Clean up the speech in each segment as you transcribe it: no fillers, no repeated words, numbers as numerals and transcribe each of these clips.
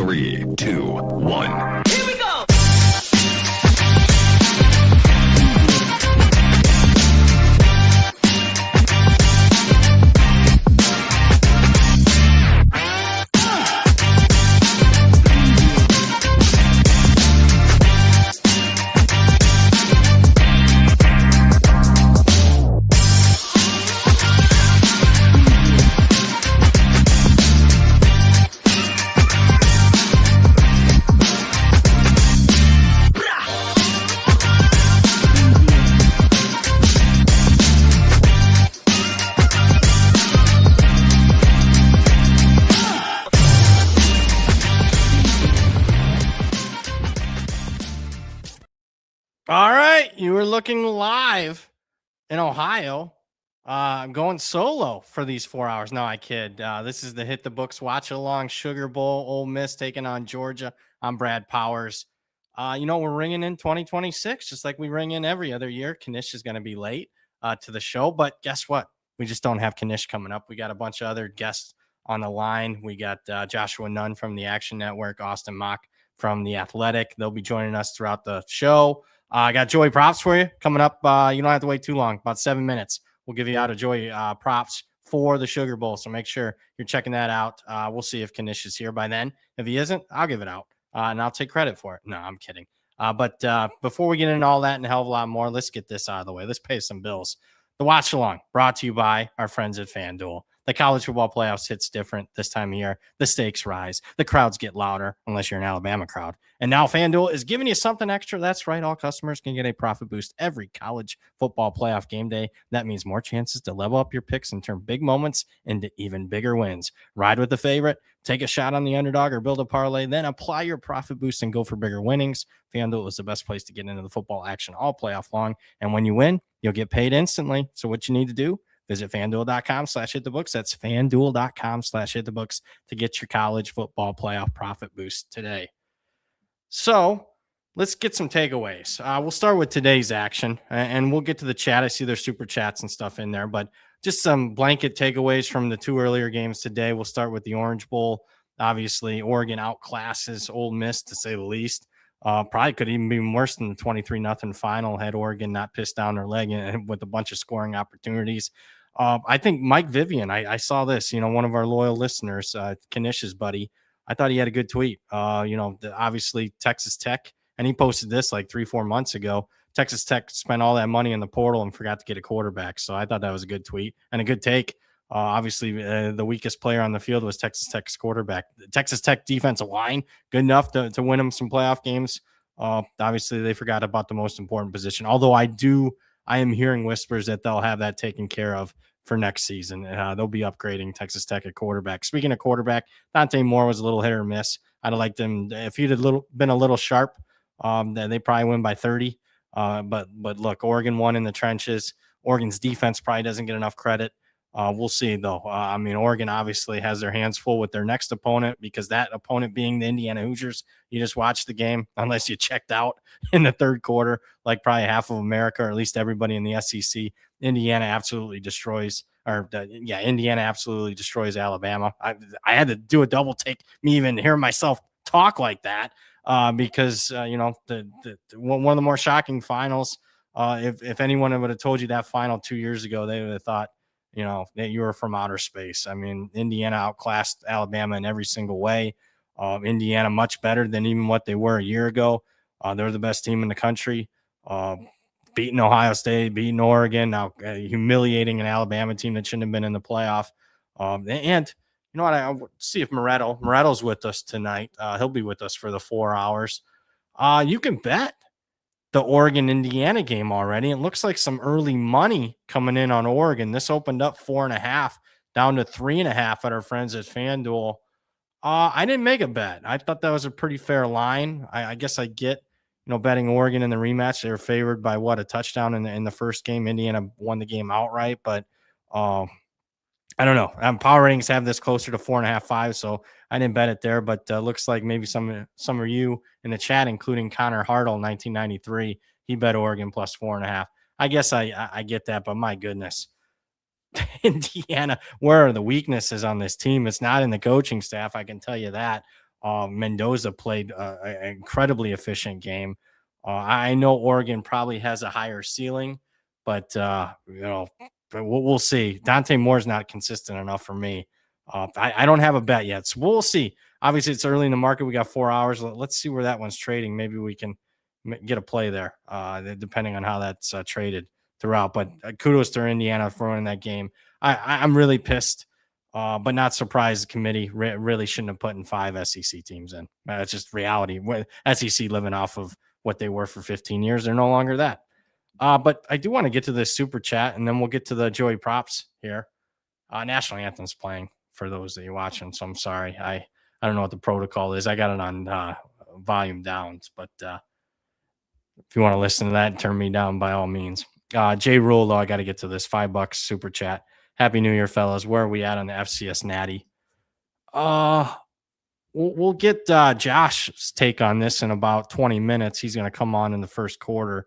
3, 2, 1. Here we go! All right, you were looking live in Ohio. I'm going solo for these 4 hours. No, I kid. This is the Hit the Books Watch Along Sugar Bowl. Ole Miss taking on Georgia. I'm Brad Powers. We're ringing in 2026, just like we ring in every other year. Knish is going to be late to the show, but guess what? We just don't have Knish coming up. We got a bunch of other guests on the line. We got Joshua Nunn from the Action Network, Austin Mock from The Athletic. They'll be joining us throughout the show. I got Joey props for you coming up. You don't have to wait too long, about 7 minutes. We'll give you out a Joey props for the Sugar Bowl. So make sure you're checking that out. We'll see if Knish is here by then. If he isn't, I'll give it out and I'll take credit for it. No, I'm kidding. But before we get into all that and a hell of a lot more, let's get this out of the way. Let's pay some bills. The Watch Along brought to you by our friends at FanDuel. The college football playoffs hits different this time of year. The stakes rise. The crowds get louder, unless you're an Alabama crowd. And now FanDuel is giving you something extra. That's right. All customers can get a profit boost every college football playoff game day. That means more chances to level up your picks and turn big moments into even bigger wins. Ride with the favorite. Take a shot on the underdog or build a parlay. Then apply your profit boost and go for bigger winnings. FanDuel is the best place to get into the football action all playoff long. And when you win, you'll get paid instantly. So what you need to do, visit FanDuel.com/hitthebooks. That's FanDuel.com/hitthebooks to get your college football playoff profit boost today. So let's get some takeaways. We'll start with today's action, and we'll get to the chat. I see there's super chats and stuff in there, but just some blanket takeaways from the two earlier games today. We'll start with the Orange Bowl. Obviously, Oregon outclasses Ole Miss, to say the least. Probably could even be worse than the 23-0 final had Oregon not pissed down their leg with a bunch of scoring opportunities. I think Mike Vivian, I saw this, one of our loyal listeners, Knish's buddy. I thought he had a good tweet. Obviously Texas Tech, and he posted this like 3-4 months ago. Texas Tech spent all that money in the portal and forgot to get a quarterback. So I thought that was a good tweet and a good take. Obviously, the weakest player on the field was Texas Tech's quarterback. The Texas Tech defensive line, good enough to win them some playoff games. Obviously, they forgot about the most important position. Although I am hearing whispers that they'll have that taken care of for next season. They'll be upgrading Texas Tech at quarterback. Speaking of quarterback, Dante Moore was a little hit or miss. I'd have liked him if he'd been a little sharp. They probably win by 30. But look, Oregon won in the trenches. Oregon's defense probably doesn't get enough credit. We'll see, though. Oregon obviously has their hands full with their next opponent, because that opponent being the Indiana Hoosiers. You just watched the game, unless you checked out in the third quarter, like probably half of America, or at least everybody in the SEC. Indiana absolutely destroys Alabama. I had to do a double take, me even hearing myself talk like that, because one of the more shocking finals. If anyone would have told you that final 2 years ago, they would have thought, that you were from outer space. Indiana outclassed Alabama in every single way. Indiana much better than even what they were a year ago. They're the best team in the country. Beating Ohio State, beating Oregon, now humiliating an Alabama team that shouldn't have been in the playoff. And you know what? I'll see if Moreto's with us tonight. He'll be with us for the 4 hours. You can bet the Oregon-Indiana game already. It looks like some early money coming in on Oregon. This opened up 4.5 down to 3.5 at our friends at FanDuel. I didn't make a bet. I thought that was a pretty fair line. I guess I get, betting Oregon in the rematch. They were favored by a touchdown in the first game. Indiana won the game outright, but I don't know. Power ratings have this closer to 4.5, 5, so I didn't bet it there. But looks like maybe some of you in the chat, including Connor Hartle, 1993, he bet Oregon plus 4.5. I guess I get that, but my goodness, Indiana, where are the weaknesses on this team? It's not in the coaching staff, I can tell you that. Mendoza played an incredibly efficient game. I know Oregon probably has a higher ceiling, but we'll see. Dante Moore's not consistent enough for me. I don't have a bet yet, so we'll see. Obviously, it's early in the market. We got 4 hours. Let's see where that one's trading. Maybe we can get a play there, depending on how that's traded throughout. But kudos to Indiana for winning that game. I'm really pissed, but not surprised. The committee really shouldn't have put in 5 SEC teams in. That's just reality. SEC living off of what they were for 15 years, they're no longer that. But I do want to get to this super chat, and then we'll get to the Joey props here. National anthem's playing for those that you're watching, so I'm sorry. I don't know what the protocol is. I got it on volume downs, but if you want to listen to that and turn me down, by all means. Jay Rule, though, I got to get to this. $5 super chat. Happy New Year, fellas. Where are we at on the FCS Natty? We'll get Josh's take on this in about 20 minutes. He's going to come on in the first quarter.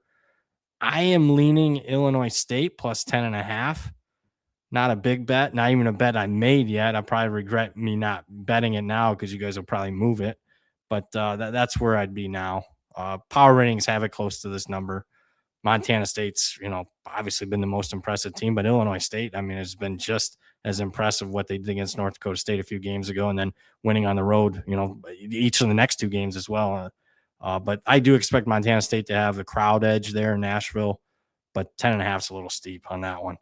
I am leaning Illinois State plus 10.5. Not a big bet, not even a bet I made yet. I probably regret me not betting it now because you guys will probably move it. But that's where I'd be now. Power ratings have it close to this number. Montana State's, obviously been the most impressive team, but Illinois State, has been just as impressive what they did against North Dakota State a few games ago, and then winning on the road, each of the next 2 games as well. But I do expect Montana State to have the crowd edge there in Nashville, but 10.5 is a little steep on that one.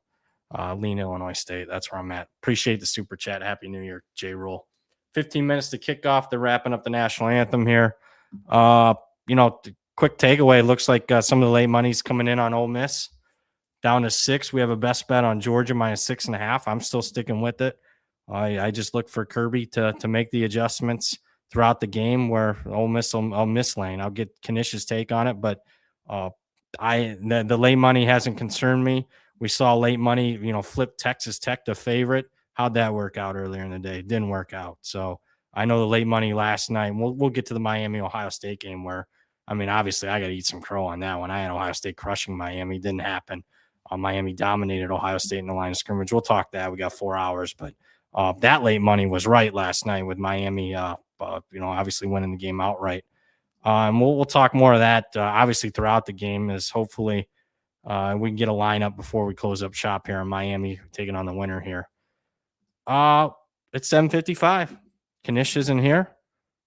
Lean Illinois State. That's where I'm at. Appreciate the super chat. Happy New Year, J Rule. 15 minutes to kick off. They're wrapping up the national anthem here. Quick takeaway. Looks like some of the late money's coming in on Ole Miss. Down to 6. We have a best bet on Georgia minus 6.5. I'm still sticking with it. I just look for Kirby to make the adjustments throughout the game where Ole Miss will miss lane. I'll get Knish's take on it, but the late money hasn't concerned me. We saw late money, flip Texas Tech to favorite. How'd that work out earlier in the day? It didn't work out. So I know the late money last night. We'll get to the Miami-Ohio State game where, obviously I got to eat some crow on that one. I had Ohio State crushing Miami. It didn't happen. Miami dominated Ohio State in the line of scrimmage. We'll talk that. We got 4 hours, but that late money was right last night with Miami, obviously winning the game outright. And we'll talk more of that, obviously, throughout the game as hopefully we can get a lineup before we close up shop here in Miami, taking on the winner here. It's 7:55. Knish isn't here.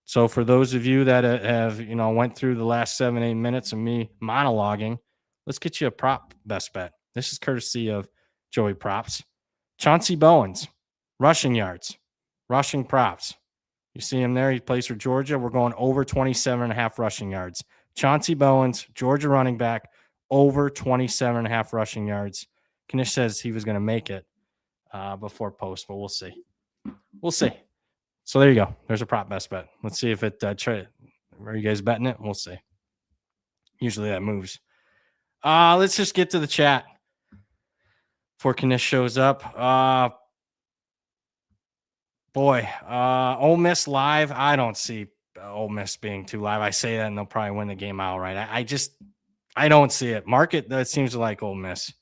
So for those of you that have, went through the last 7-8 minutes of me monologuing, let's get you a prop best bet. This is courtesy of Joey Props. Chauncey Bowens, rushing yards, rushing props. You see him there. He plays for Georgia. We're going over 27.5 rushing yards. Chauncey Bowens, Georgia running back, over 27.5 rushing yards. Knish says he was going to make it before post, but we'll see. We'll see. So there you go. There's a prop best bet. Let's see if it are you guys betting it? We'll see. Usually that moves. Let's just get to the chat before Knish shows up. Ole Miss live. I don't see Ole Miss being too live. I say that and they'll probably win the game outright. I don't see it. Market that seems to like Ole Miss.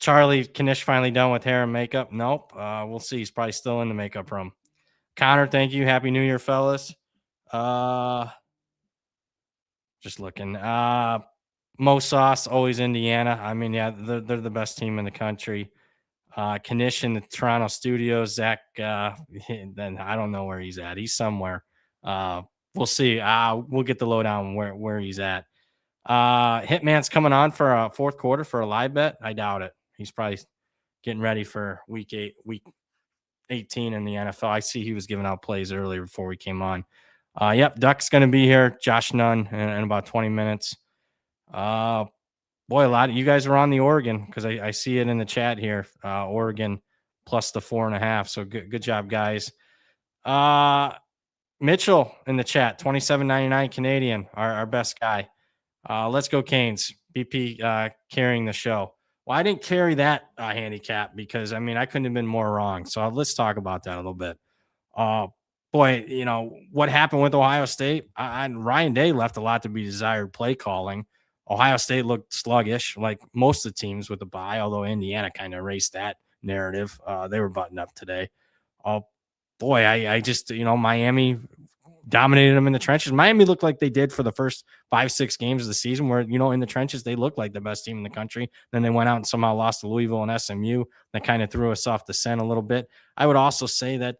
Charlie, Knish finally done with hair and makeup? Nope. We'll see. He's probably still in the makeup room. Connor, thank you. Happy New Year, fellas. Just looking. Mo Sauce, always Indiana. They're the best team in the country. Knish in the Toronto studios. Zach, then I don't know where he's at. He's somewhere. We'll see. We'll get the lowdown where he's at. Hitman's coming on for a fourth quarter for a live bet. I doubt it. He's probably getting ready for week 18 in the NFL. I see he was giving out plays earlier before we came on. Duck's going to be here. Josh Nunn in about 20 minutes. A lot of you guys are on the Oregon because I see it in the chat here. Oregon plus the 4.5. So good job, guys. Mitchell in the chat, $27.99 Canadian, our best guy. Let's go Canes. BP carrying the show. Well, I didn't carry that handicap because, I couldn't have been more wrong. So let's talk about that a little bit. What happened with Ohio State? Ryan Day left a lot to be desired play calling. Ohio State looked sluggish, like most of the teams with the bye, although Indiana kind of erased that narrative. They were buttoned up today. boy, I just, Miami dominated them in the trenches. Miami looked like they did for the first 5-6 games of the season where, in the trenches, they looked like the best team in the country. Then they went out and somehow lost to Louisville and SMU. That kind of threw us off the scent a little bit. I would also say that,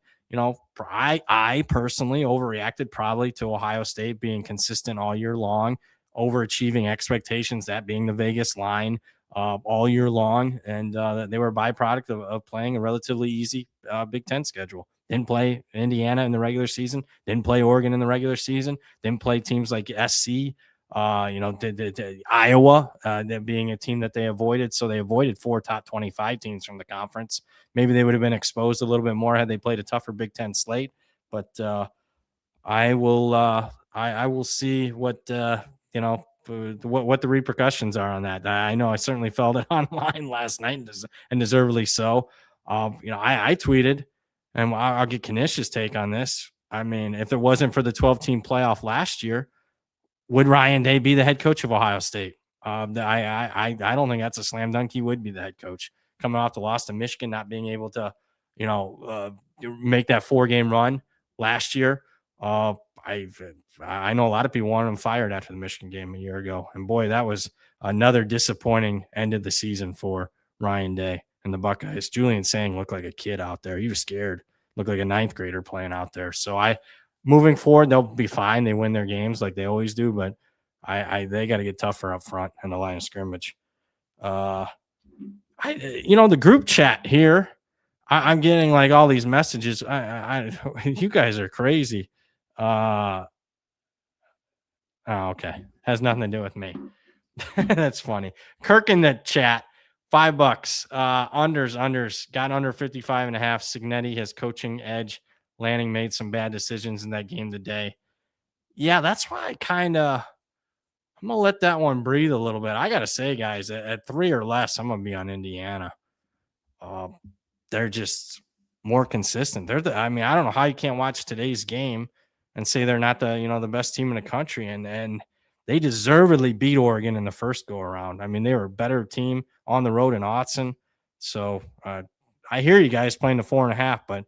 I personally overreacted probably to Ohio State being consistent all year long, overachieving expectations, that being the Vegas line all year long. And that they were a byproduct of playing a relatively easy Big Ten schedule. Didn't play Indiana in the regular season. Didn't play Oregon in the regular season. Didn't play teams like SC, Iowa, that being a team that they avoided. So they avoided 4 top 25 teams from the conference. Maybe they would have been exposed a little bit more had they played a tougher Big Ten slate. But I will see what what the repercussions are on that. I know I certainly felt it online last night and deservedly so. I tweeted. And I'll get Knish's take on this. I mean, if it wasn't for the 12-team playoff last year, would Ryan Day be the head coach of Ohio State? I don't think that's a slam dunk. He would be the head coach coming off the loss to Michigan, not being able to, make that 4-game run last year. I know a lot of people wanted him fired after the Michigan game a year ago, and boy, that was another disappointing end of the season for Ryan Day and the Buckeyes. Julian Sang looked like a kid out there. He was scared. Looked like a 9th grader playing out there. So moving forward, they'll be fine. They win their games like they always do, but they got to get tougher up front in the line of scrimmage. The group chat here, I'm getting like all these messages. You guys are crazy. Okay. Has nothing to do with me. That's funny. Kirk in the chat. $5. Unders got under 55.5. Signetti has coaching edge. Lanning made some bad decisions in that game today. Yeah, that's why I'm going to let that one breathe a little bit. I got to say, guys, at 3 or less, I'm going to be on Indiana. They're just more consistent. I don't know how you can't watch today's game and say they're not the best team in the country. And they deservedly beat Oregon in the first go around. I mean, they were a better team on the road in Autzen. So I hear you guys playing the 4.5, but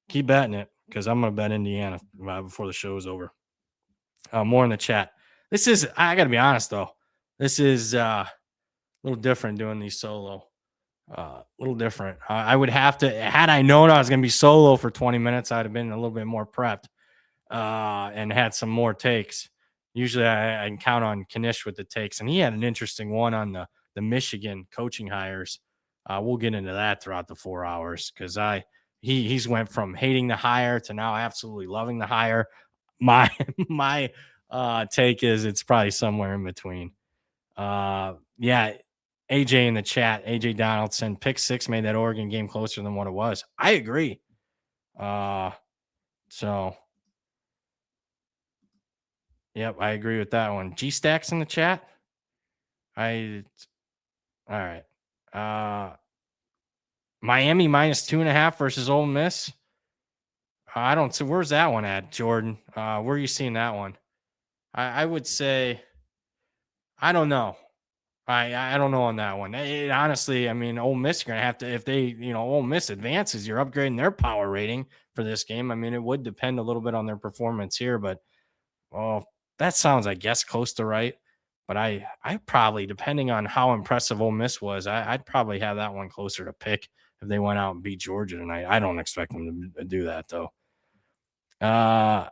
keep betting it because I'm going to bet Indiana before the show is over. More in the chat. I got to be honest, though. This is a little different doing these solo. A little different. I would have to, had I known I was going to be solo for 20 minutes, I'd have been a little bit more prepped and had some more takes. Usually I can count on Knish with the takes, and he had an interesting one on the Michigan coaching hires. We'll get into that throughout the 4 hours because he's went from hating the hire to now absolutely loving the hire. My take is it's probably somewhere in between. Yeah, AJ in the chat, AJ Donaldson, pick 6 made that Oregon game closer than what it was. I agree. So. Yep, I agree with that one. G Stacks in the chat. All right. Miami minus 2.5 versus Ole Miss. I don't see where's that one at, Jordan. Where are you seeing that one? I would say, I don't know. I don't know on that one. Honestly, I mean, Ole Miss are going to have to, if they, Ole Miss advances, you're upgrading their power rating for this game. I mean, it would depend a little bit on their performance here, but that sounds, I guess, close to right. But I probably, depending on how impressive Ole Miss was, I'd probably have that one closer to pick if they went out and beat Georgia tonight. I don't expect them to do that, though. Let's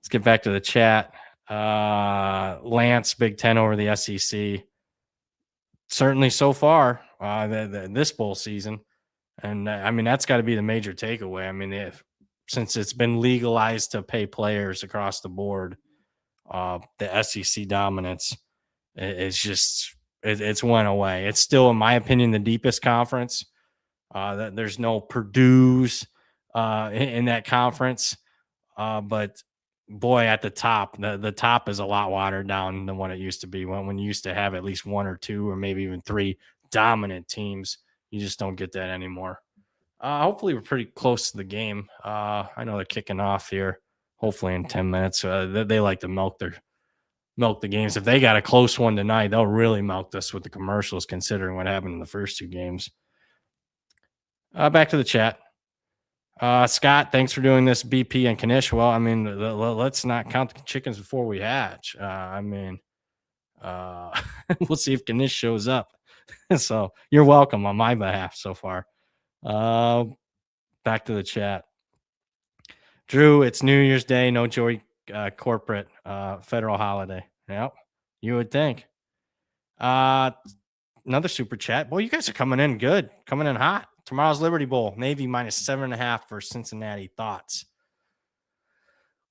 get back to the chat. Lance, Big Ten over the SEC. Certainly so far, this bowl season. And, I mean, that's got to be the major takeaway. I mean, since it's been legalized to pay players across the board, the SEC dominance is just it's went away. It's still, in my opinion, the deepest conference. There's no Purdue's in that conference, but boy, at the top, the top is a lot watered down than what it used to be. When you used to have at least 1 or 2 or maybe even 3 dominant teams, you just don't get that anymore. Hopefully we're pretty close to the game. I know they're kicking off here, hopefully in 10 minutes. They like to milk the games. If they got a close one tonight, they'll really milk us with the commercials, considering what happened in the first 2 games. Back to the chat. Scott, thanks for doing this, BP and Knish. Well, I mean, let's not count the chickens before we hatch. We'll see if Knish shows up. So you're welcome on my behalf so far. Back to the chat. Drew, it's New Year's Day, no Joey corporate federal holiday. Yep, you would think. Another super chat. Boy, you guys are coming in good, coming in hot. Tomorrow's Liberty Bowl, Navy -7.5 for Cincinnati. Thoughts?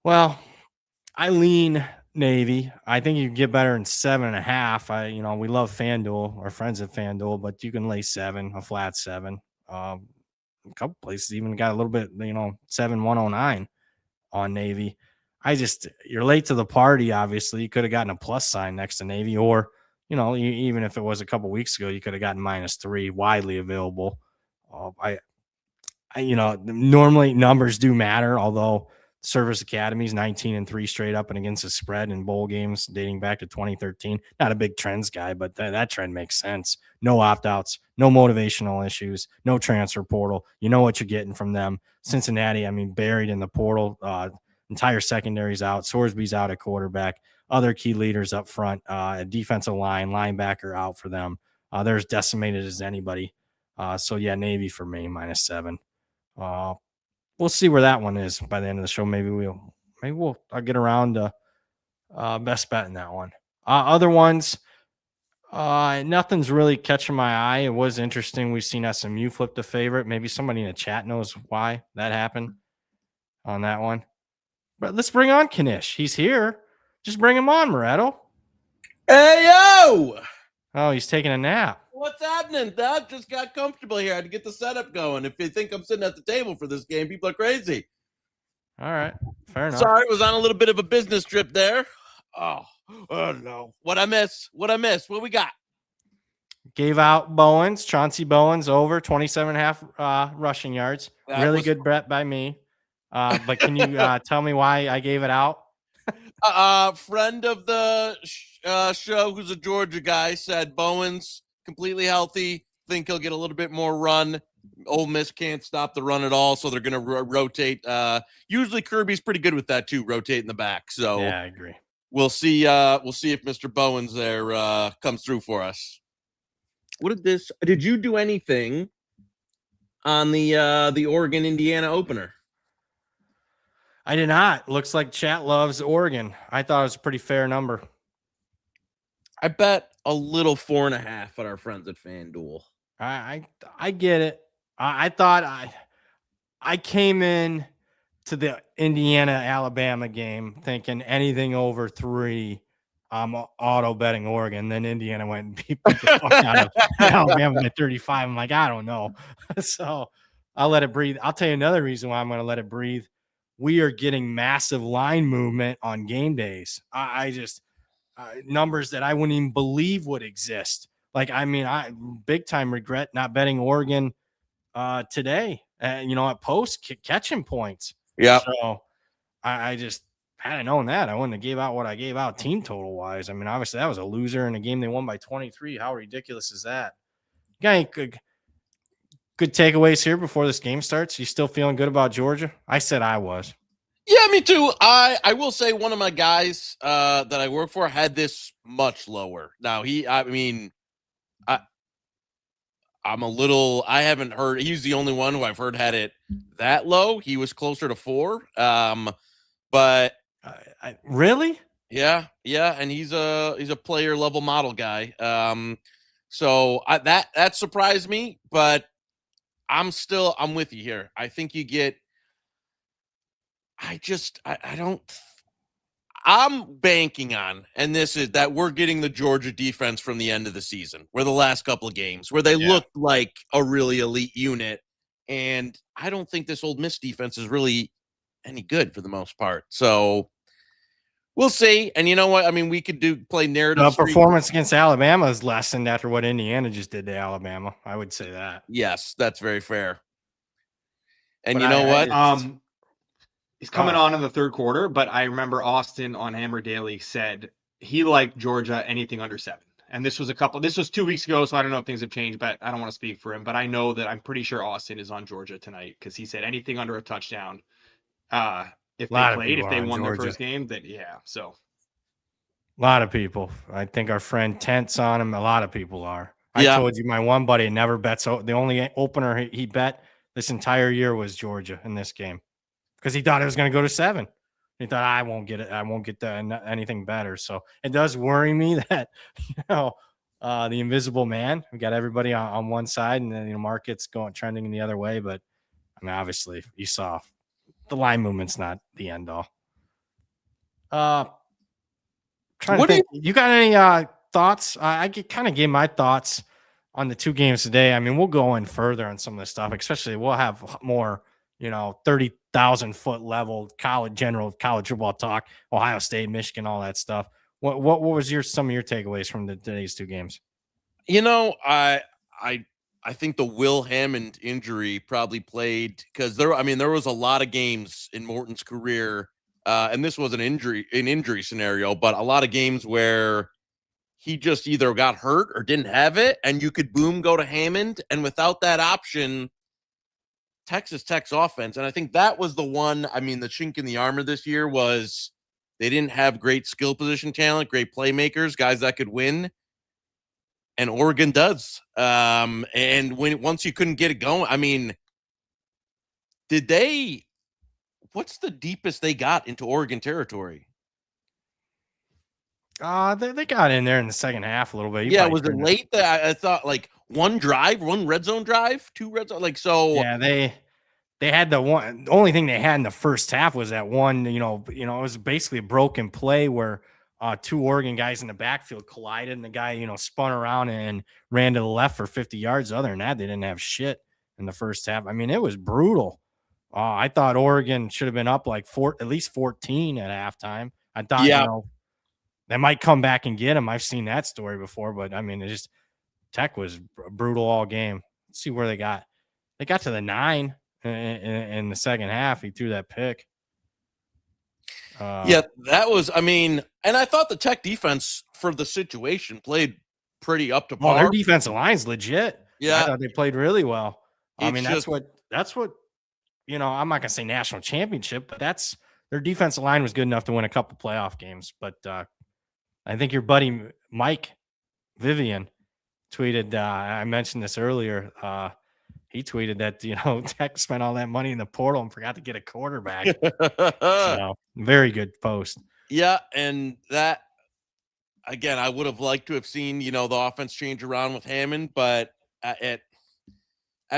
Well, I lean Navy. I think you can get better than 7.5. We love FanDuel, our friends at FanDuel, but you can lay 7, a flat 7. A couple places even got a little bit, 7-109 on Navy. You're late to the party. Obviously, you could have gotten a plus sign next to Navy, or even if it was a couple weeks ago, you could have gotten -3, widely available. Normally numbers do matter, although Service Academy's 19-3 straight up and against the spread in bowl games dating back to 2013. Not a big trends guy, but that trend makes sense. No opt-outs, no motivational issues, no transfer portal. You know what you're getting from them. Cincinnati, buried in the portal. Entire secondary's out. Sorsby's out at quarterback. Other key leaders up front. Defensive line, linebacker out for them. They're as decimated as anybody. So yeah, Navy for me, -7. We'll see where that one is by the end of the show. Maybe I'll get around to best bet in that one. Other ones, nothing's really catching my eye. It was interesting. We've seen SMU flip the favorite. Maybe somebody in the chat knows why that happened on that one. But let's bring on Knish. He's here. Just bring him on, Moretto. Hey, yo! Oh, he's taking a nap. What's happening, Dad? Just got comfortable here. I had to get the setup going. If you think I'm sitting at the table for this game, people are crazy. All right. Fair enough. Sorry, was on a little bit of a business trip there. Oh no. What I miss? What we got? Gave out Bowens, Chauncey Bowens over 27.5 rushing yards. Really good bet by me. But can you tell me why I gave it out? Friend of the show, who's a Georgia guy, said Bowens completely healthy. Think he'll get a little bit more run. Ole Miss can't stop the run at all, so they're going to rotate. Usually Kirby's pretty good with that too, rotating the back. So yeah, I agree. We'll see. We'll see if Mr. Bowens there comes through for us. Did you do anything on the Oregon Indiana opener? I did not. Looks like chat loves Oregon. I thought it was a pretty fair number. I bet a little 4.5 at our friends at FanDuel. I get it. I thought I came in to the Indiana-Alabama game thinking anything over 3, I'm auto betting Oregon. Then Indiana went and beat the fuck out of Alabama at 35. I'm like, I don't know. So I'll let it breathe. I'll tell you another reason why I'm going to let it breathe. We are getting massive line movement on game days. I just numbers that I wouldn't even believe would exist. I big time regret not betting Oregon today. At post catching points. Yeah. So I just had I known that, I wouldn't have gave out what I gave out team total wise. Obviously that was a loser in a game they won by 23. How ridiculous is that? Got any good takeaways here before this game starts? You still feeling good about Georgia? I said I was. Yeah, me too. I will say one of my guys that I work for had this much lower. Now I haven't heard. He's the only one who I've heard had it that low. He was closer to 4. But really? Yeah, and he's a player level model guy. So that surprised me, but I'm with you here. I think you get. I'm banking on, and this is that we're getting the Georgia defense from the end of the season, where the last couple of games where they looked like a really elite unit. And I don't think this Ole Miss defense is really any good for the most part. So we'll see. And you know what? We could play narrative. The performance against Alabama is lessened after what Indiana just did to Alabama. I would say that. Yes, that's very fair. And you know what? He's coming on in the third quarter, but I remember Austin on Hammer Daily said he liked Georgia anything under 7. And this was 2 weeks ago, so I don't know if things have changed, but I don't want to speak for him. But I know that I'm pretty sure Austin is on Georgia tonight because he said anything under a touchdown. If they won their first game, then yeah. So a lot of people. I think our friend Tent's on him. A lot of people are. Yeah. I told you my one buddy never bets. So the only opener he bet this entire year was Georgia in this game because he thought it was going to go to 7. He thought I won't get it. I won't get anything better. So it does worry me that the invisible man. We got everybody on one side, and then market's trending in the other way. But I mean, obviously, you saw the line movement's not the end all. Trying to think, you got any thoughts? I kind of gave my thoughts on the 2 games today. I mean, we'll go in further on some of this stuff, especially we'll have more, 30,000 foot level general college football talk, Ohio State, Michigan, all that stuff. What was some of your takeaways from today's 2 games? I think the Will Hammond injury probably played because there was a lot of games in Morton's career, and this was an injury scenario, but a lot of games where he just either got hurt or didn't have it, and you could go to Hammond, and without that option, Texas Tech's offense, and I think that was the one. I mean, the chink in the armor this year was they didn't have great skill position talent, great playmakers, guys that could win. And Oregon does. And once you couldn't get it going, I mean, what's the deepest they got into Oregon territory? They got in there in the second half a little bit. Was it late? I thought like one red zone drive, 2 red zone. Yeah, they had the one. The only thing they had in the first half was that one. It was basically a broken play where 2 Oregon guys in the backfield collided, and the guy, spun around and ran to the left for 50 yards. Other than that, they didn't have shit in the first half. I mean, it was brutal. I thought Oregon should have been up like at least 14 at halftime. I thought, they might come back and get them. I've seen that story before, but I mean, Tech was brutal all game. Let's see where they got. They got to the 9 in the second half. He threw that pick. That was, and I thought the Tech defense for the situation played pretty up to par. Their defensive line's legit. Yeah. I thought they played really well. That's what, I'm not going to say national championship, but their defensive line was good enough to win a couple playoff games. But I think your buddy Mike Vivian tweeted, I mentioned this earlier. He tweeted that, Tech spent all that money in the portal and forgot to get a quarterback. So, very good post. Yeah. And that, again, I would have liked to have seen, the offense change around with Hammond, but at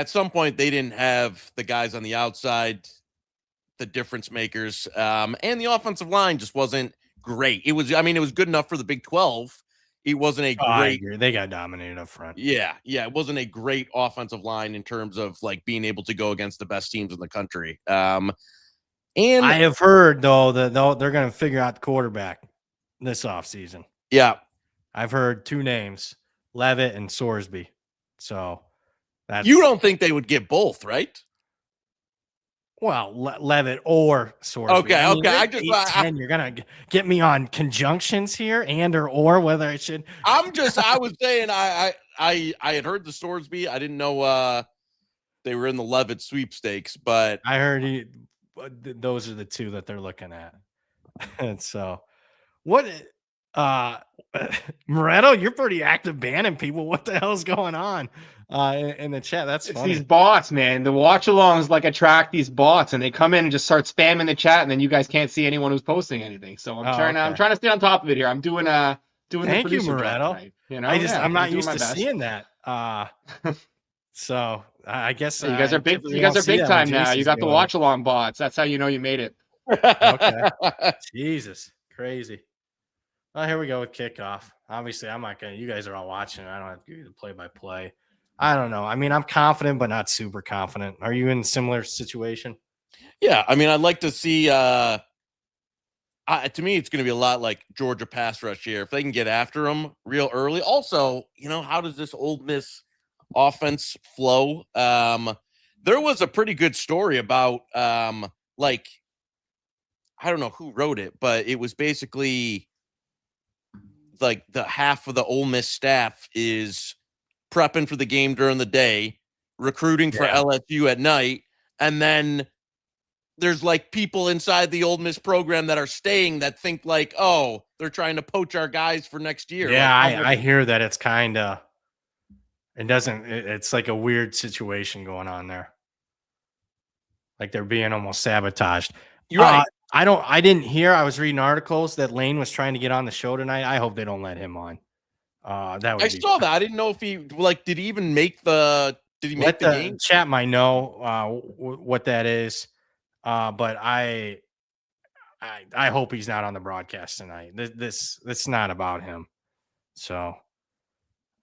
some point they didn't have the guys on the outside, the difference makers, and the offensive line just wasn't great. It was good enough for the Big 12. It wasn't a great. They got dominated up front. Yeah. It wasn't a great offensive line in terms of like being able to go against the best teams in the country. And I have heard though that they're going to figure out the quarterback this offseason. Yeah, I've heard 2 names, Levitt and Sorsby. So you don't think they would get both, right? Well, Levitt or Sorsby. Okay. You're gonna get me on conjunctions here, or whether I should. I was saying I had heard the Sorsby. I didn't know they were in the Levitt sweepstakes, but I heard those are the 2 that they're looking at. And so, what? Moretto, you're pretty active banning people. What the hell's going on in the chat? That's funny. It's these bots, man. The watch-alongs attract these bots, and they come in and just start spamming the chat, and then you guys can't see anyone who's posting anything. So I'm trying to stay on top of it here. I'm doing Thank you, Moretto. I'm not used to seeing that. So I guess you guys are big. You guys are big time now. You got the watch-along bots. That's how you know you made it. Okay. Jesus, crazy. Well, here we go with kickoff. Obviously, I'm not going to – you guys are all watching. I don't have to give you the play-by-play. I don't know. I'm confident, but not super confident. Are you in a similar situation? Yeah. I'd like to see to me, it's going to be a lot like Georgia pass rush here. If they can get after them real early. Also, how does this Ole Miss offense flow? There was a pretty good story about I don't know who wrote it, but it was basically like the half of the Ole Miss staff is prepping for the game during the day, recruiting for LSU at night, and then there's like people inside the Ole Miss program that are staying that think like, oh, they're trying to poach our guys for next year. Yeah, like, I hear that it's kind of it's like a weird situation going on there. Like they're being almost sabotaged. You're right. I didn't hear. I was reading articles that Lane was trying to get on the show tonight. I hope they don't let him on. I saw that. I didn't know if he did he even make the make the game? Chat might know what that is. But I hope he's not on the broadcast tonight. This not about him. So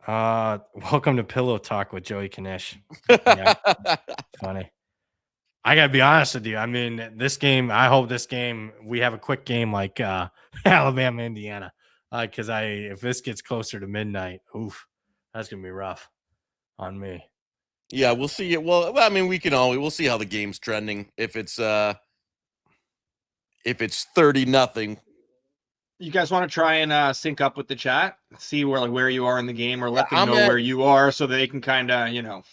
welcome to Pillow Talk with Joey Knish. Yeah, funny. I gotta be honest with you. I mean, this game, I hope this game we have a quick game like Alabama, Indiana. Because if this gets closer to midnight, oof, that's gonna be rough on me. Yeah, we'll see it. Well, I mean, we'll see how the game's trending. If it's 30-0. You guys want to try and sync up with the chat, see where you are in the game, or let them know where you are so they can kind of,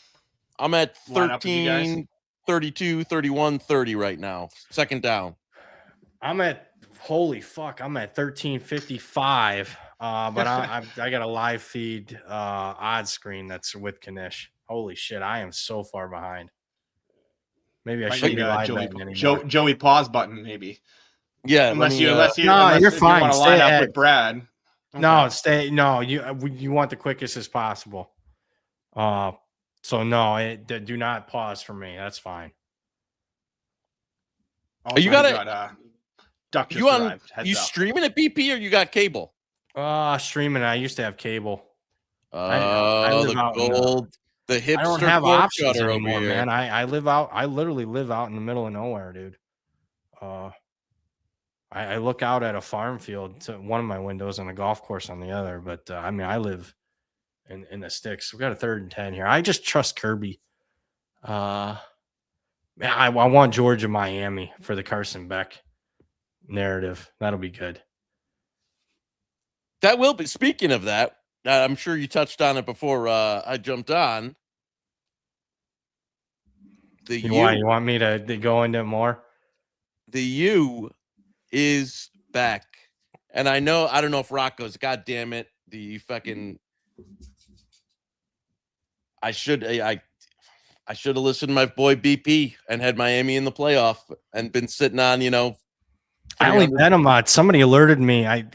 I'm at 13, 32, 31, 30 right now. Second down. I'm at holy fuck. I'm at 13:55. But I got a live feed odds screen that's with Knish. Holy shit, I am so far behind. Maybe I shouldn't be live betting anymore. Joey pause button, maybe. Yeah, unless you're fine. You want to line up with Brad. Okay. No, stay. No, you want the quickest as possible. So no, do not pause for me. That's fine. Also, you got Duck you streaming at BP or you got cable? Streaming. I used to have cable. The gold. The hipster. I don't have options anymore, man. I live out. I literally live out in the middle of nowhere, dude. I look out at a farm field to one of my windows and a golf course on the other. But I mean, I live in the sticks. We got a 3rd and 10 here. I just trust Kirby. I want Georgia, Miami for the Carson Beck narrative. That'll be good. That will be. Speaking of that, I'm sure you touched on it before I jumped on. You want me to go into more? The U is back. And I don't know if Rocco's, God damn it, the fucking I should have listened to my boy BP and had Miami in the playoff and been sitting on, I only bet him. Somebody alerted me. I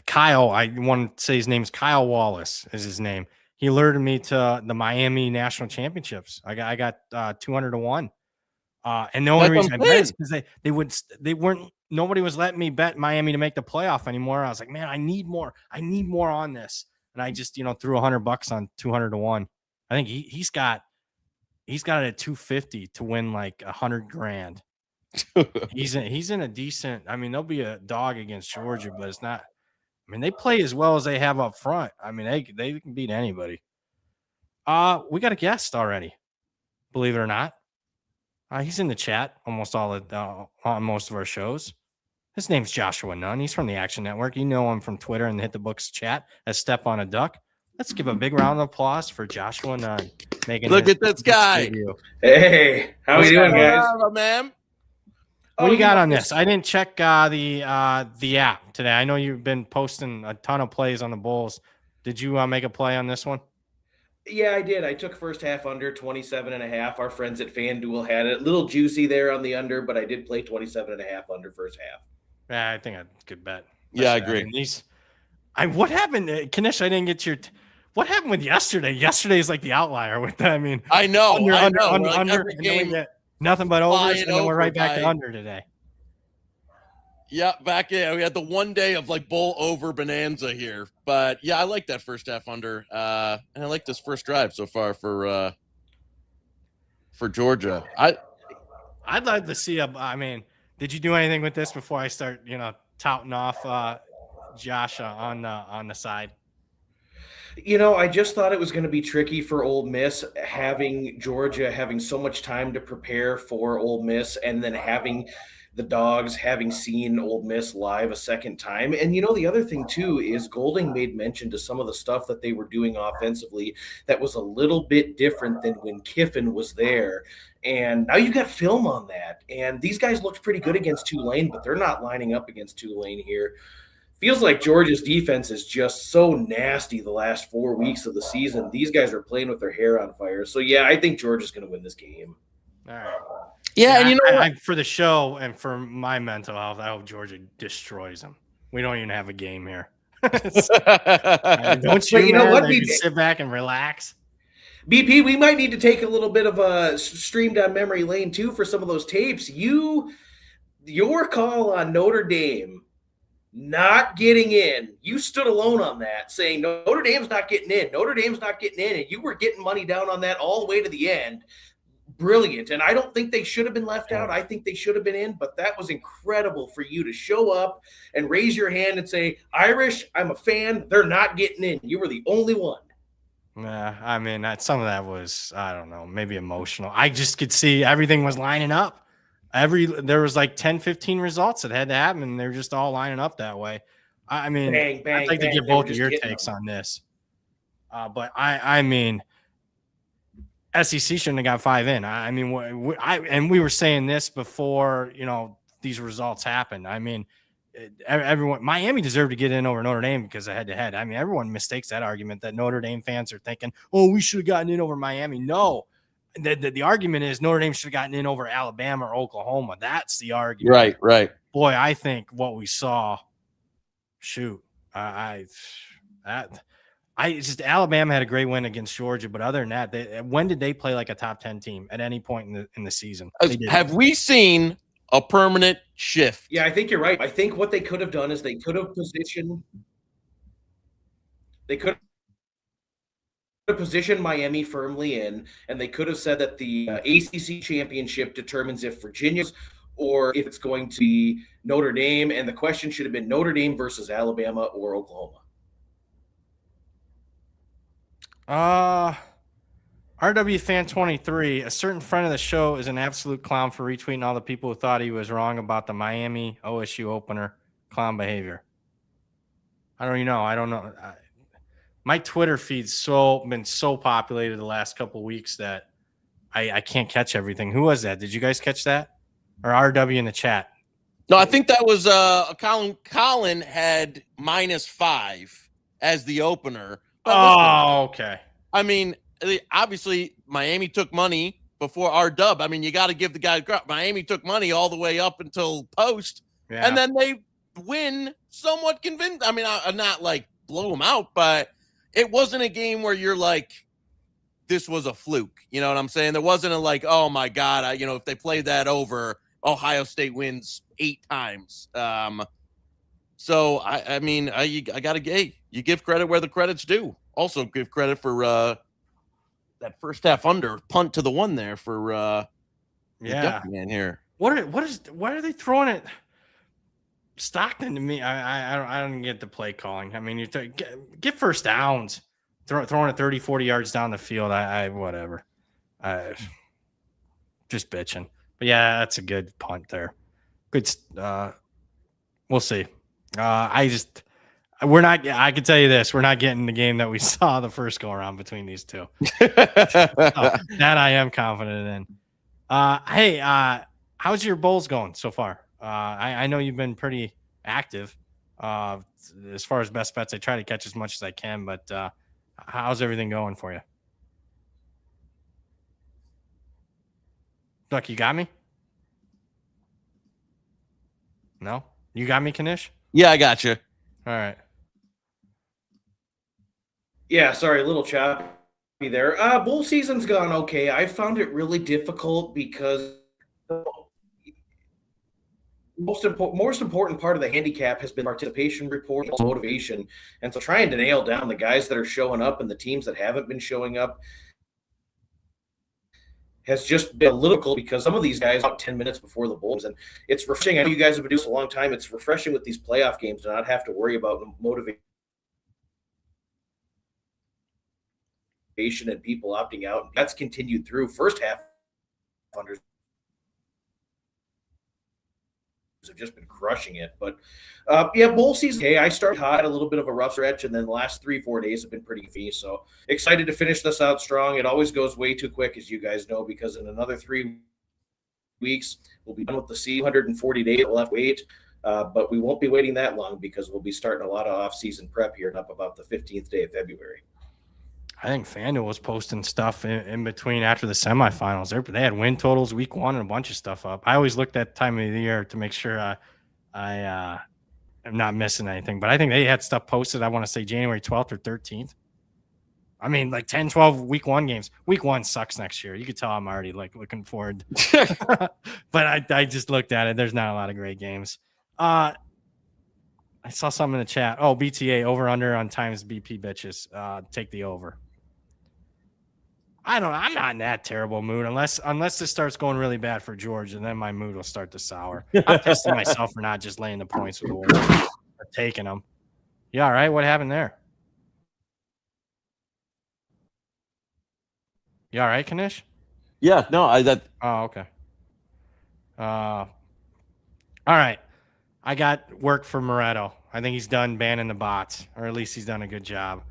want to say his name's Kyle Wallace is his name. He alerted me to the Miami National Championships. I got 200 to 1. And the only reason I bet is because nobody was letting me bet Miami to make the playoff anymore. I was like, man, I need more on this. And I just, threw $100 on 200 to 1. I think he's got it at 250 to win like $100,000. He's in a decent. I mean, they'll be a dog against Georgia, but it's not. I mean, they play as well as they have up front. I mean, they can beat anybody. We got a guest already, believe it or not. He's in the chat almost on most of our shows. His name's Joshua Nunn. He's from the Action Network. You know him from Twitter and the Hit the Books chat as Step on a Duck. Let's give a big round of applause for Joshua Nunn. Look at this guy. Debut. Hey, how we doing, guys? Man? What do you got on this? I didn't check the app today. I know you've been posting a ton of plays on the Bulls. Did you make a play on this one? Yeah, I did. I took first half under 27.5. Our friends at FanDuel had it. A little juicy there on the under, but I did play 27.5 under first half. Yeah, I think that's a good bet. Yeah, I agree. What happened, Knish? I didn't get your. What happened with yesterday? Yesterday is like the outlier with that. I mean, I know. Under, game, nothing but overs, and then we're right back to under today. Yeah, back in. We had the one day of like bull over bonanza here, but yeah, I like that first half under, and I like this first drive so far for Georgia. I'd like to see I mean, did you do anything with this before I start, touting off Josh on the side? I just thought it was going to be tricky for Ole Miss, having Georgia having so much time to prepare for Ole Miss, and then having the Dogs having seen Ole Miss live a second time. And the other thing too is Golding made mention to some of the stuff that they were doing offensively that was a little bit different than when Kiffin was there. And now you've got film on that. And these guys looked pretty good against Tulane, but they're not lining up against Tulane here. Feels like Georgia's defense is just so nasty the last 4 weeks of the season. These guys are playing with their hair on fire. So, yeah, I think Georgia's going to win this game. All right. Yeah, and what? For the show and for my mental health, I hope Georgia destroys them. We don't even have a game here. Don't you? What? Maybe sit back and relax. BP, we might need to take a little bit of a stream down memory lane too for some of those tapes. Your call on Notre Dame not getting in, you stood alone on that, saying Notre Dame's not getting in. Notre Dame's not getting in, and you were getting money down on that all the way to the end. Brilliant. And I don't think they should have been left out. I think they should have been in, but that was incredible for you to show up and raise your hand and say, Irish, I'm a fan. They're not getting in. You were the only one. Yeah, I mean, some of that was, I don't know, maybe emotional. I just could see everything was lining up. There was like 10, 15 results that had to happen, and they're just all lining up that way. I mean, I'd like to get both of your takes on this. But I mean, SEC shouldn't have got 5 in. I mean, we were saying this before, these results happened. I mean, everyone, Miami deserved to get in over Notre Dame because of head-to-head. I mean, everyone mistakes that argument that Notre Dame fans are thinking, oh, we should have gotten in over Miami. No, the argument is Notre Dame should have gotten in over Alabama or Oklahoma. That's the argument. Right. Boy, I think what we saw, Alabama had a great win against Georgia, but other than that, when did they play like a top 10 team at any point in the season? Have we seen a permanent shift? Yeah, I think you're right. I think what they could have done is they could have positioned Miami firmly in, and they could have said that the ACC championship determines if Virginia's or if it's going to be Notre Dame, and the question should have been Notre Dame versus Alabama or Oklahoma. RW Fan 23, a certain friend of the show is an absolute clown for retweeting all the people who thought he was wrong about the Miami OSU opener. Clown behavior. I don't know. My Twitter feed's been so populated the last couple of weeks that I can't catch everything. Who was that? Did you guys catch that? Or RW in the chat? No, I think that was Colin had -5 as the opener. Okay. I mean, obviously Miami took money before our dub. I mean, you got to give the guy Miami took money all the way up until post, and then they win somewhat convinced. I mean, I'm not like blow them out, but it wasn't a game where you're like, this was a fluke. You know what I'm saying? There wasn't a like, oh my God, if they played that over, Ohio State wins 8 times. So I mean, I gotta you give credit where the credit's due. Also give credit for that first half under punt to the one there for man here. Why are they throwing it Stockton to me? I don't get the play calling. I mean, you get first downs, throwing it 30, 40 yards down the field. Whatever. Just bitching. But yeah, that's a good punt there. Good. We'll see. I can tell you this: we're not getting the game that we saw the first go around between these two. That I am confident in. Hey, how's your bowls going so far? I know you've been pretty active. As far as best bets, I try to catch as much as I can. But how's everything going for you? Duck, you got me? No? You got me, Knish? Yeah, I got you. All right. Yeah, sorry, a little choppy there. Bowl season's gone okay. I found it really difficult because the most important part of the handicap has been participation report, motivation. And so trying to nail down the guys that are showing up and the teams that haven't been showing up has just been a little cool because some of these guys out 10 minutes before the bowls, and it's refreshing. I know you guys have been doing this a long time. It's refreshing with these playoff games to not have to worry about motivation and people opting out. That's continued through first half. Unders have just been crushing it. But bowl season. Okay, I started hot, a little bit of a rough stretch, and then the last 3-4 days have been pretty fee. So excited to finish this out strong. It always goes way too quick, as you guys know, because in another 3 weeks we'll be done with the 140 days left wait. But we won't be waiting that long because we'll be starting a lot of off-season prep here up about the 15th day of February. I think FanDuel was posting stuff in between after the semifinals. They had win totals week 1 and a bunch of stuff up. I always look that time of the year to make sure I am not missing anything. But I think they had stuff posted, I want to say January 12th or 13th. I mean, like 10, 12 week 1 games. Week 1 sucks next year. You could tell I'm already like looking forward. But I just looked at it. There's not a lot of great games. I saw something in the chat. Oh, BTA over under on times BP bitches. Take the over. I'm not in that terrible mood unless this starts going really bad for George, and then my mood will start to sour. I'm pissed at myself for not just laying the points with the Wolves or taking them. You all right? What happened there? You all right, Knish? Yeah, no, Oh, okay. All right. I got work for Moretto. I think he's done banning the bots, or at least he's done a good job.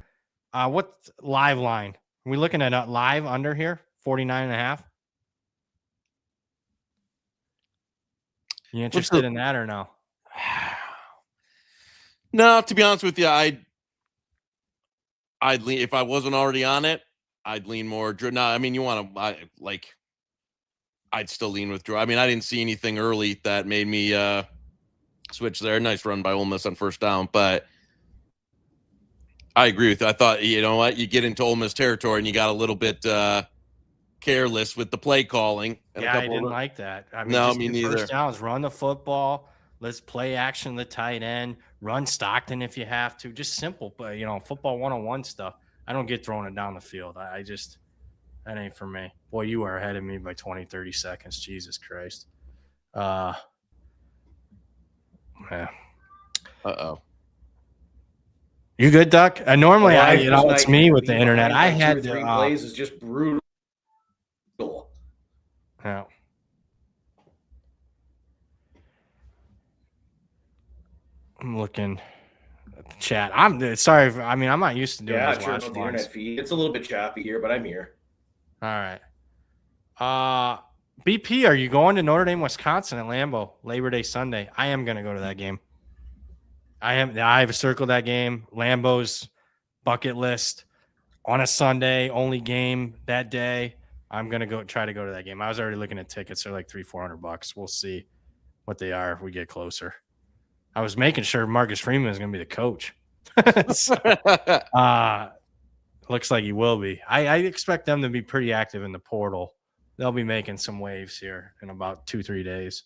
What's live line? Are we looking at a live under here? 49.5? You interested in that or no? No, to be honest with you, I'd lean, if I wasn't already on it, I'd lean more. No, I mean, I'd still lean with Drew. I mean, I didn't see anything early that made me switch there. Nice run by Ole Miss on first down, but I agree with you. I thought, you know what, you get into Ole Miss territory and you got a little bit careless with the play calling. Yeah, I didn't like that. I mean, no, just me neither. First downs, run the football. Let's play action the tight end. Run Stockton if you have to. Just simple, but football 101 stuff. I don't get throwing it down the field. I just, that ain't for me. Boy, you are ahead of me by 20, 30 seconds. Jesus Christ. Yeah. Uh-oh. You good, Duck? Normally, it's me with the internet. I had 3 plays is just brutal. Yeah. I'm looking at the chat. I'm sorry. I'm not used to doing this. Sure, the internet feed. It's a little bit choppy here, but I'm here. All right. BP, are you going to Notre Dame, Wisconsin at Lambeau Labor Day Sunday? I am going to go to that game. I've circled that game. Lambeau's bucket list on a Sunday, only game that day. I'm going to try to go to that game. I was already looking at tickets. They're like $300-400. We'll see what they are if we get closer. I was making sure Marcus Freeman is going to be the coach. Looks like he will be. I expect them to be pretty active in the portal. They'll be making some waves here in about 2-3 days.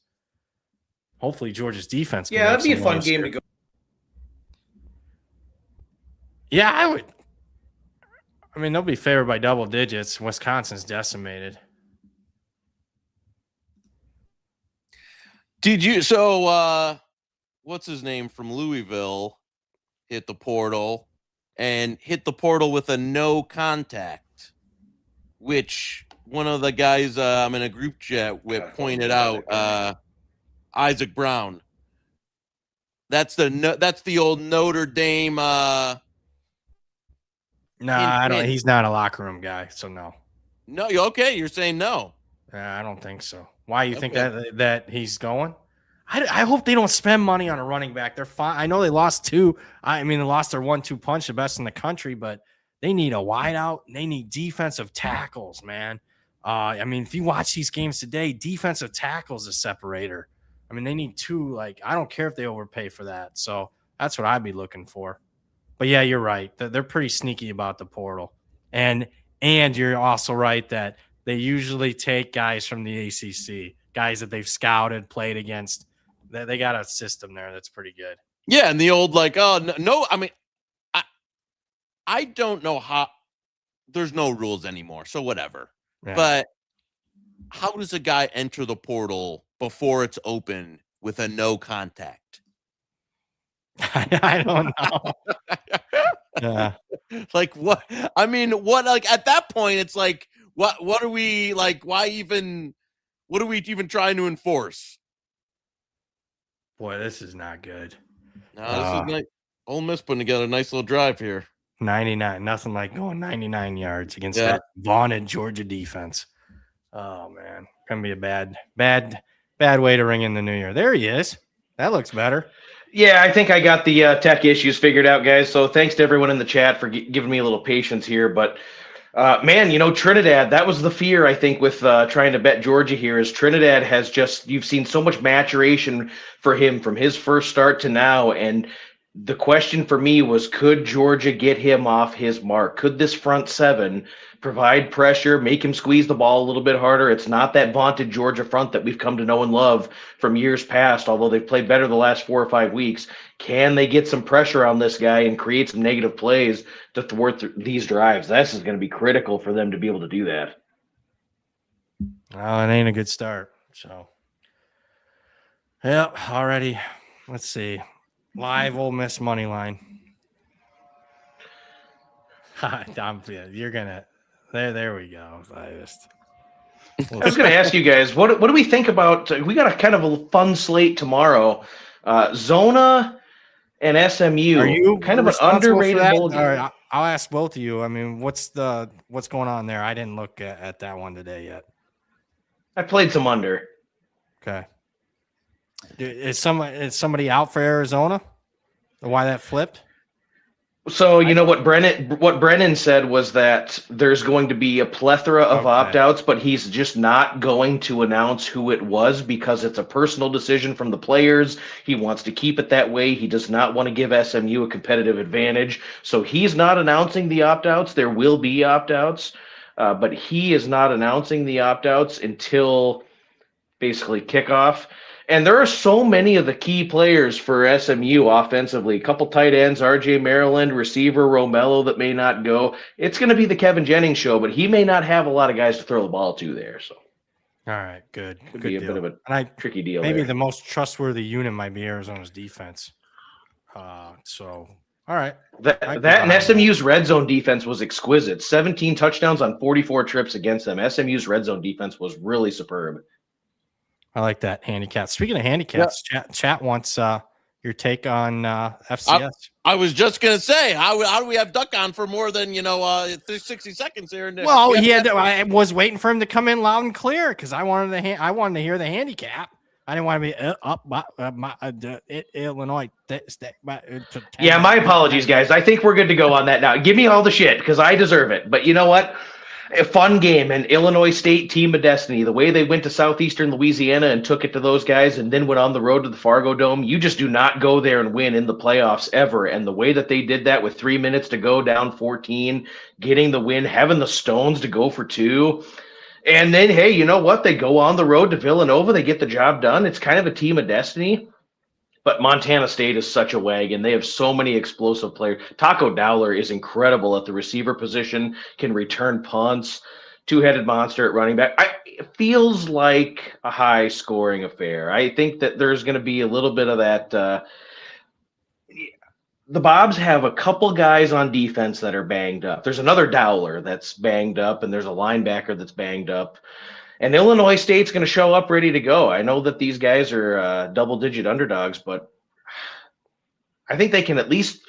Hopefully Georgia's defense. Yeah, that'd be a fun game to go. Yeah, I would. I mean, they'll be favored by double digits. Wisconsin's decimated. Did you? So, what's his name from Louisville hit the portal with a no contact, which one of the guys I'm in a group chat with pointed out. Isaac Brown. That's the old Notre Dame. I don't. He's not a locker room guy, so no. No, okay. You're saying no. I don't think so. Why you think that he's going? I hope they don't spend money on a running back. They're fine. I know they lost 2. I mean, they lost their 1-2 punch, the best in the country, but they need a wideout. They need defensive tackles, man. I mean, if you watch these games today, defensive tackles a separator. I mean, they need 2. Like, I don't care if they overpay for that. So that's what I'd be looking for. But yeah, you're right. They're pretty sneaky about the portal, and you're also right that they usually take guys from the ACC, guys that they've scouted, played against. They got a system there that's pretty good. Yeah, and the old no. I mean, I don't know how. There's no rules anymore, so whatever. Yeah. But how does a guy enter the portal before it's open with a no contact? I don't know. Yeah. Like what? I mean, what? Like at that point, it's like, what are we like? Why even? What are we even trying to enforce? Boy, this is not good. No, this is nice. Ole Miss putting together a nice little drive here. 99, nothing like going 99 yards against that vaunted Georgia defense. Oh man, gonna be a bad way to ring in the new year. There he is. That looks better. Yeah, I think I got the tech issues figured out, guys. So thanks to everyone in the chat for giving me a little patience here. But man, Trinidad, that was the fear, I think, with trying to bet Georgia here is Trinidad has you've seen so much maturation for him from his first start to now. And the question for me was, could Georgia get him off his mark? Could this front seven provide pressure, make him squeeze the ball a little bit harder? It's not that vaunted Georgia front that we've come to know and love from years past, although they've played better the last 4 or 5 weeks. Can they get some pressure on this guy and create some negative plays to thwart these drives? This is going to be critical for them to be able to do that. Oh, it ain't a good start. So, yeah, already. Let's see. Live Ole Miss money line. You're gonna. There we go. I was going to ask you guys, what do we think about? We got a kind of a fun slate tomorrow. Zona and SMU. Are you kind of an underrated bowl game? I'll ask both of you. I mean, what's going on there? I didn't look at that one today yet. I played some under. Okay. Is somebody out for Arizona? Why that flipped? So what Brennan said was that there's going to be a plethora of opt-outs, but he's just not going to announce who it was because it's a personal decision from the players. He wants to keep it that way. He does not want to give SMU a competitive advantage. So he's not announcing the opt-outs. There will be opt-outs, but he is not announcing the opt-outs until basically kickoff. And there are so many of the key players for SMU offensively. A couple tight ends, RJ Maryland, receiver Romello that may not go. It's going to be the Kevin Jennings show, but he may not have a lot of guys to throw the ball to there. So, all right, good. Could be a bit of a tricky deal. Maybe there. The most trustworthy unit might be Arizona's defense. So, all right. That and SMU's red zone defense was exquisite. 17 touchdowns on 44 trips against them. SMU's red zone defense was really superb. I like that handicap. Speaking of handicaps, chat wants your take on FCS. I was just gonna say, how do we have Duck on for more than 60 seconds here? Well, I was waiting for him to come in loud and clear because I wanted to hear the handicap. I didn't want to be Illinois. Yeah, my apologies, guys. I think we're good to go on that now. Give me all the shit because I deserve it. But you know what? A fun game, and Illinois State team of destiny. The way they went to southeastern Louisiana and took it to those guys and then went on the road to the Fargo Dome, you just do not go there and win in the playoffs ever. And the way that they did that with 3 minutes to go, down 14, getting the win, having the stones to go for 2. And then, hey, you know what? They go on the road to Villanova. They get the job done. It's kind of a team of destiny. But Montana State is such a wagon. They have so many explosive players. Taco Dowler is incredible at the receiver position, can return punts, two-headed monster at running back. It feels like a high-scoring affair. I think that there's going to be a little bit of that. The Bobs have a couple guys on defense that are banged up. There's another Dowler that's banged up, and there's a linebacker that's banged up. And Illinois State's going to show up ready to go. I know that these guys are double-digit underdogs, but I think they can at least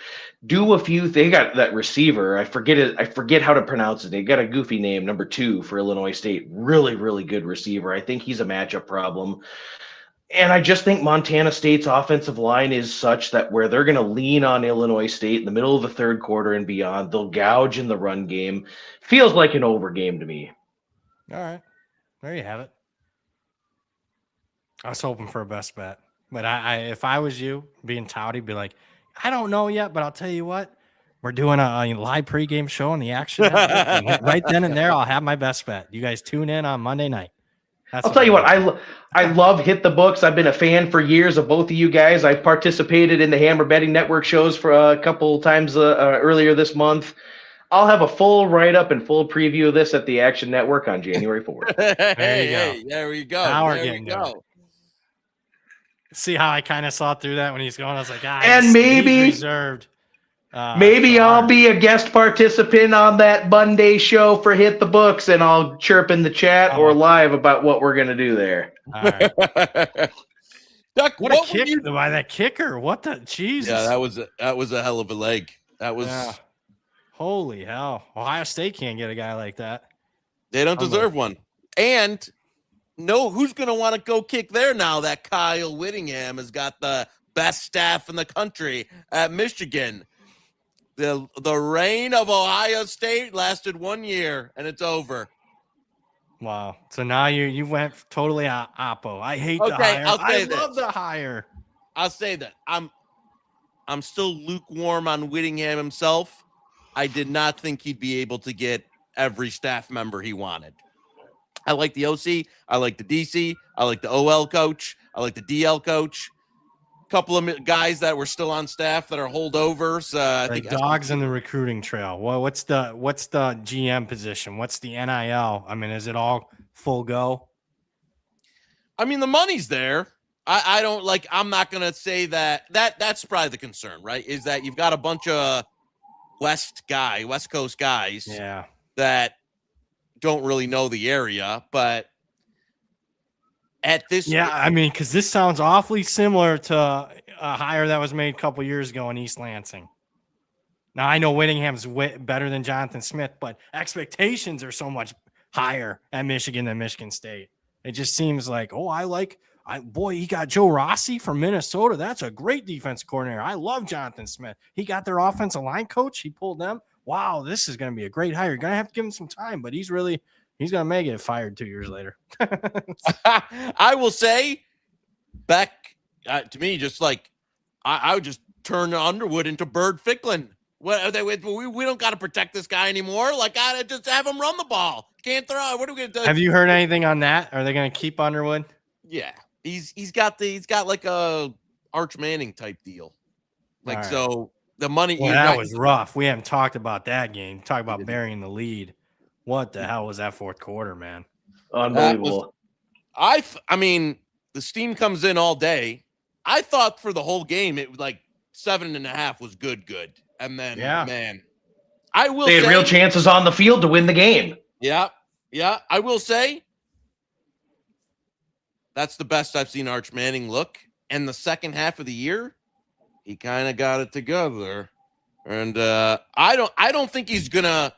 do a few. They got that receiver. I forget how to pronounce it. They got a goofy name, number 2 for Illinois State. Really, really good receiver. I think he's a matchup problem. And I just think Montana State's offensive line is such that where they're going to lean on Illinois State in the middle of the third quarter and beyond, they'll gouge in the run game. Feels like an over game to me. All right. There you have it. I was hoping for a best bet, but if I was you, being touty, be like, I don't know yet, but I'll tell you what, we're doing a live pregame show on the Action Network. Right then and there, I'll have my best bet. You guys tune in on Monday night. I'll tell you what, I love Hit the Books. I've been a fan for years of both of you guys. I've participated in the Hammer Betting Network shows for a couple times earlier this month. I'll have a full write-up and full preview of this at the Action Network on January 4th. There we go. Now we're getting going. See how I kind of saw through that when he's going? I was like, and maybe he's reserved. Maybe I'll be a guest participant on that Monday show for Hit the Books, and I'll chirp in the chat or live about what we're going to do there. All right. Duck, what a kick by that kicker. What the Jesus. Yeah, that was a hell of a leg. That was holy hell. Ohio State can't get a guy like that. They don't deserve one. And who's going to want to go kick there now that Kyle Whittingham has got the best staff in the country at Michigan. The reign of Ohio State lasted 1 year, and it's over. Wow. So now you went totally oppo. I hate the hire. I love the hire. I'll say that. I'm still lukewarm on Whittingham himself. I did not think he'd be able to get every staff member he wanted. I like the OC. I like the DC. I like the OL coach. I like the DL coach. Couple of guys that were still on staff that are holdovers. I think dogs in the recruiting trail. Well, what's the GM position? What's the NIL? I mean, is it all full go? I mean, the money's there. I don't like. I'm not gonna say that's probably the concern, right? Is that you've got a bunch of West Coast guys, that don't really know the area, but. At this, I mean, because this sounds awfully similar to a hire that was made a couple years ago in East Lansing. Now, I know Whittingham's better than Jonathan Smith, but expectations are so much higher at Michigan than Michigan State. It just seems like, he got Joe Rossi from Minnesota. That's a great defense coordinator. I love Jonathan Smith. He got their offensive line coach. He pulled them. Wow, this is going to be a great hire. You're going to have to give him some time, but he's going to make it fired 2 years later. I will say, Beck, to me, just like I would just turn Underwood into Bird Ficklin. We don't got to protect this guy anymore. Like, I just have him run the ball. Can't throw. What are we gonna do? Have you heard anything on that? Are they gonna keep Underwood? Yeah, he's got like a Arch Manning type deal. Like, right. So the money. Well, that was rough. We haven't talked about that game. Talk about burying the lead. What the hell was that fourth quarter, man? Unbelievable. I mean, the steam comes in all day. I thought for the whole game, it was like 7.5 was good. And then, man, they had real chances on the field to win the game. Yeah. I will say that's the best I've seen Arch Manning look. And the second half of the year, he kind of got it together. And I don't think he's gonna.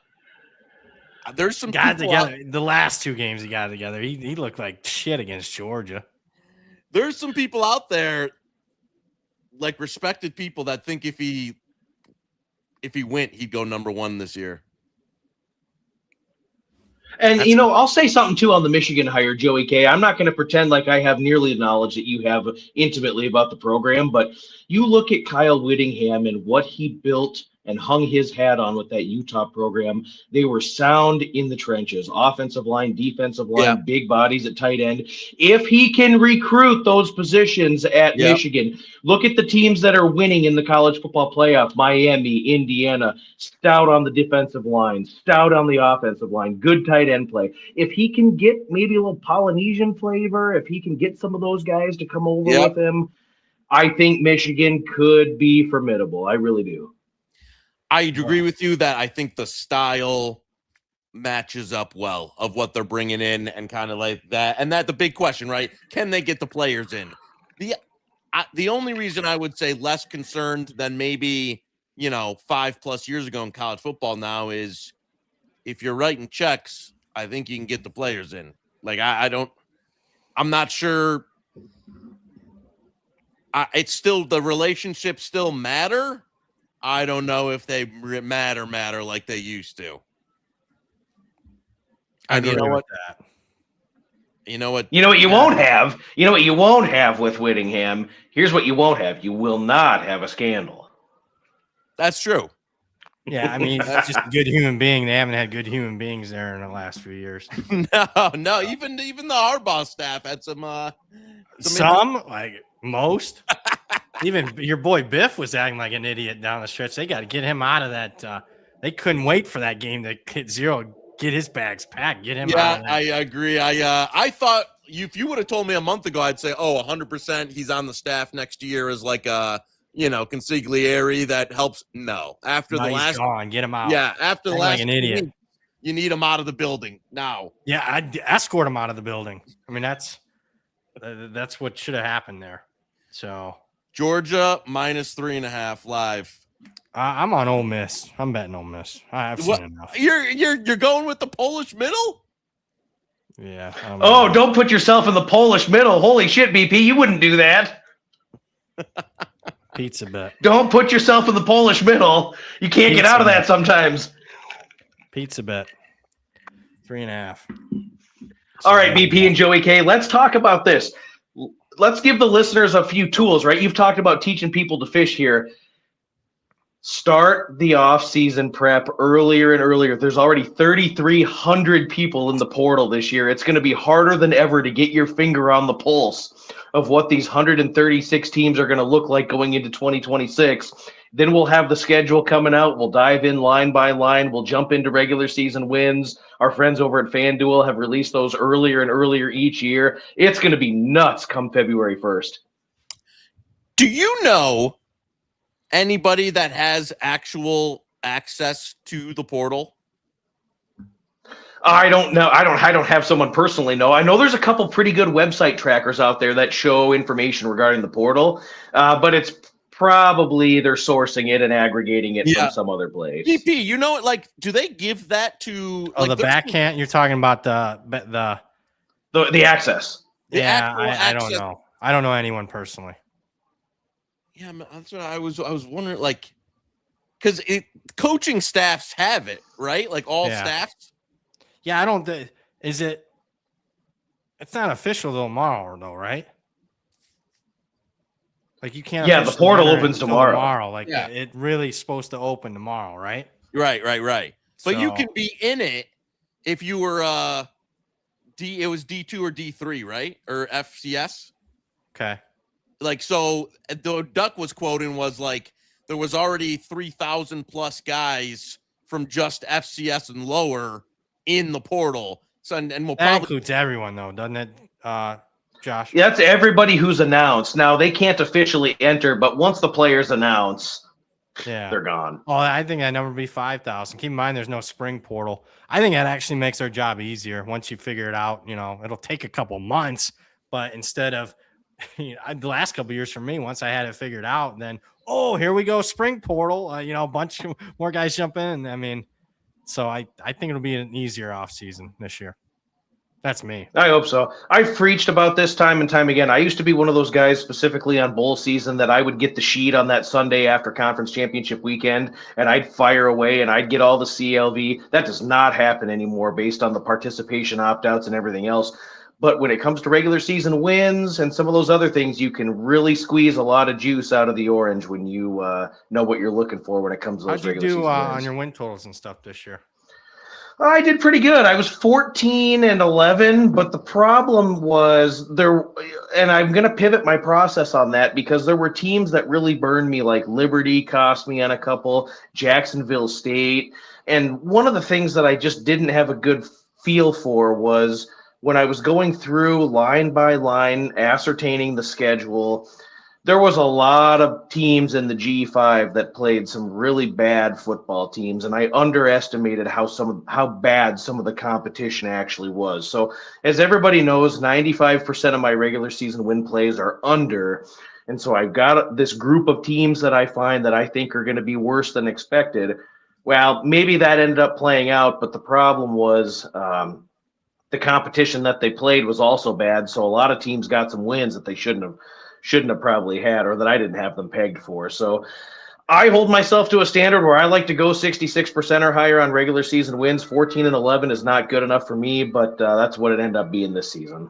There's some got together. The last 2 games he got together. He looked like shit against Georgia. There's some people out there, like respected people, that think if he went, he'd go number 1 this year. And, I'll say something, too, on the Michigan hire, Joey K. I'm not going to pretend like I have nearly the knowledge that you have intimately about the program, but you look at Kyle Whittingham and what he built and hung his hat on with that Utah program. They were sound in the trenches, offensive line, defensive line, big bodies at tight end. If he can recruit those positions at Michigan, look at the teams that are winning in the college football playoff: Miami, Indiana, stout on the defensive line, stout on the offensive line, good tight end play. If he can get maybe a little Polynesian flavor, if he can get some of those guys to come over with him, I think Michigan could be formidable. I really do. I agree with you that I think the style matches up well of what they're bringing in and kind of like that. And that the big question, right? Can they get the players in? The only reason I would say less concerned than maybe, 5+ years ago in college football now is if you're writing checks, I think you can get the players in. Like, I'm not sure. It's still, the relationships still matter. I don't know if they matter like they used to. And you know what? You know what you won't have? You know what you won't have with Whittingham? Here's what you won't have. You will not have a scandal. That's true. Yeah, I mean, that's just a good human being. They haven't had good human beings there in the last few years. No. Even the Harbaugh staff had some like most. Even your boy Biff was acting like an idiot down the stretch. They got to get him out of that. They couldn't wait for that game to hit 0, get his bags packed, get him out of that. I agree. I thought if you would have told me a month ago, I'd say, 100% he's on the staff next year as like a consigliere that helps. No, after the last, gone. Get him out. Yeah, after the last, like an idiot. You need him out of the building now. Yeah, I'd escort him out of the building. I mean, that's what should have happened there. So Georgia -3.5 live. I'm on Ole Miss. I'm betting Ole Miss. I've seen enough. You're going with the Polish middle? Yeah. Don't put yourself in the Polish middle. Holy shit, BP, you wouldn't do that. Pizza bet. Don't put yourself in the Polish middle. You can't get out of that sometimes. Pizza bet. 3.5. All right, BP and Joey K, let's talk about this. Let's give the listeners a few tools, right? You've talked about teaching people to fish here. Start the off-season prep earlier and earlier. There's already 3,300 people in the portal this year. It's going to be harder than ever to get your finger on the pulse of what these 136 teams are going to look like going into 2026. Then we'll have the schedule coming out. We'll dive in line by line. We'll jump into regular season wins. Our friends over at FanDuel have released those earlier and earlier each year. It's going to be nuts come February 1st. Do you know anybody that has actual access to the portal? I don't know. I don't have someone personally know. I know there's a couple pretty good website trackers out there that show information regarding the portal, but it's probably they're sourcing it and aggregating it from some other place. VP, like, do they give that to the backhand? You're talking about the access. I don't know. I don't know anyone personally. Yeah, that's what I was wondering, like, because coaching staffs have it, right? Like all staffs. Yeah, I don't. Is it? It's not official tomorrow, though, right? Like you can't. Yeah, the portal opens tomorrow. Like it really is supposed to open tomorrow, right? Right. But you can be in it if you were it was D2 or D3, right? Or FCS. Okay. Like, so the Duck was quoting was like there was already 3,000 plus guys from just FCS and lower in the portal. So and we'll that probably includes everyone though, doesn't it, Josh? Yeah, that's everybody who's announced. Now they can't officially enter, but once the players announce, they're gone. Oh, I think that number would be 5,000. Keep in mind, there's no spring portal. I think that actually makes our job easier once you figure it out. It'll take a couple months, but instead of the last couple of years for me, once I had it figured out, then here we go, spring portal. A bunch more guys jump in. I mean, so I think it'll be an easier off season this year. That's me. I hope so. I've preached about this time and time again. I used to be one of those guys specifically on bowl season that I would get the sheet on that Sunday after conference championship weekend, and I'd fire away and I'd get all the CLV. That does not happen anymore based on the participation opt-outs and everything else. But when it comes to regular season wins and some of those other things, you can really squeeze a lot of juice out of the orange when you know what you're looking for when it comes to those regular season wins. How'd you do on your win totals and stuff this year? I did pretty good. I was 14-11, but the problem was there, and I'm going to pivot my process on that because there were teams that really burned me, like Liberty cost me on a couple, Jacksonville State. And one of the things that I just didn't have a good feel for was when I was going through line by line, ascertaining the schedule, there was a lot of teams in the G5 that played some really bad football teams, and I underestimated how bad some of the competition actually was. So as everybody knows, 95% of my regular season win plays are under, and so I've got this group of teams that I find that I think are going to be worse than expected. Well, maybe that ended up playing out, but the problem was the competition that they played was also bad, so a lot of teams got some wins that they shouldn't have probably had, or that I didn't have them pegged for. So I hold myself to a standard where I like to go 66% or higher on regular season wins. 14-11 is not good enough for me, but that's what it ended up being this season.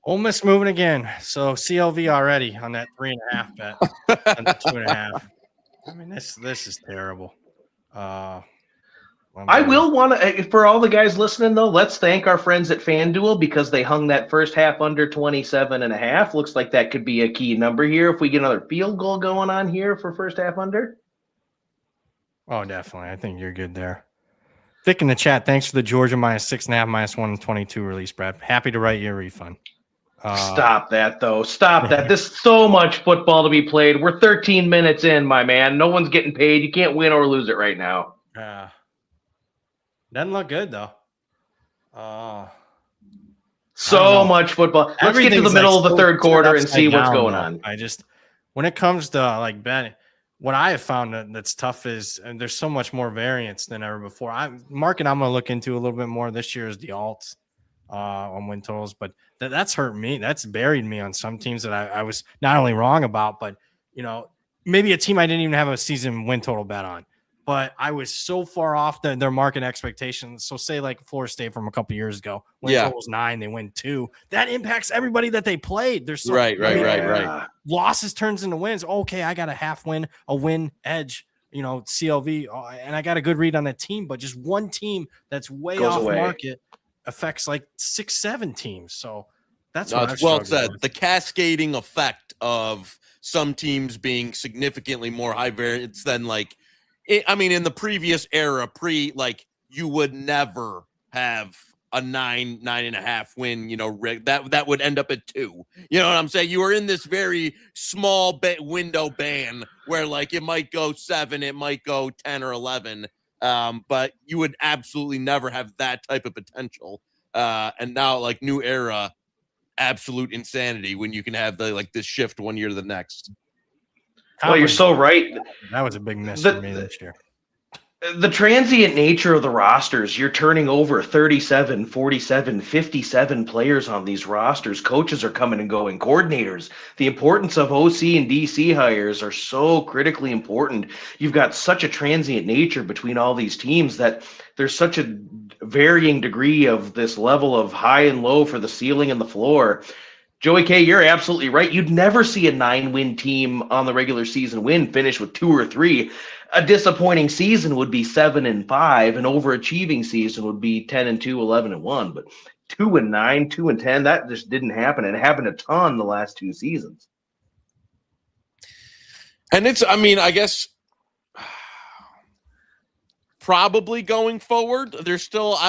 Ole Miss moving again. So CLV already on that 3.5 bet and the 2.5. I mean, this is terrible. I will want to, for all the guys listening, though, let's thank our friends at FanDuel because they hung that first half under 27.5. Looks like that could be a key number here if we get another field goal going on here for first half under. Oh, definitely. I think you're good there. Vic in the chat, thanks for the Georgia -6.5, -122 release, Brad. Happy to write you a refund. Stop that, though. Stop that. There's so much football to be played. We're 13 minutes in, my man. No one's getting paid. You can't win or lose it right now. Doesn't look good, though. So much football. Let's get to the middle of the third quarter and see what's going on. When it comes to like betting, what I have found that's tough is, and there's so much more variance than ever before. Mark, and I'm going to look into a little bit more this year is the alts on win totals, but that's hurt me. That's buried me on some teams that I was not only wrong about, but maybe a team I didn't even have a season win total bet on. But I was so far off their market expectations. So say like Florida State from a couple years ago, win total's 9, they win 2. That impacts everybody that they played. There's so right. Losses turns into wins. Okay, I got a half win, a win edge, CLV, and I got a good read on that team. But just one team that's way off market affects like 6-7 teams. So that's what well said. The cascading effect of some teams being significantly more high variance than like. In the previous era, you would never have a 9.5 win, that would end up at 2. You know what I'm saying? You are in this very small window band where like it might go 7, it might go 10 or 11. But you would absolutely never have that type of potential. And now like new era, absolute insanity when you can have this shift one year to the next. Well, you're so right. That was a big miss for me this year. The transient nature of the rosters, you're turning over 37, 47, 57 players on these rosters. Coaches are coming and going. Coordinators, the importance of OC and DC hires are so critically important. You've got such a transient nature between all these teams that there's such a varying degree of this level of high and low for the ceiling and the floor. Joey K, you're absolutely right. You'd never see a 9-win team on the regular season finish with 2 or 3. A disappointing season would be 7-5. An overachieving season would be 10-2, 11-1. But 2-9, 2-10, that just didn't happen. And it happened a ton the last 2 seasons. And I guess probably going forward, there's still.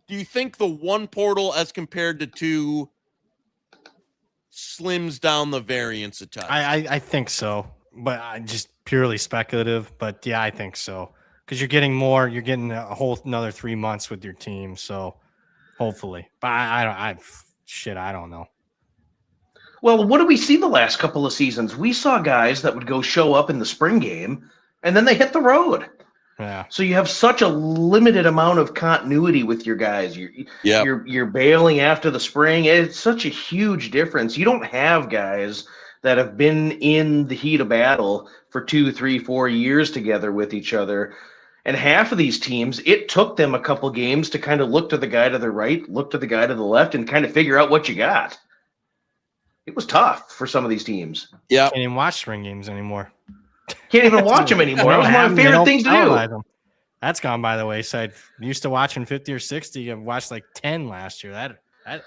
Do you think the one portal as compared to 2 slims down the variance a touch? I think so, but I just purely speculative. But yeah, I think so because you're getting a whole another 3 months with your team. So hopefully, but I don't know. Well, what do we see the last couple of seasons? We saw guys that would go show up in the spring game and then they hit the road. Yeah. So you have such a limited amount of continuity with your guys. You're bailing after the spring. It's such a huge difference. You don't have guys that have been in the heat of battle for 2, 3, 4 years together with each other. And half of these teams, it took them a couple games to kind of look to the guy to the right, look to the guy to the left, and kind of figure out what you got. It was tough for some of these teams. Yeah. Can't even watch spring games anymore. Can't even watch them anymore. That was one of my favorite things to do. That's gone by the wayside. Used to watching 50 or 60. I've watched like 10 last year. That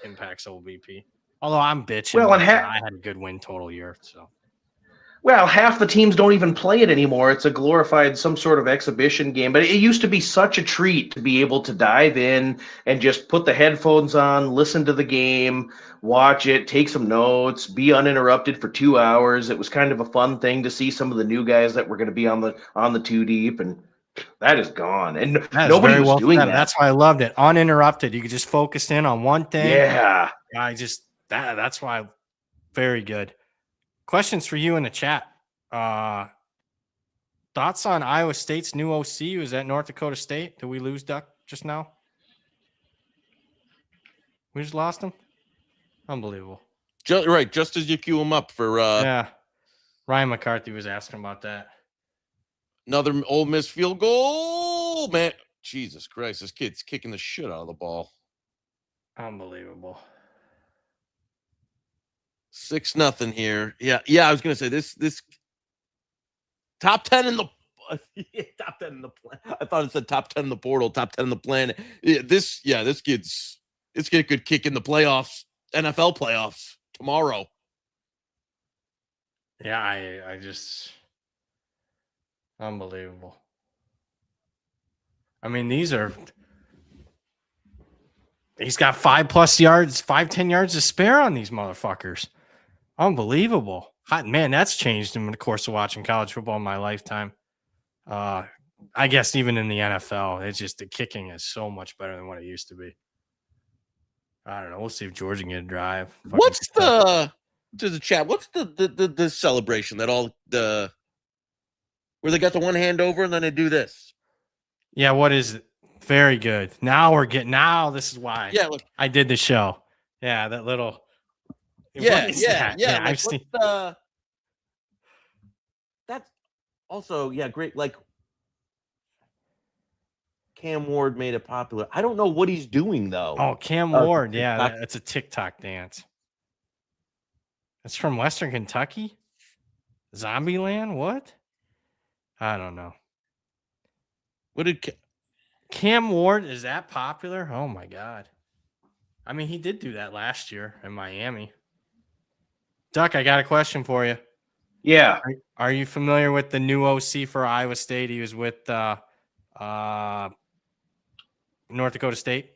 impacts OBP. Although I'm bitching. Well, and I had a good win total year. So. Well, half the teams don't even play it anymore. It's a glorified some sort of exhibition game. But it used to be such a treat to be able to dive in and just put the headphones on, listen to the game, watch it, take some notes, be uninterrupted for 2 hours. It was kind of a fun thing to see some of the new guys that were going to be on the 2 deep, and that is gone. And nobody was doing that. That's why I loved it. Uninterrupted. You could just focus in on one thing. Yeah. That's why very good. Questions for you in the chat. Thoughts on Iowa State's new OC? Was that North Dakota State? Did we lose Duck just now? We just lost him? Unbelievable. Just as you cue him up for yeah. Ryan McCarthy was asking about that. Another Ole Miss field goal. Man, Jesus Christ, this kid's kicking the shit out of the ball. Unbelievable. 6-0 here. Yeah. I was gonna say this top 10 in the top 10 in the plan. I thought it said top 10 in the portal, top 10 in the plan. This kid's a good kick in the playoffs, NFL playoffs tomorrow. Yeah, I just unbelievable. I mean, these are He's got 5+ yards, 5-10 yards to spare on these motherfuckers. Unbelievable. Man, that's changed in the course of watching college football in my lifetime. I guess even in the NFL, it's just the kicking is so much better than what it used to be. I don't know. We'll see if Georgia can get a drive. What's the celebration that where they got the one hand over and then they do this? Yeah, what is it? Very good. Now this is why. Yeah, look. I did the show. Yeah, that little. Yeah. Like, I've seen. That's also great. Like Cam Ward made it popular. I don't know what he's doing though. Oh, Cam Ward. Yeah, it's a TikTok dance. It's from Western Kentucky. Zombieland. What? I don't know. What did Cam Ward, is that popular? Oh my God. I mean, he did do that last year in Miami. Duck, I got a question for you. Yeah. Are you familiar with the new OC for Iowa State? He was with North Dakota State.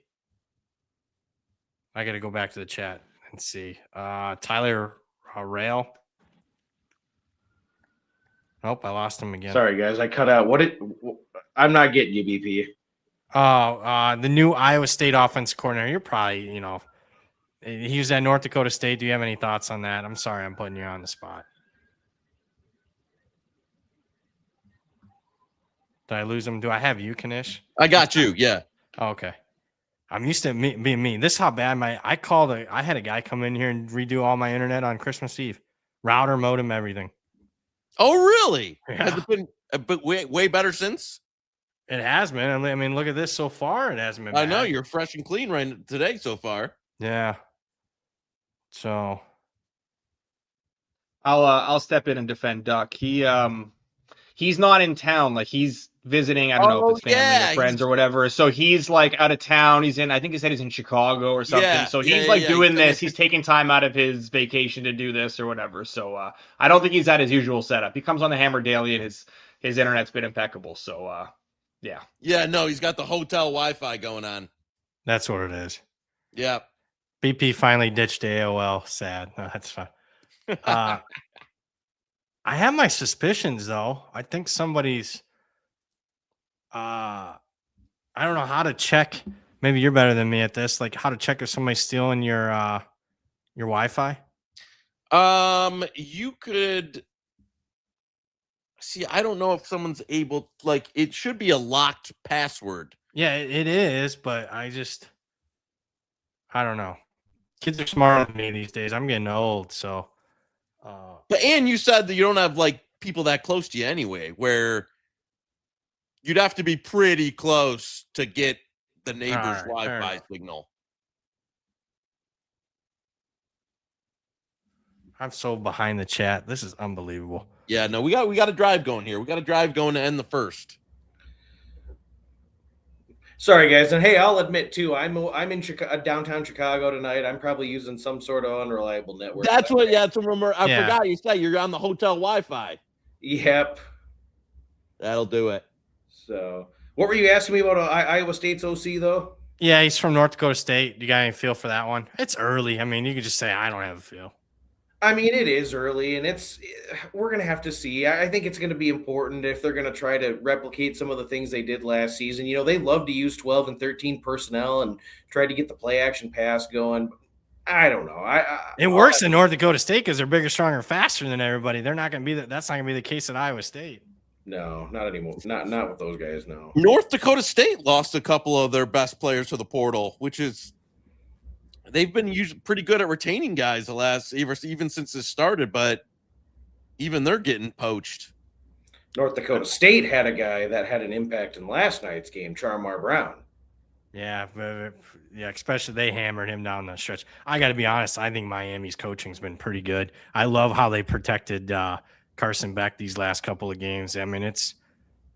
I got to go back to the chat and see. Tyler Rail. Nope, I lost him again. Sorry, guys. I cut out. I'm not getting you, BP. The new Iowa State offense coordinator. You're probably, he was at North Dakota State. Do you have any thoughts on that? I'm sorry, I'm putting you on the spot. Did I lose him? Do I have you, Knish? I got you. Yeah. Oh, okay. I'm used to being me. This is how bad I had a guy come in here and redo all my internet on Christmas Eve. Router, modem, everything. Oh, really? Yeah. Has it been way better since? It has been. I mean, look at this so far. It hasn't been bad. I know you're fresh and clean right today so far. Yeah. So I'll step in and defend Duck. He's not in town. Like he's visiting. I don't know if it's family or friends or whatever. So he's like out of town. I think he said he's in Chicago or something. Yeah, so he's doing this. He's taking time out of his vacation to do this or whatever. So I don't think he's at his usual setup. He comes on the Hammer daily and his internet's been impeccable. So yeah. Yeah, no, he's got the hotel Wi-Fi going on. that's what it is. Yeah. BP finally ditched AOL. Sad. No, that's fine. I have my suspicions, though. I think somebody's. I don't know how to check. Maybe you're better than me at this. Like how to check if somebody's stealing your Wi-Fi. You could see. I don't know if someone's able. Like it should be a locked password. Yeah, it is, but I don't know. Kids are smarter than me these days. I'm getting old, so. But you said that you don't have like people that close to you anyway, where you'd have to be pretty close to get the neighbor's Wi-Fi signal. I'm so behind the chat. This is unbelievable. Yeah, no, we got a drive going here. We got a drive going to end the first. Sorry, guys, and hey, I'll admit too, I'm in downtown Chicago tonight. I'm probably using some sort of unreliable network. That's what. Yeah, I forgot you said you're on the hotel Wi-Fi. Yep, that'll do it. So, what were you asking me about Iowa State's OC though? Yeah, he's from North Dakota State. You got any feel for that one? It's early. I mean, you could just say I don't have a feel. I mean, it is early, and we're going to have to see. I think it's going to be important if they're going to try to replicate some of the things they did last season. They love to use 12 and 13 personnel and try to get the play action pass going. I don't know. It works in North Dakota State because they're bigger, stronger, faster than everybody. They're not going to be that's not going to be the case at Iowa State. No, not anymore. Not with those guys. No. North Dakota State lost a couple of their best players to the portal, which is. They've been usually pretty good at retaining guys even since this started, but even they're getting poached. North Dakota State had a guy that had an impact in last night's game, Charmar Brown. Yeah, especially they hammered him down the stretch. I got to be honest, I think Miami's coaching's been pretty good. I love how they protected Carson Beck these last couple of games. I mean,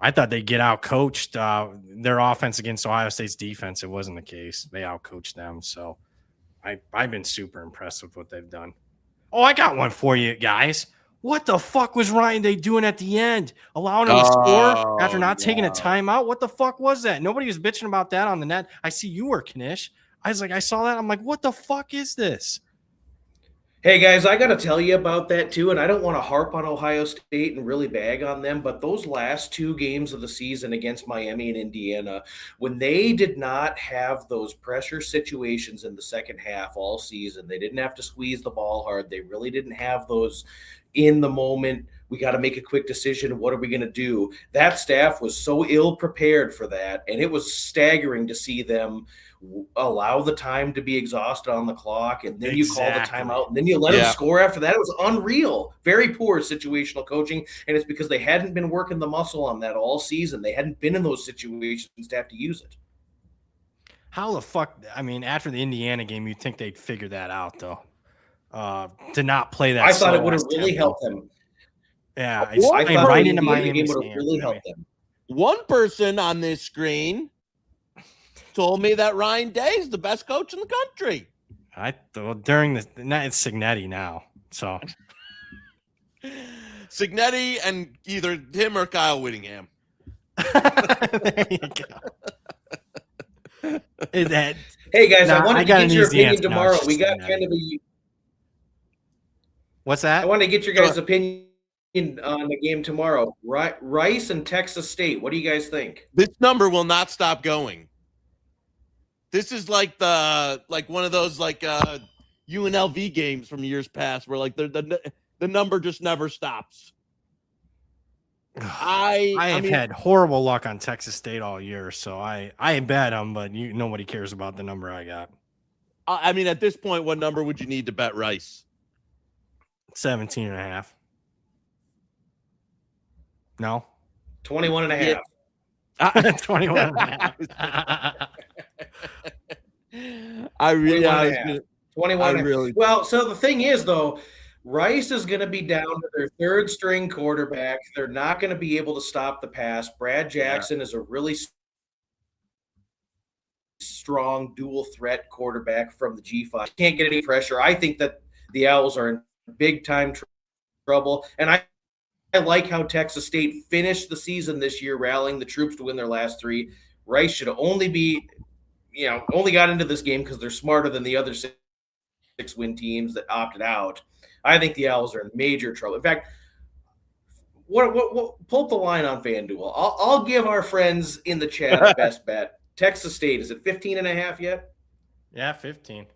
I thought they'd get out-coached their offense against Ohio State's defense. It wasn't the case. They out-coached them, so I've been super impressed with what they've done. Oh, I got one for you guys. What the fuck was Ryan Day doing at the end? Allowing him to score after not taking a timeout? What the fuck was that? Nobody was bitching about that on the net. I see you were, Knish. I was like, I saw that. I'm like, what the fuck is this? Hey, guys, I got to tell you about that, too, and I don't want to harp on Ohio State and really bag on them, but those last 2 games of the season against Miami and Indiana, when they did not have those pressure situations in the second half all season, they didn't have to squeeze the ball hard. They really didn't have those in the moment. We got to make a quick decision. What are we going to do? That staff was so ill prepared for that, and it was staggering to see them allow the time to be exhausted on the clock, and then you call the timeout, and then you let them score after that. It was unreal. Very poor situational coaching, and it's because they hadn't been working the muscle on that all season. They hadn't been in those situations to have to use it. How the fuck? I mean, after the Indiana game, you'd think they'd figure that out, though. To not play that, I thought it would have really helped them. Yeah, I thought right into Miami would have really helped them. One person on this screen told me that Ryan Day is the best coach in the country. I thought during the it's Cignetti now, so Cignetti and either him or Kyle Whittingham. There you go. Hey guys, I wanted to get your opinion tomorrow. We got kind of a. What's that? I want to get your guys' opinion on the game tomorrow. Rice and Texas State. What do you guys think? This number will not stop going. This is like one of those UNLV games from years past where like the number just never stops. I have had horrible luck on Texas State all year, so I bet them, but nobody cares about the number I got. I mean, at this point, what number would you need to bet Rice? 17.5. No? 21.5. 21.5. Well, so the thing is, though, Rice is going to be down to their third string quarterback. They're not going to be able to stop the pass. Brad Jackson is a really strong dual threat quarterback from the G5. Can't get any pressure. I think that the Owls are in big time trouble. And I like how Texas State finished the season this year, rallying the troops to win their last 3. Rice should only got into this game because they're smarter than the other 6 win teams that opted out. I think the Owls are in major trouble. In fact, what pull up the line on FanDuel. I'll give our friends in the chat the best bet. Texas State, is it 15.5 yet? Yeah, 15.5.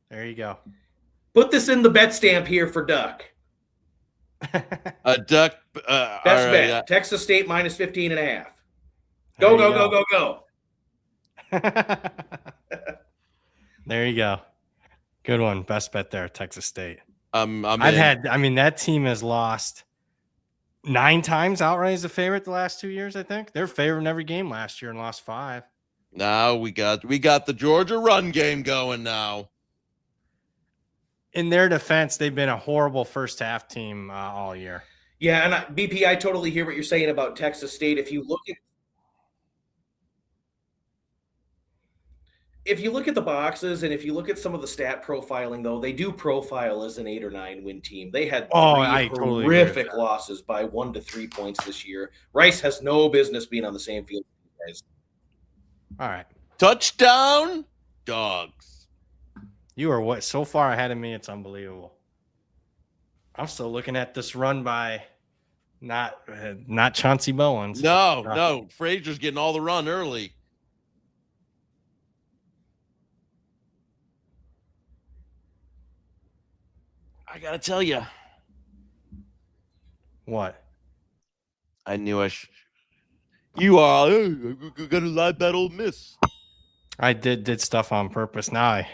There you go. Put this in the bet stamp here for Duck. Duck. Best bet. Texas State minus 15.5. Go. There you go. Good one. Best bet there, Texas State. That team has lost 9 times outright as a favorite the last 2 years, I think. They're favored in every game last year and lost 5. Now we got the Georgia run game going now. In their defense, they've been a horrible first half team all year. Yeah, and BP, I totally hear what you're saying about Texas State. If you look at the boxes and if you look at some of the stat profiling, though, they do profile as an 8 or 9 win team. They had 3 horrific losses by 1 to 3 points this year. Rice has no business being on the same field as you guys. All right. Touchdown, Dogs. You are so far ahead of me, it's unbelievable. I'm still looking at this run by not Chauncey Bowens. No. Frazier's getting all the run early. I gotta tell you. What? I knew you are gonna live bet Ole Miss. I did stuff on purpose. Now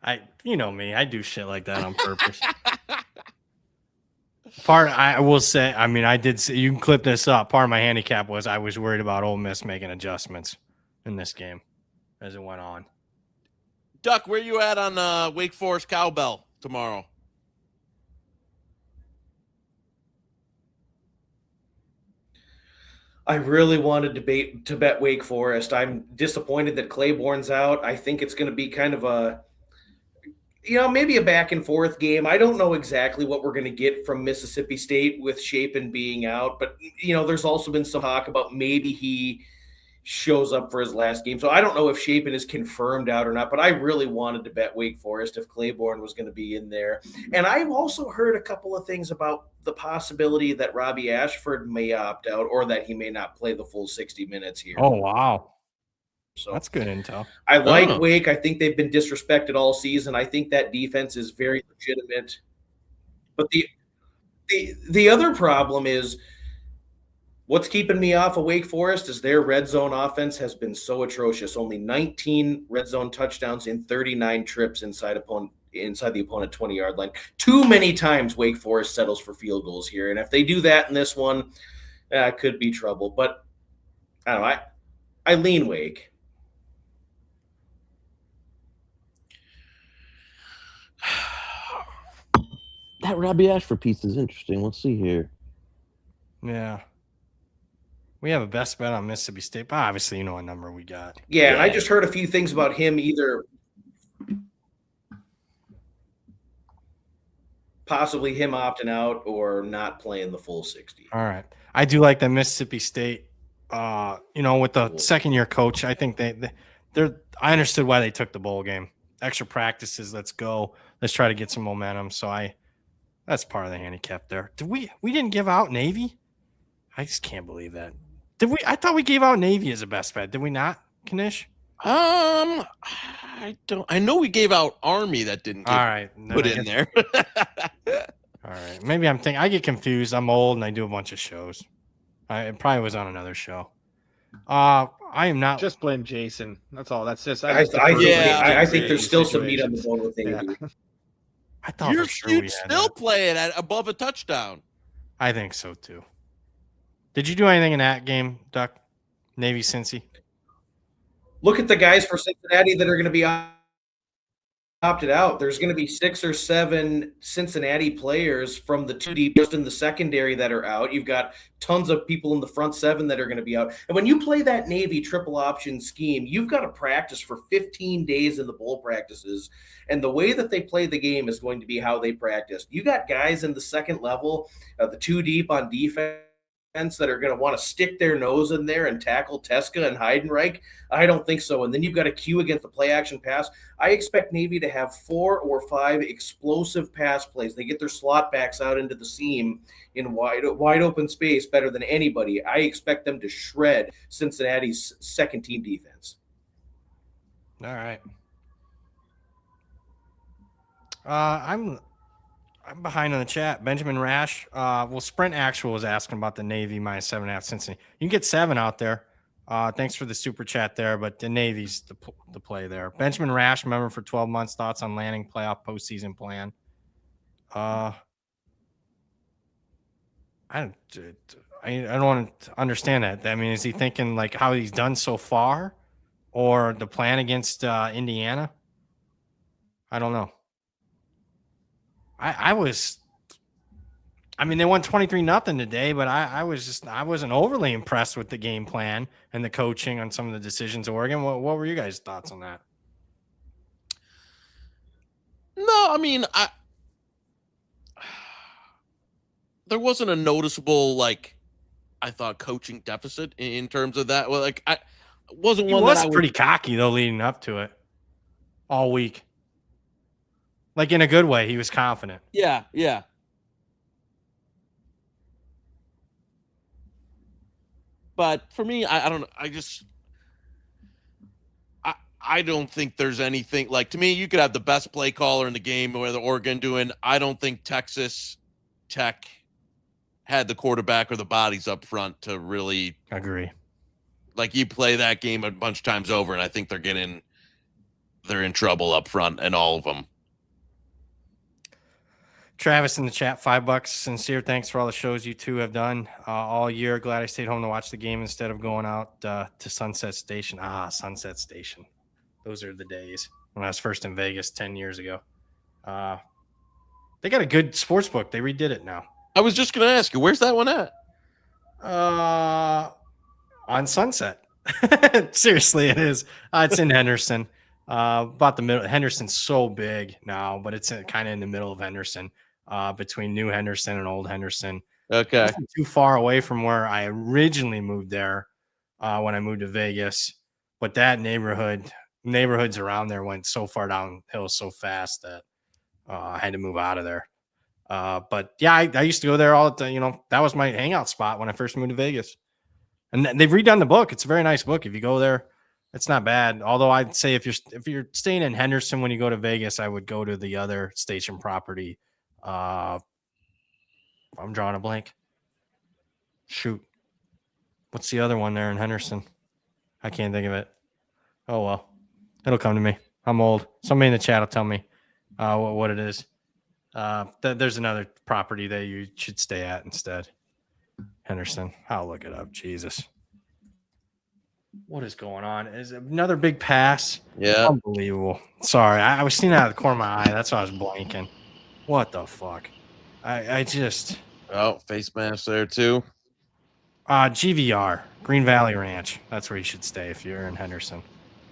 I you know me, I do shit like that on purpose. I will say, I did say, you can clip this up. Part of my handicap was I was worried about Ole Miss making adjustments in this game as it went on. Duck, where you at on Wake Forest Cowbell tomorrow? I really wanted to bet Wake Forest. I'm disappointed that Claiborne's out. I think it's going to be kind of maybe a back and forth game. I don't know exactly what we're going to get from Mississippi State with Shapen being out, but there's also been some talk about maybe he shows up for his last game. So I don't know if Shapen is confirmed out or not, but I really wanted to bet Wake Forest if Claiborne was going to be in there. And I've also heard a couple of things about the possibility that Robbie Ashford may opt out or that he may not play the full 60 minutes here. Oh, wow. So that's good intel. I like Wake. I think they've been disrespected all season. I think that defense is very legitimate. But the other problem is what's keeping me off of Wake Forest is their red zone offense has been so atrocious. Only 19 red zone touchdowns in 39 trips inside the opponent 20-yard line. Too many times Wake Forest settles for field goals here. And if they do that in this one, it could be trouble. But I don't know. I lean Wake. That Robbie Ashford piece is interesting. Let's see here. Yeah. We have a best bet on Mississippi State, but obviously you know what number we got. Yeah, and I just heard a few things about him either possibly him opting out or not playing the full 60. All right. I do like that Mississippi State, with the second-year coach. I think they're I understood why they took the bowl game. Extra practices, let's go. Let's try to get some momentum. So that's part of the handicap there. We didn't give out Navy? I just can't believe that. Did we? I thought we gave out Navy as a best bet. Did we not, Knish? I don't. I know we gave out Army that didn't get put in there. All right. Maybe I'm thinking. I get confused. I'm old and I do a bunch of shows. It probably was on another show. I am not. Just blame Jason. That's all. That's just. I think there's still some meat on the bone with Navy. Yeah. I thought you'd still play it at above a touchdown. I think so too. Did you do anything in that game, Duck? Navy Cincy? Look at the guys for Cincinnati that are going to be opted out. There's going to be 6 or 7 Cincinnati players from the 2 deep just in the secondary that are out. You've got tons of people in the front 7 that are going to be out. And when you play that Navy triple option scheme, you've got to practice for 15 days in the bowl practices. And the way that they play the game is going to be how they practice. You got guys in the second level, the 2 deep on defense, that are going to want to stick their nose in there and tackle Teska and Heidenreich? I don't think so. And then you've got a cue against the play action pass. I expect Navy to have 4 or 5 explosive pass plays. They get their slot backs out into the seam in wide open space better than anybody. I expect them to shred Cincinnati's second team defense. All right. I'm behind on the chat. Benjamin Rash. Sprint Actual was asking about the Navy minus 7.5 Cincinnati. You can get 7 out there. Thanks for the super chat there, but the Navy's the play there. Benjamin Rash, member for 12 months. Thoughts on landing playoff postseason plan? I don't want to understand that. I mean, is he thinking like how he's done so far, or the plan against Indiana? I don't know. They won 23-0 today, but I wasn't overly impressed with the game plan and the coaching on some of the decisions. Oregon, what were you guys' thoughts on that? No, I mean, there wasn't a noticeable I thought coaching deficit in terms of that. Well, wasn't one that I was pretty cocky though leading up to it all week. Like in a good way, he was confident. Yeah. But for me, I don't know. I don't think there's anything to me. You could have the best play caller in the game with Oregon doing. I don't think Texas Tech had the quarterback or the bodies up front to really agree. You play that game a bunch of times over, and I think they're in trouble up front and all of them. Travis in the chat, $5. Sincere thanks for all the shows you two have done all year. Glad I stayed home to watch the game instead of going out to Sunset Station. Sunset Station. Those are the days when I was first in Vegas 10 years ago. They got a good sports book. They redid it now. I was just going to ask you, where's that one at? On Sunset. Seriously, it is. It's in Henderson. About the middle. Henderson's so big now, but it's kind of in the middle of Henderson. Between New Henderson and Old Henderson. Okay. Too far away from where I originally moved there when I moved to Vegas. But that neighborhoods around there went so far downhill so fast that I had to move out of there. But yeah, I used to go there all the time. You know, that was my hangout spot when I first moved to Vegas. And they've redone the book. It's a very nice book. If you go there, it's not bad. Although I'd say if you're staying in Henderson when you go to Vegas, I would go to the other station property. I'm drawing a blank. Shoot. What's the other one there in Henderson? I can't think of it. Oh, well. It'll come to me. I'm old. Somebody in the chat will tell me what it is. There's another property that you should stay at instead. Henderson. I'll look it up. Jesus. What is going on? Is it another big pass? Yeah. Unbelievable. Sorry. I was seeing out of the corner of my eye. That's why I was blanking. What the fuck? I just. Oh, face mask there too. GVR, Green Valley Ranch. That's where you should stay if you're in Henderson.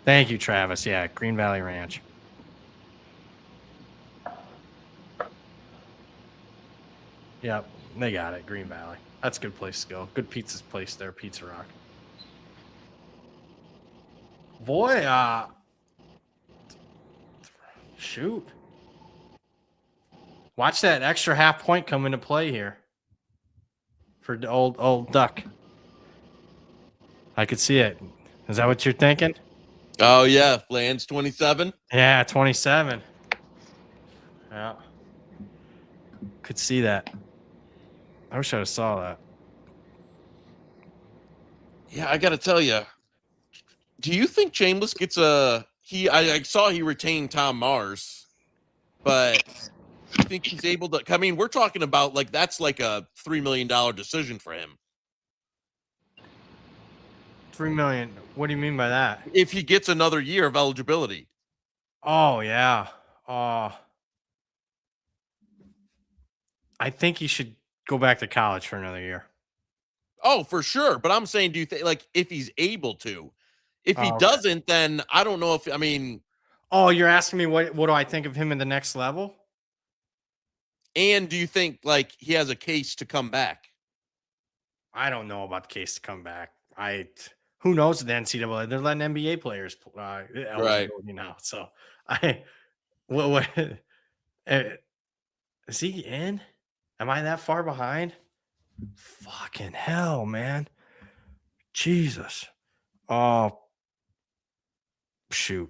Thank you, Travis. Yeah, Green Valley Ranch. Yep, they got it. Green Valley. That's a good place to go. Good pizza's place there, Pizza Rock. Boy, shoot. Watch that extra half point come into play here for the old Duck. I could see it. Is that what you're thinking? Oh, yeah. Lands 27. Yeah, 27. Yeah. Could see that. I wish I saw that. Yeah, I got to tell you. Do you think Chambliss gets I saw he retained Tom Mars, but you think he's able to? I mean, we're talking about that's like a $3 million decision for him. $3 million. What do you mean by that? If he gets another year of eligibility. Oh yeah. I think he should go back to college for another year. Oh, for sure. But I'm saying, do you think if he's able to? If he doesn't, then I don't know if Oh, you're asking me what do I think of him in the next level? And do you think he has a case to come back? I don't know about the case to come back. Who knows the NCAA? They're letting NBA players eligibility now. So what is he in? Am I that far behind? Fucking hell, man. Jesus. Oh, shoot.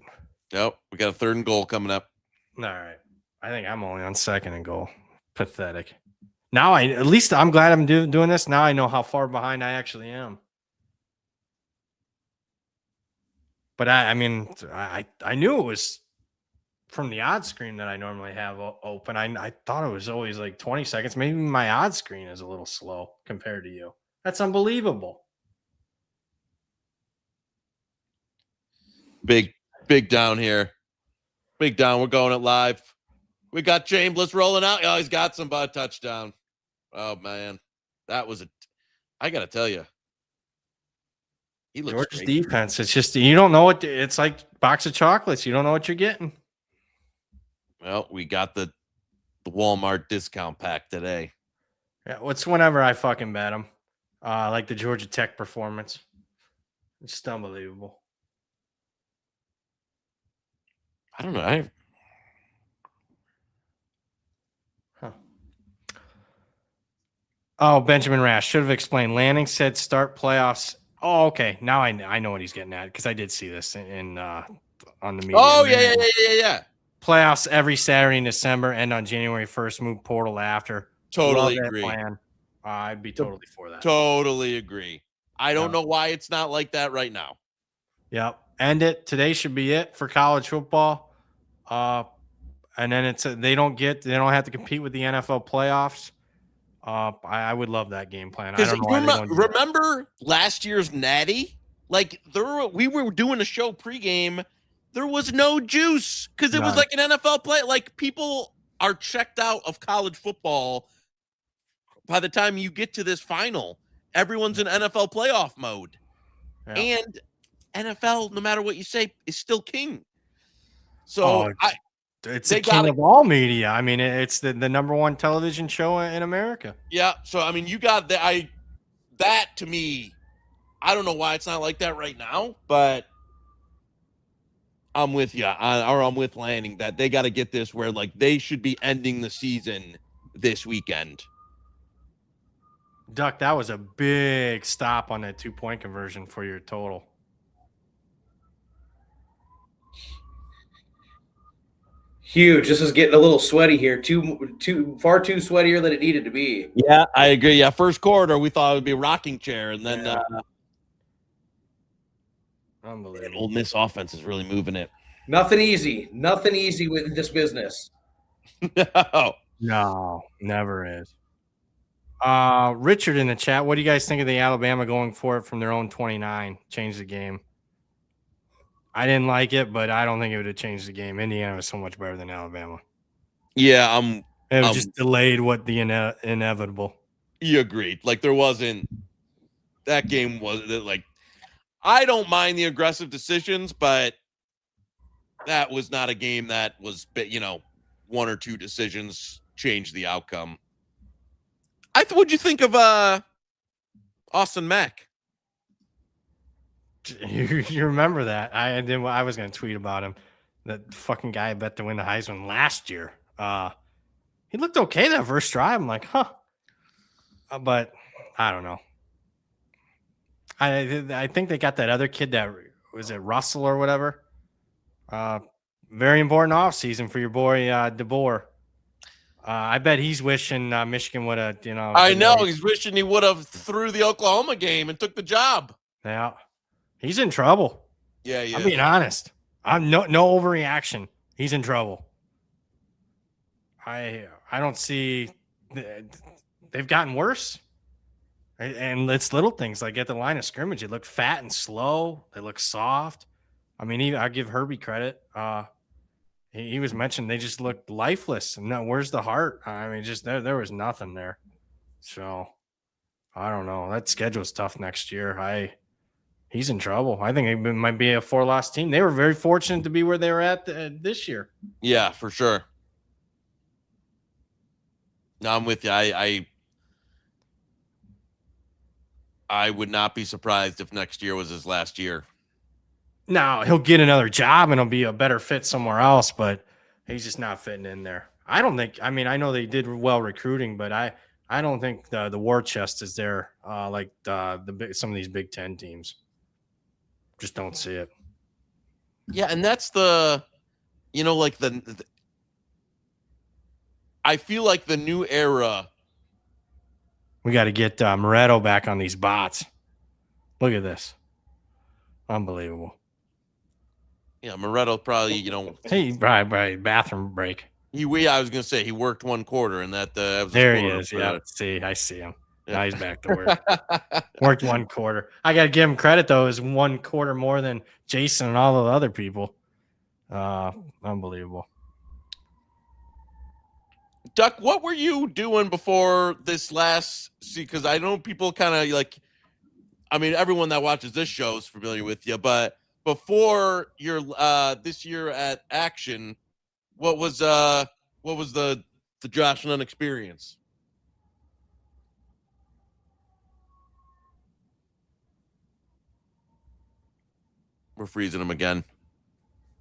Nope. We got a 3rd and goal coming up. All right. I think I'm only on 2nd and goal. Pathetic. Now at least I'm glad I'm doing this. Now I know how far behind I actually am. But I mean, I knew it was from the odds screen that I normally have open. I thought it was always 20 seconds. Maybe my odds screen is a little slow compared to you. That's unbelievable. Big down here. Big down. We're going it live. We got Chambliss rolling out. Oh, he's got some touchdown. Oh, man. That was I got to tell you. He looks Georgia's great. Defense. It's just, you don't know what, it's like a box of chocolates. You don't know what you're getting. Well, we got the Walmart discount pack today. Yeah, what's whenever I fucking bet them. Like the Georgia Tech performance. It's just unbelievable. I don't know. Oh, Benjamin Rash should have explained. Lanning said start playoffs. Oh, okay. Now I know what he's getting at because I did see this in on the media. Oh, yeah. Playoffs every Saturday in December, end on January 1st, move portal after. Totally agree. Plan. I'd be totally for that. Totally agree. I don't know why it's not like that right now. Yep. End it. Today should be it for college football. And then they don't have to compete with the NFL playoffs. I would love that game plan. I don't know. Remember last year's Natty? We were doing a show pregame. There was no juice because it was like an NFL play. People are checked out of college football by the time you get to this final. Everyone's in NFL playoff mode. Yeah. And NFL, no matter what you say, is still king. So it's the king of all media. I mean, it's the number one television show in America. Yeah. So, I mean, you got that to me I don't know why it's not like that right now, but I'm with you. I'm with Lanning that they got to get this where like they should be ending the season this weekend. Duck, that was a big stop on that 2-point conversion for your total. Huge. This is getting a little sweaty here. Far too sweatier than it needed to be. Yeah, I agree. Yeah, first quarter we thought it would be a rocking chair, and then Unbelievable. Ole Miss offense is really moving it. Nothing easy. Nothing easy with this business. No, never is. Richard in the chat, what do you guys think of the Alabama going for it from their own 29? Change the game. I didn't like it, but I don't think it would have changed the game. Indiana was so much better than Alabama. Yeah, it was just delayed what the inevitable. You agreed. Like there wasn't that game was like I don't mind the aggressive decisions, but that was not a game that was, one or two decisions changed the outcome. What'd you think of Austin Mack? You remember that? I was going to tweet about him. That fucking guy I bet to win the Heisman last year. He looked okay that first drive. I'm like, huh. But I don't know. I think they got that other kid that was it Russell or whatever. Very important offseason for your boy DeBoer. I bet he's wishing Michigan would have, I know he's wishing he would have threw the Oklahoma game and took the job. Yeah, he's in trouble. Yeah, I'm being honest. I'm no overreaction. He's in trouble. I don't see. They've gotten worse, and it's little things like at the line of scrimmage. They look fat and slow. They look soft. I mean, I give Herbie credit. He was mentioned they just looked lifeless. No, where's the heart? I mean, just there was nothing there. So I don't know. That schedule's tough next year. He's in trouble. I think it might be a 4-loss team. They were very fortunate to be where they were at this year. Yeah, for sure. No, I'm with you. I would not be surprised if next year was his last year. Now he'll get another job and he'll be a better fit somewhere else, but he's just not fitting in there. I don't think. I mean, I know they did well recruiting, but I don't think the war chest is there like some of these Big Ten teams. Just don't see it. Yeah, and that's like the I feel like the new era. We got to get Moretto back on these bots. Look at this. Unbelievable. Yeah, Moretto probably, Hey, right, bathroom break. I was gonna say he worked one quarter, and that was there he is. Yeah, I see him. Yeah. Now he's back to work. Worked one quarter. I got to give him credit though. Is 1 quarter more than Jason and all the other people. Unbelievable. Duck, what were you doing before this last? See, because I know people kind of like. I mean, everyone that watches this show is familiar with you, but before your this year at Action, what was the Josh Nunn experience? We're freezing him again.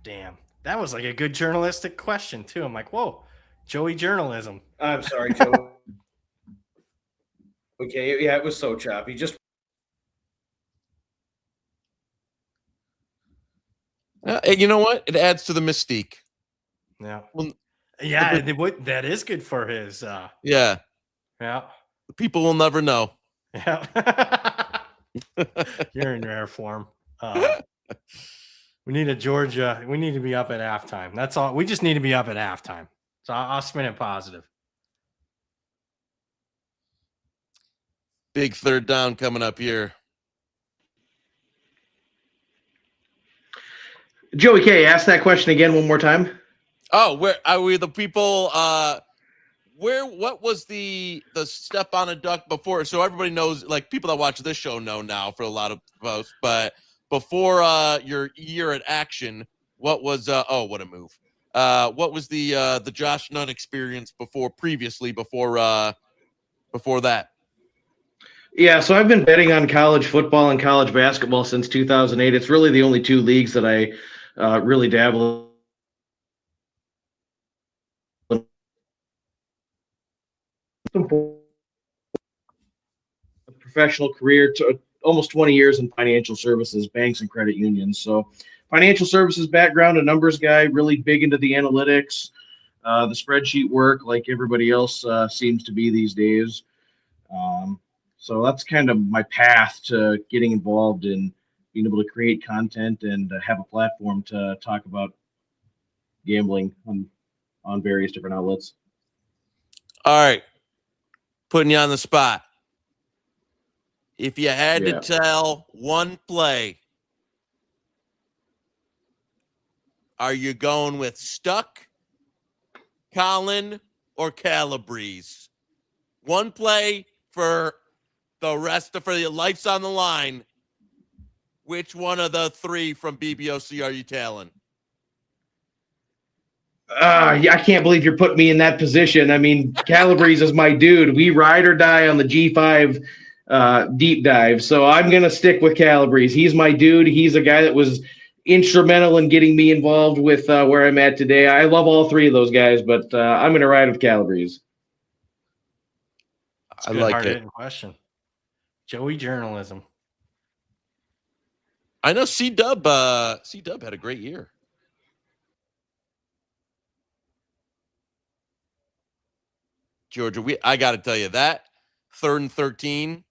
Damn, that was like a good journalistic question too. I'm like, whoa, Joey journalism. I'm sorry, Joe. Okay, yeah, it was so choppy. Just. You know what? It adds to the mystique. Yeah. Well, that is good for his. Yeah. Yeah. People will never know. Yeah. You're in rare form. We need a Georgia. We need to be up at halftime. That's all. We just need to be up at halftime. So I'll spin it positive. Big third down coming up here. Joey K, ask that question again one more time. Oh, where are we? The people? What was the step on a duck before? So everybody knows, like people that watch this show know now for a lot of folks. But before your year at Action, what was? What a move! What was the Josh Nunn experience before that? Yeah, so I've been betting on college football and college basketball since 2008. It's really the only two leagues that I really dabble in. A professional career to almost 20 years in financial services, banks, and credit unions. So, financial services background, a numbers guy, really big into the analytics, the spreadsheet work, like everybody else seems to be these days. So that's kind of my path to getting involved in being able to create content and have a platform to talk about gambling on various different outlets. All right. Putting you on the spot. If you had to tell one play, are you going with Stuck, Colin, or Calabrese? One play for the rest for your life's on the line. Which one of the three from BBOC are you telling? I can't believe you're putting me in that position. I mean, Calabrese is my dude. We ride or die on the G5 deep dive. So I'm going to stick with Calabrese. He's my dude. He's a guy that was instrumental in getting me involved with where I'm at today. I love all three of those guys, but I'm going to ride with Calabrese. I like it. Question. Joey journalism. I know C-Dub had a great year. Georgia, I got to tell you that 3rd and 13.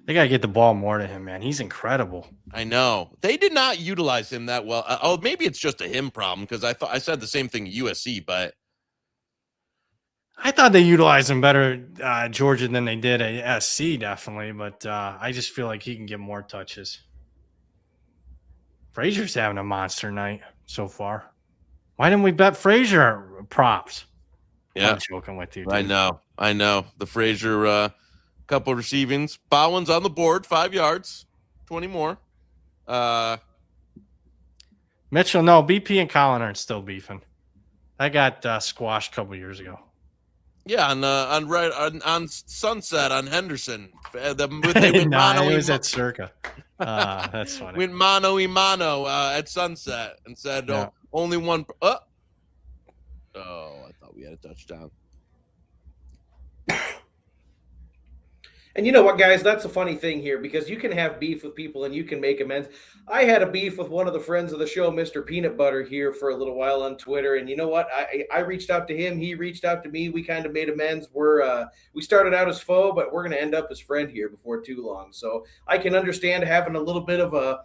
They got to get the ball more to him, man. He's incredible. I know. They did not utilize him that well. Maybe it's just a him problem because I said the same thing at USC, but I thought they utilized him better Georgia than they did at SC, definitely. But I just feel like he can get more touches. Frazier's having a monster night so far. Why didn't we bet Frazier props? Yeah, I'm joking with you, dude. I know. The Frazier couple of receivings. Bowen's on the board, 5 yards, 20 more. Mitchell, no, BP and Colin aren't still beefing. I got squashed a couple years ago. Yeah, on Sunset on Henderson. It was at Circa. That's funny. Went mano a mano at Sunset and said only one. Oh, I thought we had a touchdown. And you know what, guys? That's a funny thing here because you can have beef with people and you can make amends. I had a beef with one of the friends of the show, Mr. Peanut Butter, here for a little while on Twitter. And you know what? I reached out to him. He reached out to me. We kind of made amends. We started out as foe, but we're going to end up as friend here before too long. So I can understand having a little bit of a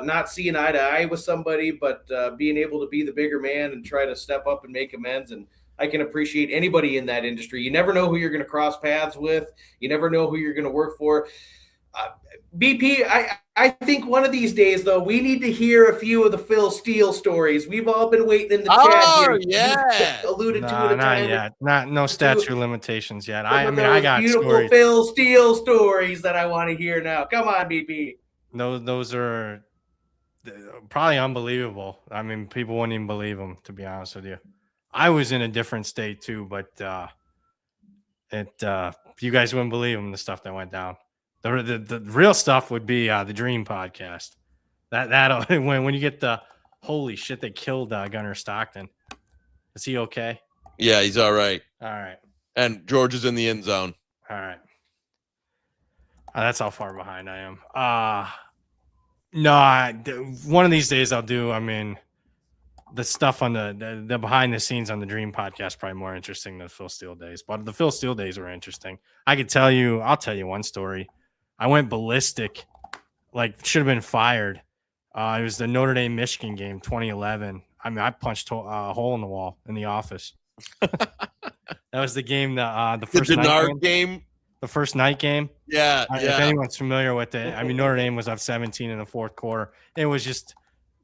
not seeing eye to eye with somebody, but being able to be the bigger man and try to step up and make amends. And I can appreciate anybody in that industry. You never know who you're going to cross paths with. You never know who you're going to work for. BP, I think one of these days, though, we need to hear a few of the Phil Steele stories. We've all been waiting in the chat here. Yeah. Alluded to it. Not yet. No statute of limitations yet. I got beautiful stories. Phil Steele stories that I want to hear now. Come on, BP. Those are probably unbelievable. I mean, people wouldn't even believe them, to be honest with you. I was in a different state too, but you guys wouldn't believe them, the stuff that went down. The real stuff would be the Dream podcast. That when you get the holy shit, they killed Gunnar Stockton. Is he okay? Yeah, he's all right. All right. And George is in the end zone. All right. That's how far behind I am. One of these days I'll do. I mean, the stuff on the behind the scenes on the Dream podcast probably more interesting than the Phil Steele days. But the Phil Steele days were interesting. I'll tell you one story. I went ballistic, like should have been fired. It was the Notre Dame Michigan game, 2011. I mean, I punched a hole in the wall in the office. That was the game. The first Denard game. The first night game. Yeah. If anyone's familiar with it, I mean, Notre Dame was up 17 in the fourth quarter. It was just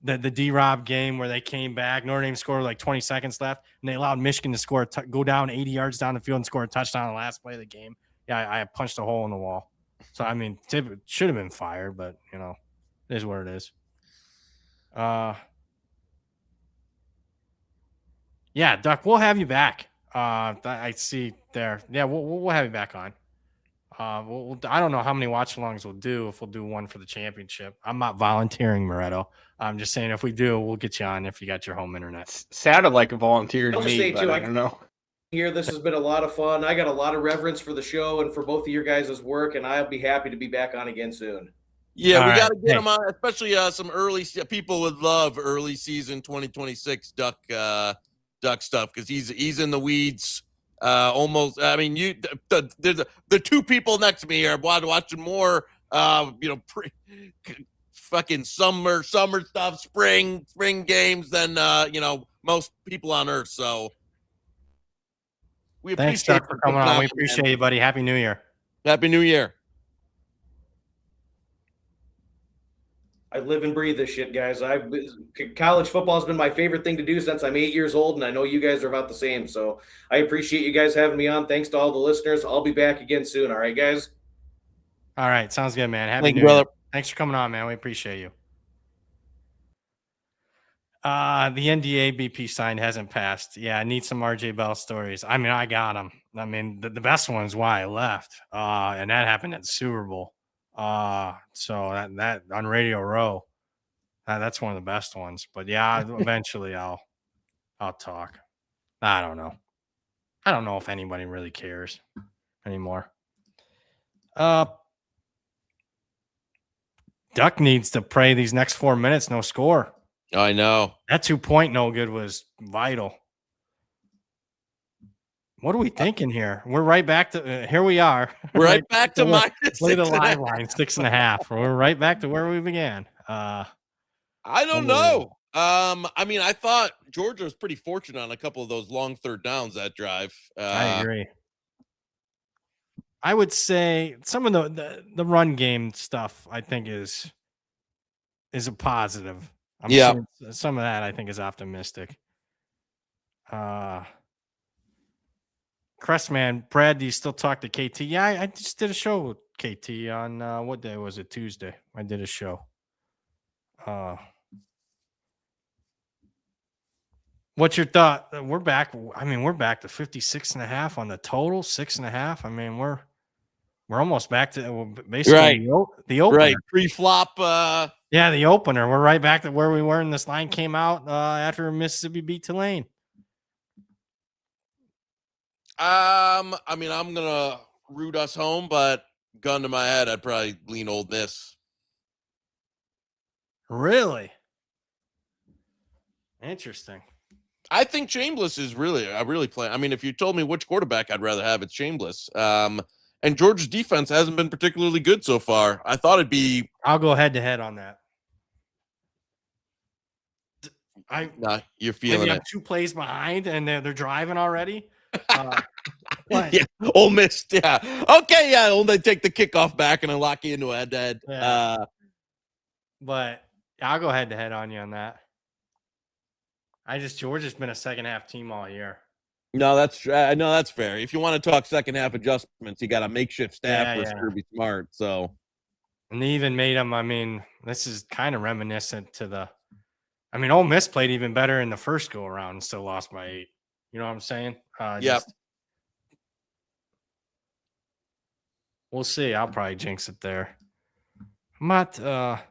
the D-Rob game where they came back. Notre Dame scored like 20 seconds left, and they allowed Michigan to go down 80 yards down the field and score a touchdown on the last play of the game. Yeah, I punched a hole in the wall. So, I mean, it should have been fired, but, it is what it is. Yeah, Duck, we'll have you back. I see there. Yeah, we'll have you back on. I don't know how many watch-alongs we'll do if we'll do one for the championship. I'm not volunteering, Moretto. I'm just saying if we do, we'll get you on if you got your home internet. Sounded like a volunteer to I'll just me, say, but too, I don't know. Here, this has been a lot of fun. I got a lot of reverence for the show and for both of your guys' work, and I'll be happy to be back on again soon. Yeah, we got to get them on, especially some early people would love early season 2026 Duck stuff because he's in the weeds. Almost. I mean, the two people next to me are watching more. Fucking summer stuff, spring games than most people on Earth. So we Thanks, appreciate Doug, for coming on. We appreciate you, buddy. Happy New Year. Happy New Year. I live and breathe this shit, guys. College football has been my favorite thing to do since I'm 8 years old, and I know you guys are about the same. So I appreciate you guys having me on. Thanks to all the listeners. I'll be back again soon. All right, guys? All right. Sounds good, man. Happy New Year. Thanks for coming on, man. We appreciate you. The NDA BP sign hasn't passed. Yeah, I need some RJ Bell stories. I mean, I got them. I mean, the best one is why I left. And that happened at the Super Bowl. So that on Radio Row, that's one of the best ones. But yeah, eventually I'll talk. I don't know. I don't know if anybody really cares anymore. Duck needs to pray these next 4 minutes, no score. I know. That 2-point no good was vital. What are we thinking here? We're right back to here we are. We're right back to minus. Play the live line 6.5. We're right back to where we began. I don't know. I mean, I thought Georgia was pretty fortunate on a couple of those long third downs that drive. I agree. I would say some of the run game stuff I think is a positive. Some of that I think is optimistic. Crestman, Brad, do you still talk to KT? Yeah, I just did a show with KT on what day was it? Tuesday. I did a show. What's your thought? We're back. I mean, we're back to 56.5 on the total, 6.5. I mean, we're almost back to basically the opener. Right, pre-flop. Yeah, the opener. We're right back to where we were, and this line came out after Mississippi beat Tulane. I mean, I'm gonna root us home, but gun to my head, I'd probably lean Ole Miss. Really? Interesting. I think Chambliss is really playing. I mean, if you told me which quarterback I'd rather have, it's Chambliss. And Georgia's defense hasn't been particularly good so far. I thought it'd be. I'll go head to head on that. You're feeling maybe it. I'm 2 plays behind, and they're driving already. Yeah, Ole Miss. Yeah. Okay. Yeah. Only take the kickoff back and then lock you into a head-to-head. Yeah. But I'll go head to head on you on that. Georgia's been a second half team all year. No, that's fair. If you want to talk second half adjustments, you got a makeshift staff for Kirby Smart. So, and they even made them. I mean, this is kind of reminiscent to the. I mean, Ole Miss played even better in the first go around and still lost by 8. You know what I'm saying? Yep. We'll see. I'll probably jinx it there. I'm not.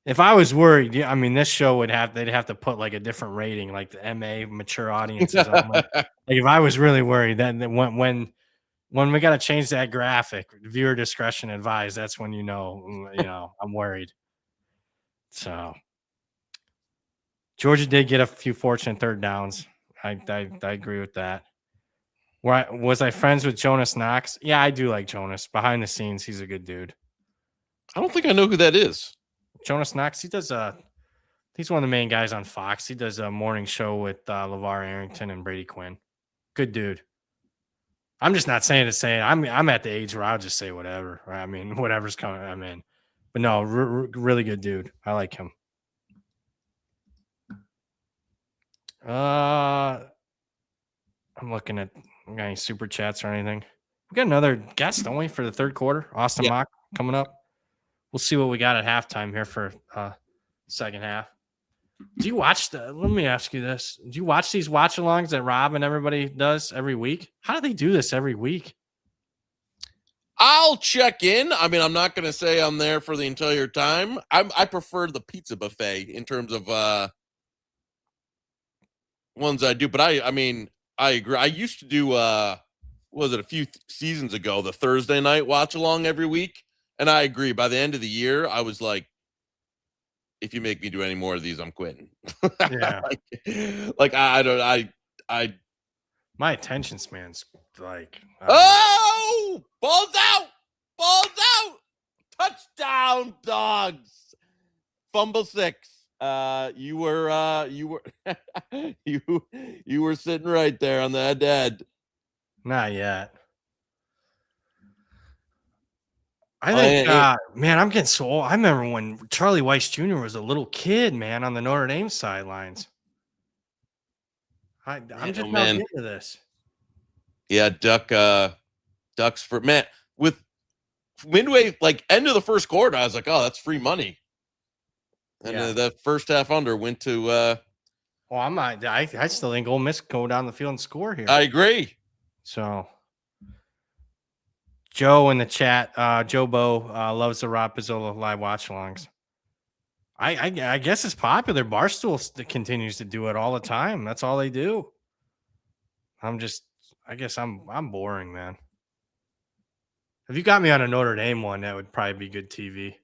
If I was worried, I mean, this show they'd have to put like a different rating, like the MA mature audiences. Like if I was really worried, then when we got to change that graphic, viewer discretion advised. That's when I'm worried. So Georgia did get a few fortunate third downs. I agree with that. Was I friends with Jonas Knox? Yeah, I do like Jonas. Behind the scenes, he's a good dude. I don't think I know who that is. Jonas Knox, he's one of the main guys on Fox. He does a morning show with LeVar Arrington and Brady Quinn. Good dude. I'm just not saying to say it. I'm at the age where I'll just say whatever. Right? I mean, whatever's coming, I'm in. But no, really good dude. I like him. I'm looking at any super chats or anything. We got another guest, don't we, for the third quarter? Austin Mock coming up. We'll see what we got at halftime here for second half. Do you watch let me ask you this. Do you watch these watch-alongs that Rob and everybody does every week? How do they do this every week? I'll check in. I mean, I'm not going to say I'm there for the entire time. I prefer the pizza buffet in terms of ones I do. But I mean, I agree. I used to do, was it a few seasons ago, the Thursday night watch along every week. And I agree. By the end of the year, I was like, if you make me do any more of these, I'm quitting. Yeah. like I don't. My attention span's like. Oh, balls out, touchdown, dogs. Fumble 6. You were you were sitting right there on the head. Not yet. I think, man, I'm getting so old. I remember when Charlie Weiss Jr. was a little kid, man, on the Notre Dame sidelines. I'm just not into this. Yeah, Ducks for man with midway, like end of the first quarter. I was like, oh, that's free money. And that first half under went to. Well, I still think Ole Miss go down the field and score here. I agree. So, Joe in the chat, Joe Bo loves the Rob Pizzola live watch-alongs. I guess it's popular. Barstool continues to do it all the time. That's all they do. I guess I'm boring, man. If you got me on a Notre Dame one, that would probably be good TV.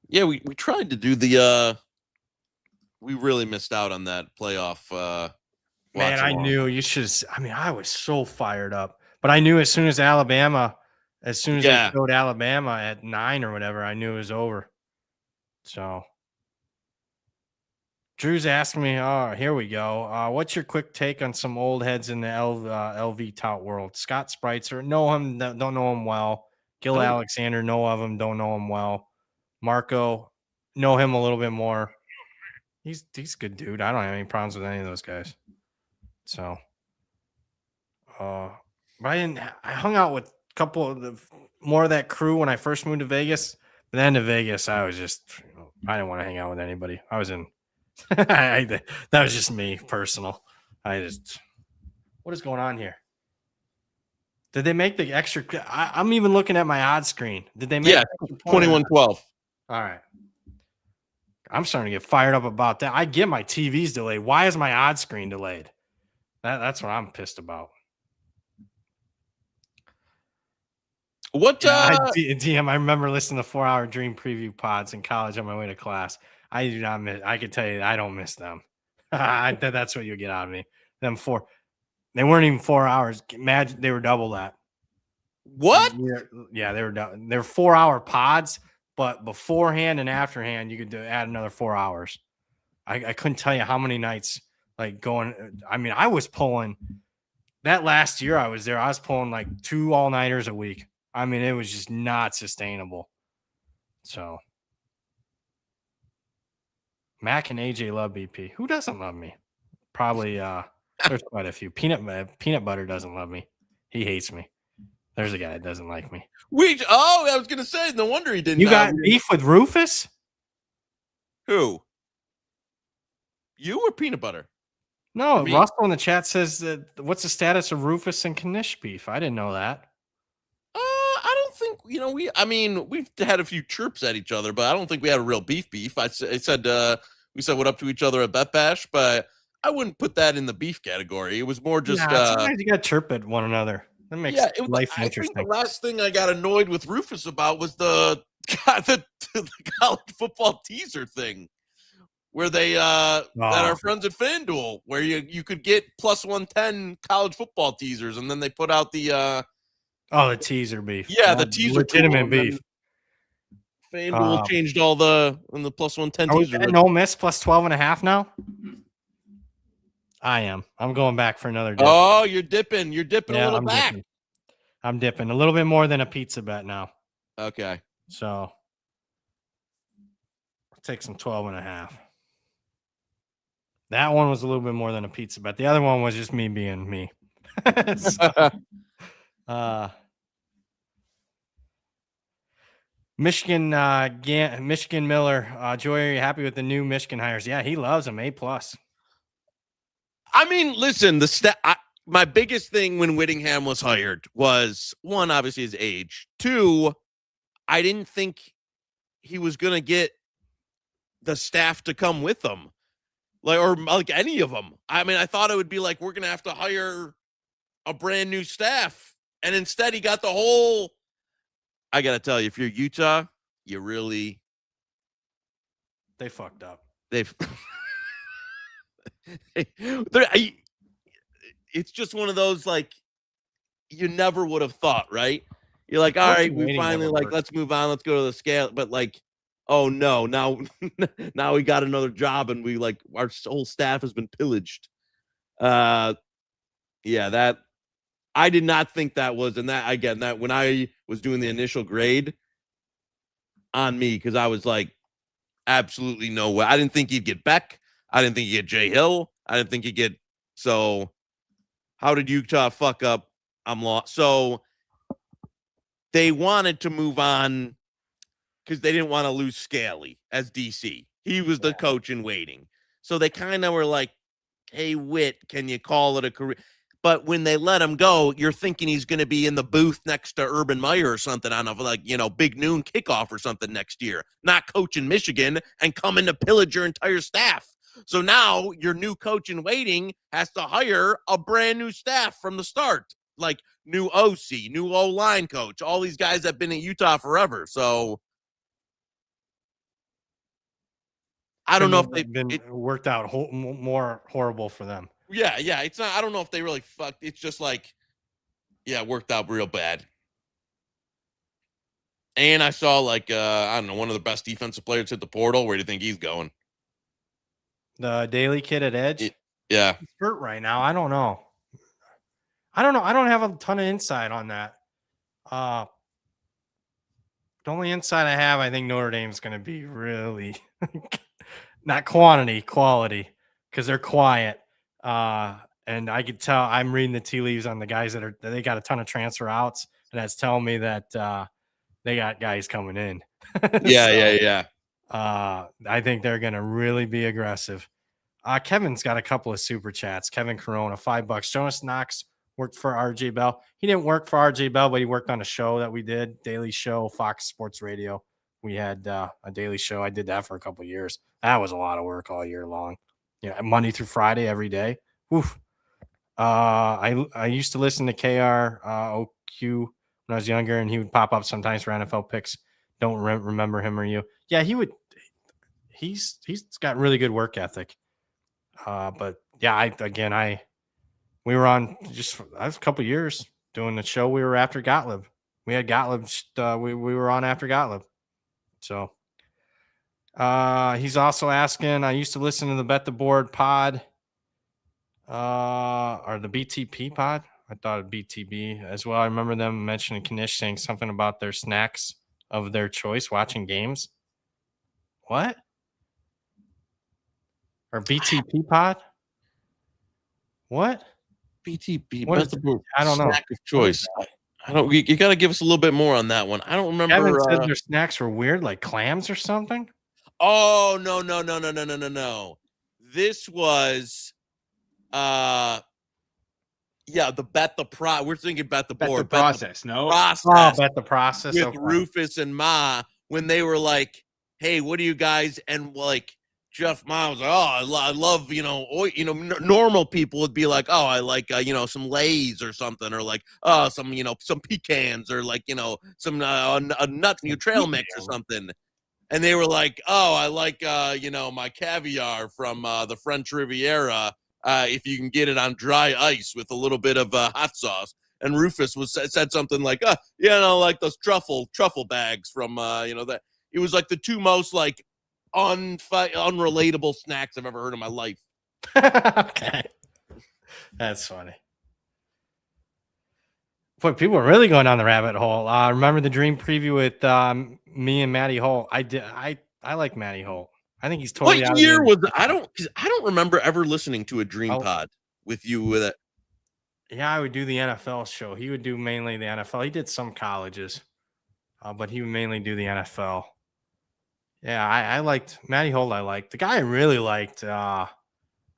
Yeah, we tried to do the we really missed out on that playoff man, I knew you should. I mean, I was so fired up. But I knew as soon as they showed Alabama at 9 or whatever, I knew it was over. So Drew's asking me, oh, here we go. What's your quick take on some old heads in the LV tout world? Scott Spreitzer, know him, don't know him well. Gil Alexander, know of him, don't know him well. Marco, know him a little bit more. He's a good dude. I don't have any problems with any of those guys. So, but I hung out with a couple of more of that crew when I first moved to Vegas. But then to Vegas, I was just, I didn't want to hang out with anybody. I was in, that was just me, personal. What is going on here? Did they make the extra? I'm even looking at my odds screen. Did they make 21-12? All right. I'm starting to get fired up about that. I get my TV's delayed. Why is my odds screen delayed? That's what I'm pissed about. What DM? I remember listening to 4-Hour Dream preview pods in college on my way to class. I do not miss. I could tell you, I don't miss them. That's what you get out of me. Them 4. They weren't even 4 hours. Imagine they were double that. What? Yeah, they were. They're 4-hour pods, but beforehand and afterhand, you could add another 4 hours. I couldn't tell you how many nights like going. I mean, I was pulling that last year I was there. I was pulling like 2 all-nighters a week. I mean, it was just not sustainable. So, Mac and AJ love BP. Who doesn't love me? Probably there's quite a few. Peanut Butter doesn't love me. He hates me. There's a guy that doesn't like me. I was gonna say, no wonder he didn't. You got beef with Rufus? Who? You or Peanut Butter? No, Russell in the chat says that. What's the status of Rufus and Knish beef? I didn't know that. I don't think we've had a few chirps at each other, but I don't think we had a real beef. I said we said what up to each other at Bet Bash, but I wouldn't put that in the beef category. It was more just sometimes you got to chirp at one another. That makes life interesting. I think the last thing I got annoyed with Rufus about was the college football teaser thing, where they that our friends at FanDuel, where you could get plus 110 college football teasers, and then they put out the the teaser beef. Yeah, the teaser legitimate beef. FanDuel changed all the plus 110 teasers. Are we Ole Miss plus 12.5 now? I am. I'm going back for another dip. Oh, you're dipping. You're dipping a little back. I'm dipping a little bit more than a pizza bet now. Okay. So I'll take some 12.5. That one was a little bit more than a pizza bet. The other one was just me being me. Michigan Miller. Joy, are you happy with the new Michigan hires? Yeah, he loves them. A+. I mean, listen, my biggest thing when Whittingham was hired was, one, obviously his age. Two, I didn't think he was going to get the staff to come with him, or any of them. I mean, I thought it would be like, we're going to have to hire a brand new staff. And instead he got the whole, I got to tell you, if you're Utah, you really. They fucked up. It's just one of those, like, you never would have thought, right? You're like, all right, we finally, like, let's move on. Let's go to the scale. But, like, oh, no, now we got another job and we, like, our whole staff has been pillaged. Yeah, that, I did not think that was, and that, again, that when I was doing the initial grade on me, because I was like, absolutely no way. I didn't think he'd get Beck. I didn't think he'd get Jay Hill. I didn't think he'd get, so how did Utah fuck up? I'm lost. So they wanted to move on because they didn't want to lose Scally as DC. He was the coach in waiting. So they kind of were like, hey, Whit, can you call it a career? But when they let him go, you're thinking he's going to be in the booth next to Urban Meyer or something on a big noon kickoff or something next year, not coaching Michigan and coming to pillage your entire staff. So now your new coach in waiting has to hire a brand new staff from the start, like new OC, new O-line coach, all these guys have been in Utah forever. So I don't know if they've worked out more horrible for them. Yeah. It's not, I don't know if they really fucked. It's just like, yeah, it worked out real bad. And I saw, like, I don't know, one of the best defensive players hit the portal. Where do you think he's going? The Daily kid at Edge? Yeah. He's hurt right now. I don't know. I don't have a ton of insight on that. The only insight I have, I think Notre Dame's going to be really not quantity, quality, because they're quiet. And I could tell, I'm reading the tea leaves on the guys that they got a ton of transfer outs, and that's telling me that they got guys coming in. Yeah. I think they're going to really be aggressive. Kevin's got a couple of super chats. Kevin Corona, $5. Jonas Knox worked for RJ Bell. He didn't work for RJ Bell, but he worked on a show that we did, Daily Show, Fox Sports Radio. We had a daily show. I did that for a couple of years. That was a lot of work all year long. Yeah, Monday through Friday, every day. Oof. I used to listen to KROQ when I was younger, and he would pop up sometimes for NFL picks. Don't remember him or you. Yeah, he would. He's got really good work ethic. But yeah, we were on a couple of years doing the show. We were after Gottlieb. We had Gottlieb. We were on after Gottlieb. So he's also asking, I used to listen to the Bet the Board pod or the BTP pod. I thought of BTB as well. I remember them mentioning Knish saying something about their snacks of their choice watching games. What? Or BTP pod? What? BTP. What is, I don't know. Snack of choice. I don't. You got to give us a little bit more on that one. I don't remember. Kevin said their snacks were weird, like clams or something. Oh no. This was, the we're thinking Bet the Board. Process. Bet the process with Rufus and Ma, when they were like, "Hey, what do you guys?" And like Jeff Ma was like, "Oh, I love normal people would be like, oh, I like some Lay's or something, or like some some pecans, or like some a nut trail mix or something." And they were like, "Oh, I like my caviar from the French Riviera. If you can get it on dry ice with a little bit of hot sauce." And Rufus said something like, like those truffle bags from that. It was like the two most like unrelatable snacks I've ever heard in my life. Okay, that's funny. Boy, people are really going down the rabbit hole. Remember the dream preview with me and Matty Holt? I like Matty Holt. I think he's totally. What year was I don't remember ever listening to a dream pod with you with it. Yeah, I would do the NFL show. He would do mainly the NFL. He did some colleges, but he would mainly do the NFL. Yeah, I liked Matty Holt. I liked the guy. I really liked.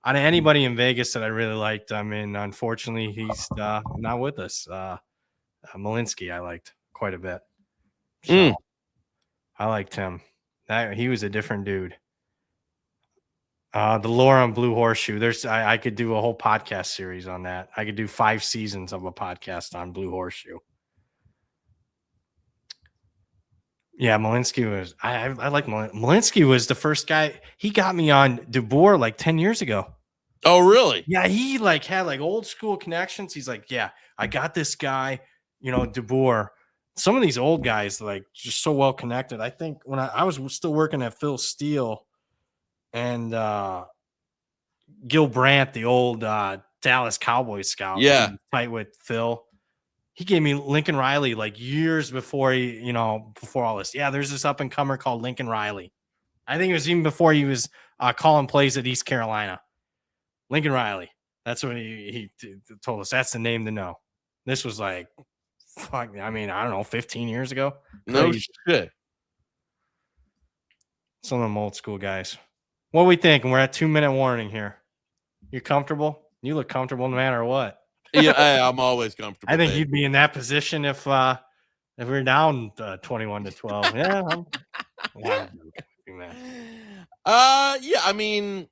Out of anybody in Vegas that I really liked, I mean, unfortunately, he's not with us. Malinsky, I liked quite a bit. So I liked him. He was a different dude. The lore on Blue Horseshoe. I could do a whole podcast series on that. I could do 5 seasons of a podcast on Blue Horseshoe. Yeah, Malinsky was. I like Malinsky was the first guy. He got me on DeBoer like 10 years ago. Oh, really? Yeah, he like had like old school connections. He's like, yeah, I got this guy, DeBoer. Some of these old guys like just so well connected. I think when I was still working at Phil Steele and Gil Brandt, the old Dallas Cowboys scout, yeah, tight with Phil. He gave me Lincoln Riley like years before before all this. Yeah, there's this up and comer called Lincoln Riley. I think it was even before he was calling plays at East Carolina. Lincoln Riley. That's what he told us. That's the name to know. This was like, fuck. I mean, I don't know, 15 years ago. No shit. Some of them old school guys. What are we thinking? We're at 2-minute warning here. You comfortable? You look comfortable no matter what. Yeah, I'm always comfortable. I think you'd be in that position if we're down 21-12. Yeah. Yeah. I mean,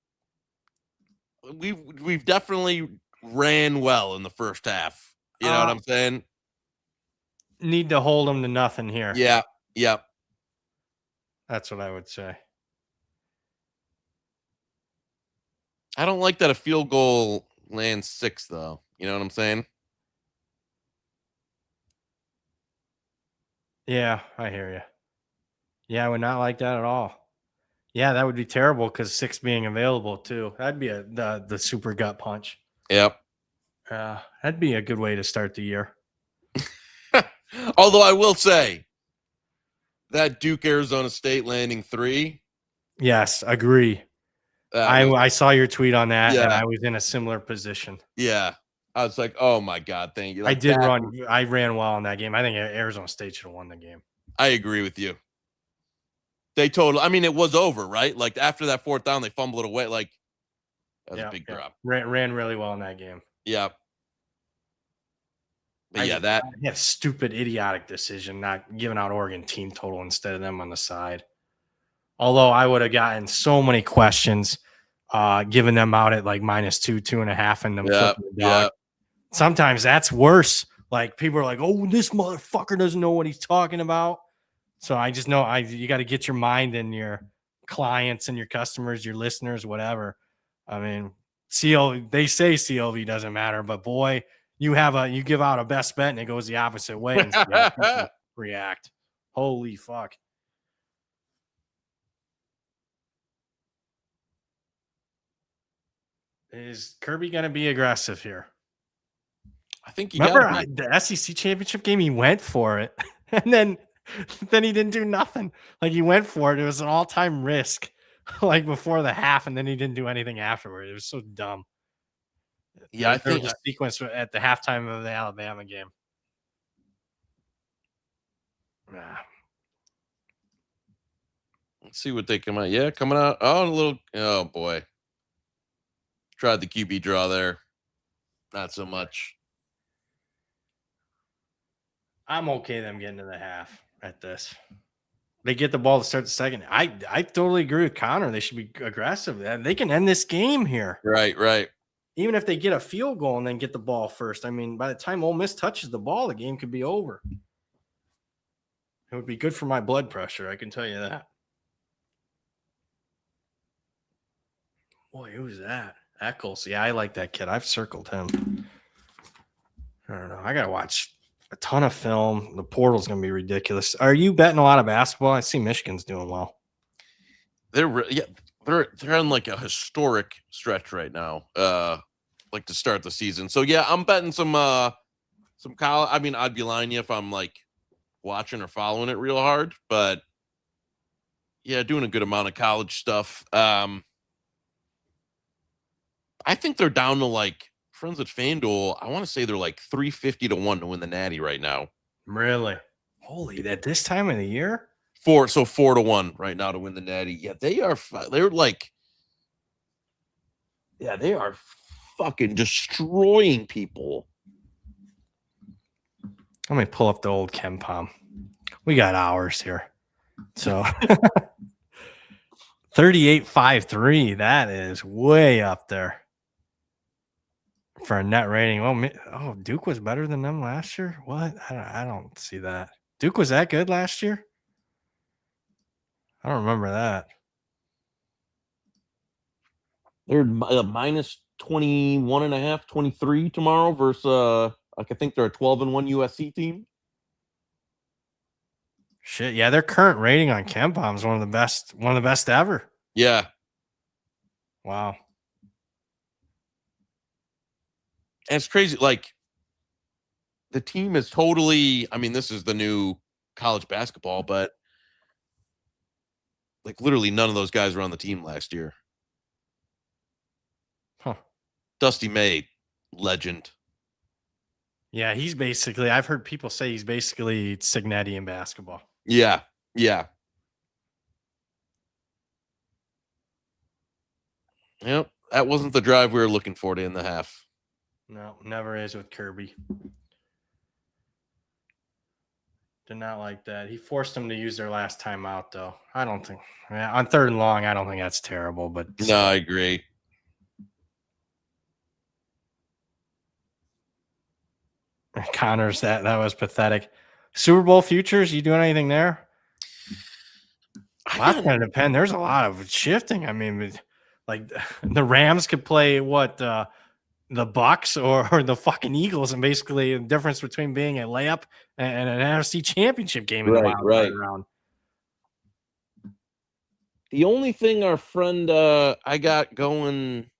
we've definitely ran well in the first half. You know what I'm saying? Need to hold them to nothing here. Yeah. Yep. That's what I would say. I don't like that a field goal lands 6, though. You know what I'm saying? Yeah, I hear you. Yeah, I would not like that at all. Yeah, that would be terrible because 6 being available too. That'd be the super gut punch. Yep. That'd be a good way to start the year. Although I will say that Duke Arizona State landing 3. Yes, agree. I saw your tweet on that, and I was in a similar position. Yeah. I was like, oh my God, thank you. Like I ran well in that game. I think Arizona State should have won the game. I agree with you. I mean, it was over, right? Like after that 4th down, they fumbled it away. Like that was a big drop. Ran really well in that game. Yeah. But I had a stupid, idiotic decision not giving out Oregon team total instead of them on the side. Although I would have gotten so many questions, giving them out at like -2, 2.5, and them flipping the dog. Sometimes that's worse. Like people are like, "Oh, this motherfucker doesn't know what he's talking about." So I just know you got to get your mind and your clients and your customers, your listeners, whatever. I mean, they say CLV doesn't matter, but boy, you give out a best bet and it goes the opposite way and people react. Holy fuck. Is Kirby going to be aggressive here? I think remember the SEC championship game, he went for it and then he didn't do nothing. Like he went for it. It was an all-time risk like before the half, and then he didn't do anything afterward. It was so dumb. Yeah, I think the sequence at the halftime of the Alabama game. Let's see what they come out. Yeah, coming out. Oh boy. Tried the QB draw there. Not so much. I'm okay them getting to the half at this. They get the ball to start the second. I totally agree with Connor. They should be aggressive. They can end this game here. Right. Even if they get a field goal and then get the ball first. I mean, by the time Ole Miss touches the ball, the game could be over. It would be good for my blood pressure. I can tell you that. Boy, who's that? Eccles. Yeah, I like that kid. I've circled him. I don't know. I got to watch a ton of film. The portal's going to be ridiculous. Are you betting a lot of basketball? I see Michigan's doing well. They're on like a historic stretch right now. Like to start the season. So yeah, I'm betting some college. I mean, I'd be lying to you if I'm like watching or following it real hard, but yeah, doing a good amount of college stuff. I think they're down to like friends at FanDuel. I want to say they're like 350-1 to win the Natty right now. Really? Holy, at this time of the year? 4-1 right now to win the Natty. Yeah, they're like Yeah, they are fucking destroying people. Let me pull up the old KenPom. We got hours here. So 38.53. That is way up there for a net rating. Oh, Duke was better than them last year? What? I don't see that. Duke was that good last year? I don't remember that. They're minus 21.5, 23 tomorrow versus I think they're a 12-1 USC team. Shit, yeah, their current rating on KenPom is one of the best ever. Yeah. Wow. And it's crazy. Like, the team is totally, I mean, this is the new college basketball, but like literally none of those guys were on the team last year. Huh. Dusty May, legend. Yeah, he's basically, I've heard people say he's basically Signetti in basketball. Yeah. Yeah. Yep. That wasn't the drive we were looking for to end the half. No, never is with Kirby. Did not like that. He forced them to use their last timeout, though. I don't think on 3rd and long, I don't think that's terrible. But no, I agree. Connors, that was pathetic. Super Bowl futures, you doing anything there? That's going to depend. There's a lot of shifting. I mean, like the Rams could play the Bucks or the fucking Eagles, and basically the difference between being a layup and an NFC Championship game in the wild card round. The only thing our friend I got going,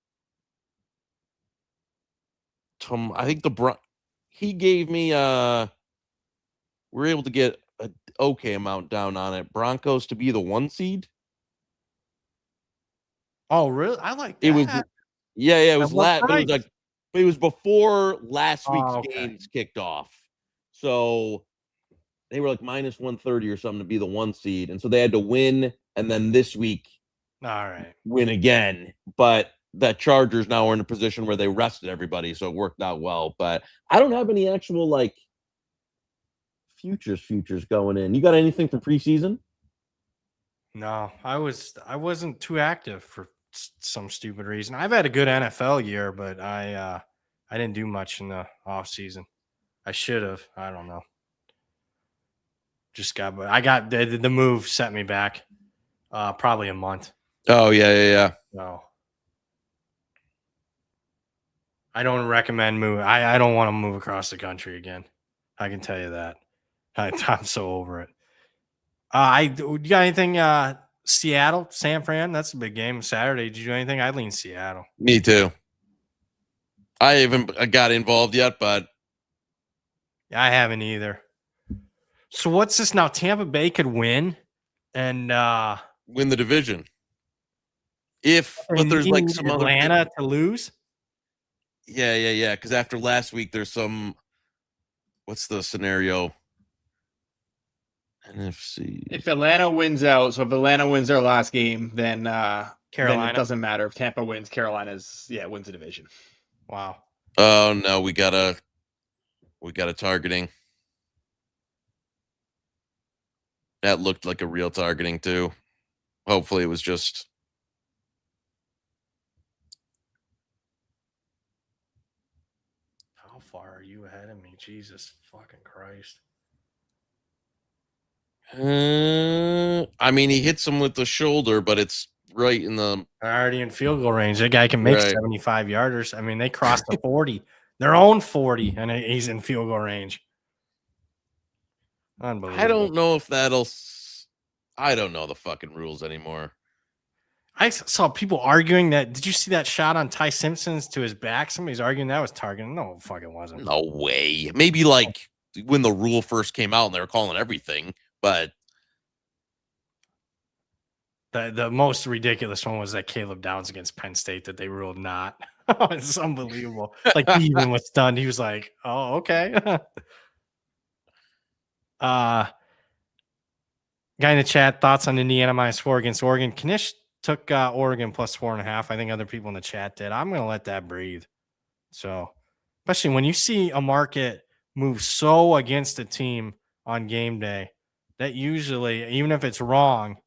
I think he gave me we're able to get an okay amount down on it. Broncos to be the 1 seed. Oh, really? I like that. It was it was it was before last week's games kicked off. So they were like minus 130 or something to be the 1 seed. And so they had to win and then this week win again. But the Chargers now are in a position where they rested everybody, so it worked out well. But I don't have any actual like futures going in. You got anything for preseason? No, I wasn't too active for some stupid reason. I've had a good NFL year, but I didn't do much in the off season. I should have. I don't know. I got the move set me back probably a month. Oh yeah. So I don't recommend moving. I don't want to move across the country again. I can tell you that. I'm so over it. You got anything? Seattle, San Fran. That's a big game Saturday. Did you do anything? I lean Seattle. Me too. I haven't got involved yet, but I haven't either. So what's this now? Tampa Bay could win and win the division. But there's like some Atlanta to lose. Yeah. Because after last week, there's some. What's the scenario? NFC. If Atlanta wins out, so if Atlanta wins their last game, then Carolina. Then it doesn't matter. If Tampa wins, Carolina's wins the division. Wow. Oh no, we got a targeting. That looked like a real targeting too. Hopefully it was just. How far are you ahead of me? Jesus fucking Christ. I mean, he hits him with the shoulder, but it's right in the. Already in field goal range. That guy can make 75 yarders. I mean, they crossed the 40, their own 40, and he's in field goal range. Unbelievable. I don't know if I don't know the fucking rules anymore. I saw people arguing that. Did you see that shot on Ty Simpson's to his back? Somebody's arguing that was targeting. No, it fucking wasn't. No way. Maybe like when the rule first came out and they were calling everything, but the most ridiculous one was that Caleb Downs against Penn State that they ruled not. It's unbelievable. Like he even was stunned. He was like, "Oh, okay." Guy in the chat, thoughts on Indiana -4 against Oregon. Knish took Oregon plus 4.5. I think other people in the chat did. I'm going to let that breathe. So, especially when you see a market move so against a team on game day, that usually, even if it's wrong,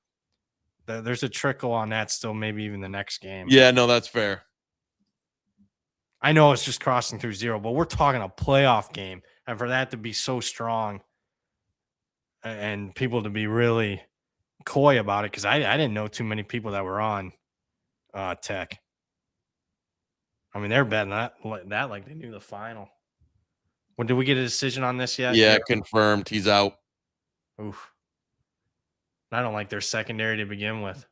there's a trickle on that still, maybe even the next game. Yeah, no, that's fair. I know it's just crossing through zero, but we're talking a playoff game. And for that to be so strong and people to be really coy about it, because I didn't know too many people that were on Tech. I mean, they're betting that like they knew the final. When did we get a decision on this yet? Yeah, confirmed. He's out. Oof. I don't like their secondary to begin with.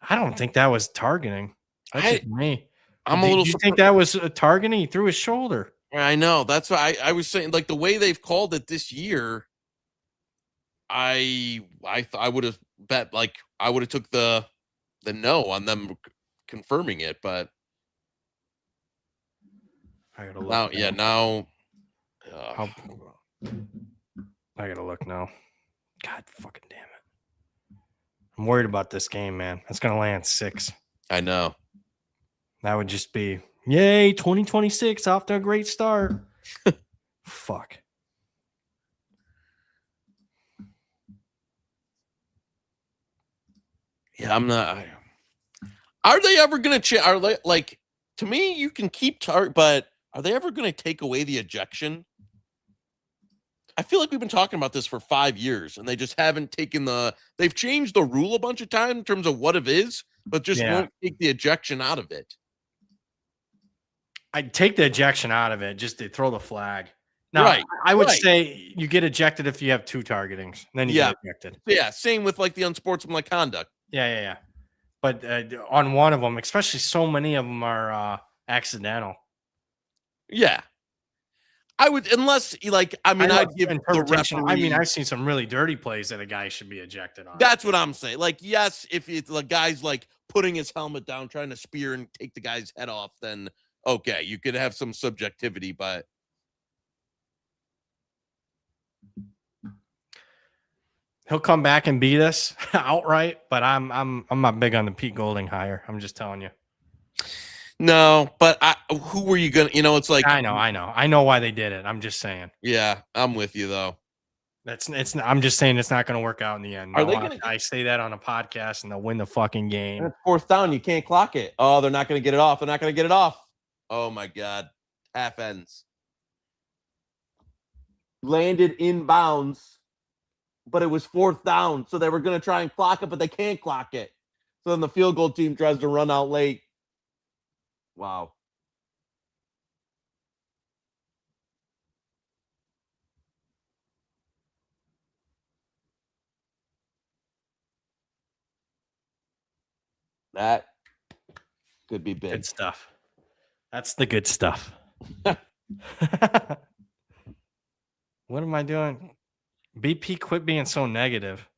I don't think that was targeting. That's just me. I'm a little. Do you think that was a targeting? He threw his shoulder. I know. That's why I was saying, like, the way they've called it this year, I would have bet, like, I would have took the no on them confirming it, but I gotta look now, yeah, now I gotta look now. God fucking damn it! I'm worried about this game, man. It's gonna land 6. I know. That would just be yay, 2026 off to a great start. Fuck. Yeah, I'm not. Are they ever going to change? Are they, like, to me, you can keep but are they ever going to take away the ejection? I feel like we've been talking about this for 5 years, and they just haven't taken they've changed the rule a bunch of times in terms of what it is, but just won't take the ejection out of it. I'd take the ejection out of it just to throw the flag. Now, right. I would say you get ejected if you have 2 targetings. Then you get ejected. Yeah, same with, like, the unsportsmanlike conduct. Yeah. But on one of them, especially so many of them are accidental. Yeah. I would, unless, like, I mean, I'd give the referee. I mean, I've seen some really dirty plays that a guy should be ejected on. That's what I'm saying. Like, yes, if it's the guy's, like, putting his helmet down, trying to spear and take the guy's head off, then okay, you could have some subjectivity, but he'll come back and beat us outright. But I'm not big on the Pete Golding hire. I'm just telling you. No, but who were you gonna? It's like I know why they did it. I'm just saying. Yeah, I'm with you though. I'm just saying it's not going to work out in the end. Are they gonna? I say that on a podcast and they'll win the fucking game. And 4th down, you can't clock it. Oh, they're not going to get it off. They're not going to get it off. Oh my God, half ends. Landed inbounds, but it was 4th down, so they were going to try and clock it, but they can't clock it. So then the field goal team tries to run out late. Wow. That could be big. Good stuff. That's the good stuff. What am I doing? BP quit being so negative.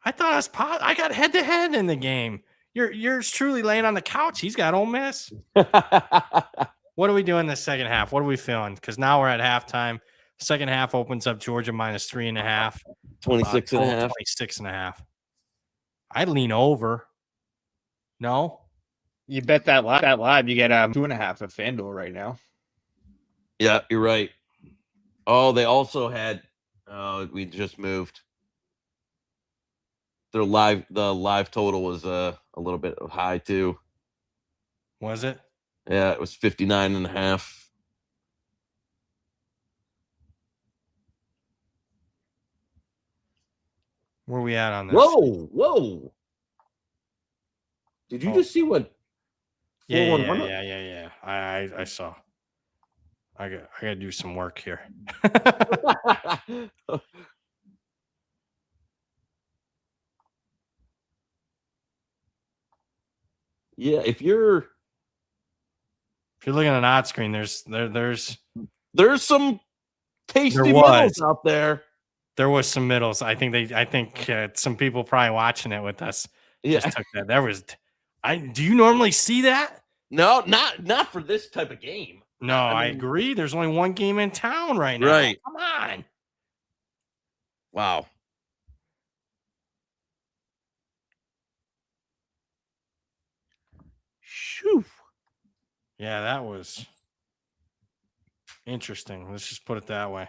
I thought I was I got head to head in the game. Yours truly laying on the couch. He's got Ole Miss. What are we doing this second half? What are we feeling? Because now we're at halftime. Second half opens up Georgia minus 3.5. 26.5. 26.5. I'd lean over. No? You bet that live, you get 2.5 at FanDuel right now. Yeah, you're right. Oh, they also had we just moved. The live total was a little bit high too. Was it? Yeah, it was 59.5. Where are we at on this? Whoa. Did you just see what? Yeah. I saw. I got to do some work here. Yeah, if you're looking at an odd screen, there's some tasty middles out there. There was some middles. I think some people probably watching it with us just took that. There was. Do you normally see that? No, not for this type of game. No, I agree. There's only one game in town right now. Right. Come on. Wow. Shoo. Yeah, that was interesting. Let's just put it that way.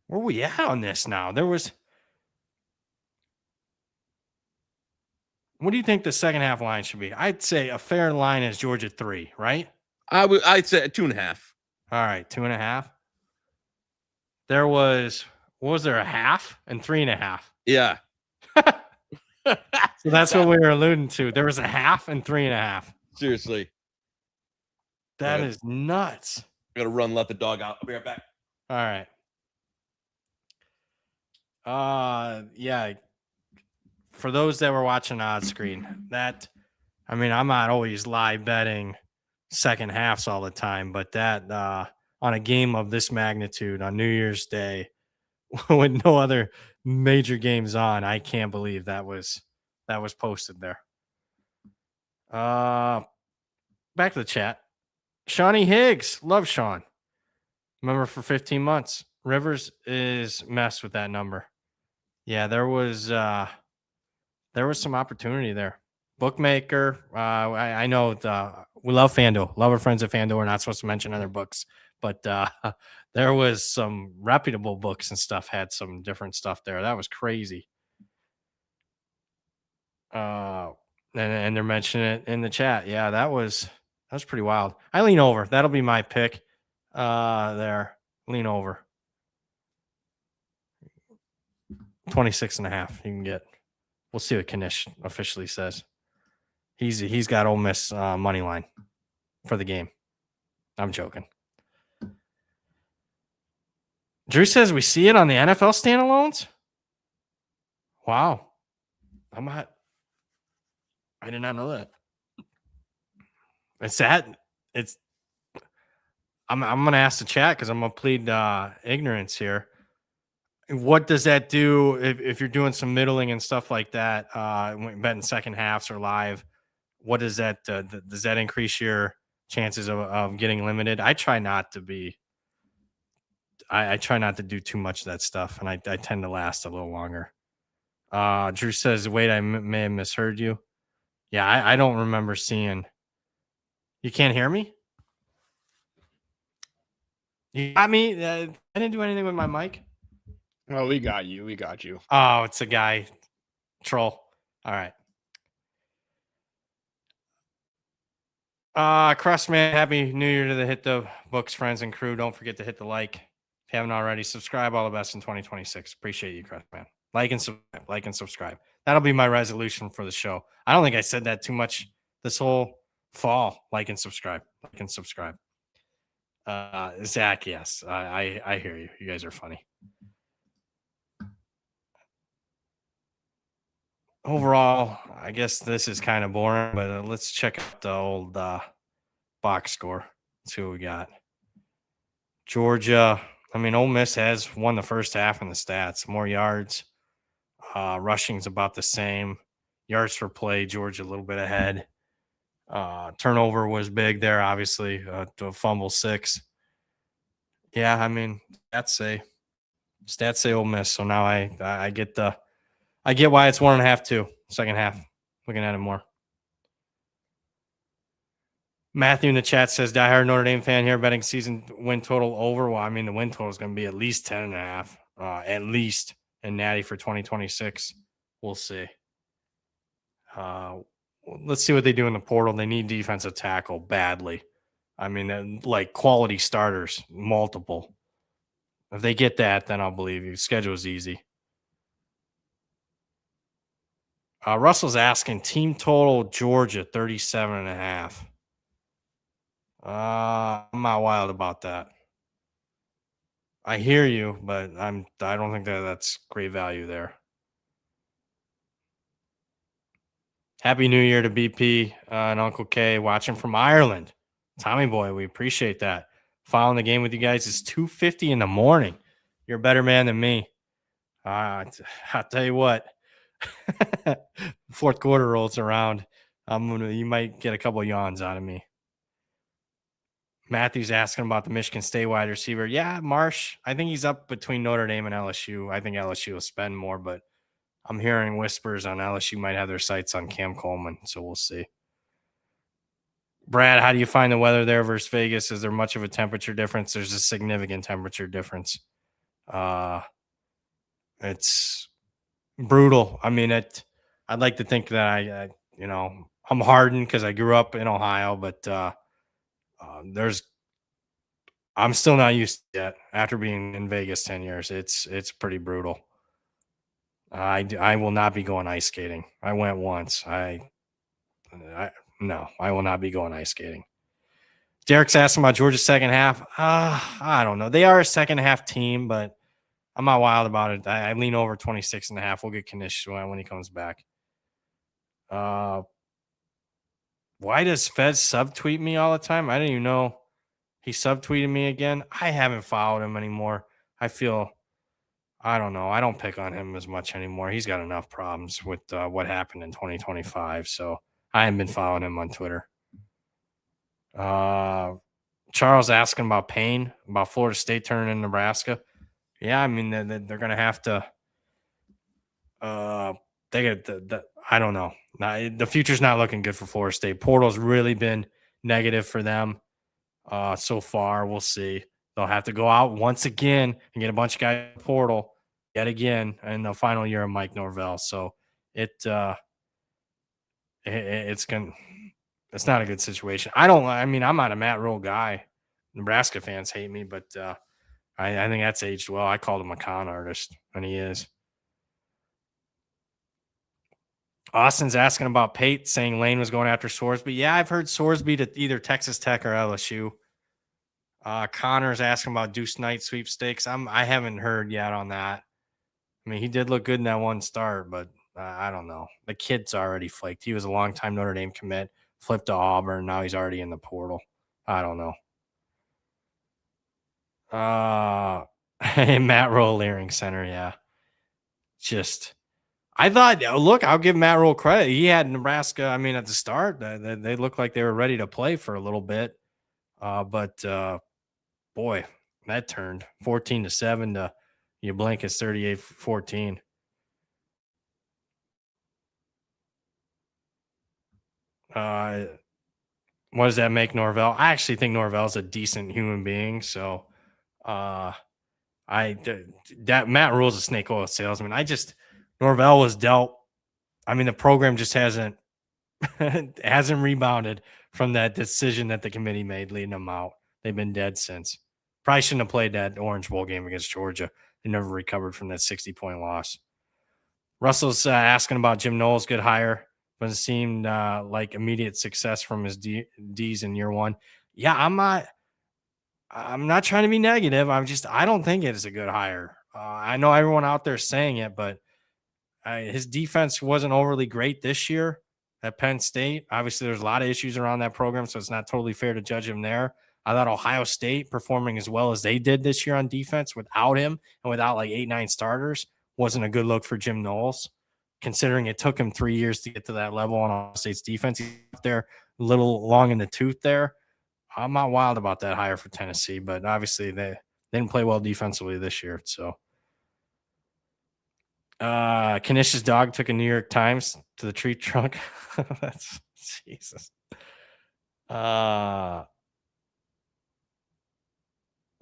Where are we at on this now? What do you think the second half line should be? I'd say a fair line is Georgia 3, right? I'd say 2.5. All right, 2.5. There was, what was there, a half and 3.5? Yeah. So that's what we were alluding to. There was a half and 3.5. Seriously. That is nuts. I got to run, let the dog out. I'll be right back. All right. Yeah. For those that were watching Odd Screen, I'm not always live betting second halves all the time, but that on a game of this magnitude on New Year's Day with no other major games on, I can't believe that was posted there. Back to the chat. Shawnee Higgs, love Sean. Remember for 15 months. Rivers is messed with that number. Yeah, there was some opportunity there. Bookmaker, I know we love FanDuel. Love our friends at FanDuel. We're not supposed to mention other books, but there was some reputable books and stuff had some different stuff there. That was crazy. And they're mentioning it in the chat. Yeah, that was pretty wild. I lean over. That'll be my pick. There, lean over. 26.5. You can get. We'll see what Knish officially says. He's got Ole Miss money line for the game. I'm joking. Drew says we see it on the NFL standalones. Wow, I did not know that. I'm gonna ask the chat because I'm gonna plead ignorance here. What does that do if you're doing some middling and stuff like that, betting second halves or live? What does that does that increase your chances of getting limited? I try not to be. I try not to do too much of that stuff, and I tend to last a little longer. Drew says, "Wait, I may have misheard you." Yeah, I don't remember seeing. You can't hear me? You got me? I didn't do anything with my mic. Oh, we got you. We got you. Oh, it's a guy. Troll. All right. Crossman, happy New Year to the Hit the Books friends and crew. Don't forget to hit the like. If you haven't already, subscribe. All the best in 2026. Appreciate you, Crossman. Like and subscribe. That'll be my resolution for the show. I don't think I said that too much this whole fall. Like and subscribe. Zach, yes. I hear you. You guys are funny. Overall, I guess this is kind of boring, but let's check out the old box score. Let's see what we got. Georgia, Ole Miss has won the first half in the stats. More yards. Rushing's about the same. Yards per play, Georgia a little bit ahead. Turnover was big there, obviously. To a fumble 6. Yeah, stats say Ole Miss. So now I get why it's 1.5 too. Second half. Looking at it more. Matthew in the chat says, diehard Notre Dame fan here, betting season win total over. Well, the win total is going to be at least 10.5. At least. And Natty for 2026. We'll see. Let's see what they do in the portal. They need defensive tackle badly. Like quality starters, multiple. If they get that, then I'll believe you. Schedule is easy. Russell's asking team total Georgia 37.5. I'm not wild about that. I hear you, but I don't think that's great value there. Happy New Year to BP and Uncle K watching from Ireland. Tommy boy, we appreciate that. Following the game with you guys is 2:50 in the morning. You're a better man than me. I'll tell you what. Fourth quarter rolls around. You might get a couple of yawns out of me. Matthew's asking about the Michigan State wide receiver. Yeah, Marsh. I think he's up between Notre Dame and LSU. I think LSU will spend more, but I'm hearing whispers on LSU might have their sights on Cam Coleman, so we'll see. Brad, how do you find the weather there versus Vegas? Is there much of a temperature difference? There's a significant temperature difference. It's brutal. I mean, I'd like to think that I'm hardened because I grew up in Ohio, but I'm still not used to it after being in Vegas 10 years. It's pretty brutal. I will not be going ice skating. I went once. No, I will not be going ice skating. Derek's asking about Georgia's second half. I don't know. They are a second half team, but I'm not wild about it. I lean over 26.5. We'll get Knish when he comes back. Why does Fez subtweet me all the time? I didn't even know he subtweeted me again. I haven't followed him anymore. I don't know. I don't pick on him as much anymore. He's got enough problems with what happened in 2025. So I haven't been following him on Twitter. Charles asking about Payne, about Florida State turning in Nebraska. Yeah, I mean, they're going to have to I don't know. The future's not looking good for Florida State. Portal's really been negative for them so far. We'll see. They'll have to go out once again and get a bunch of guys in the portal yet again in the final year of Mike Norvell. So it's not a good situation. I'm not a Matt Rule guy. Nebraska fans hate me, but I think that's aged well. I called him a con artist, and he is. Austin's asking about Pate, saying Lane was going after Sorsby. Yeah, I've heard Sorsby to either Texas Tech or LSU. Connor's asking about Deuce Knight sweepstakes. I haven't heard yet on that. I mean, he did look good in that one start, but I don't know. The kid's already flaked. He was a longtime Notre Dame commit, flipped to Auburn. Now he's already in the portal. I don't know. Matt Rowe, Leering Center, yeah. I thought, look, I'll give Matt Rule credit. He had Nebraska, at the start, they looked like they were ready to play for a little bit. But boy, that turned 14-7 to you blink, it's 38-14. What does that make Norvell? I actually think Norvell's a decent human being. So that Matt Rule's a snake oil salesman. Norvell was dealt. The program just hasn't rebounded from that decision that the committee made leading them out. They've been dead since. Probably shouldn't have played that Orange Bowl game against Georgia. They never recovered from that 60-point loss. Russell's asking about Jim Knowles' good hire, but it seemed like immediate success from his D's in year one. Yeah, I'm not trying to be negative. I don't think it is a good hire. I know everyone out there is saying it, but his defense wasn't overly great this year at Penn State. Obviously, there's a lot of issues around that program, so it's not totally fair to judge him there. I thought Ohio State performing as well as they did this year on defense without him and without like 8-9 starters wasn't a good look for Jim Knowles, considering it took him 3 years to get to that level on Ohio State's defense. He's up there a little long in the tooth there. I'm not wild about that hire for Tennessee, but obviously they didn't play well defensively this year. So Knish's dog took a New York Times to the tree trunk. That's Jesus.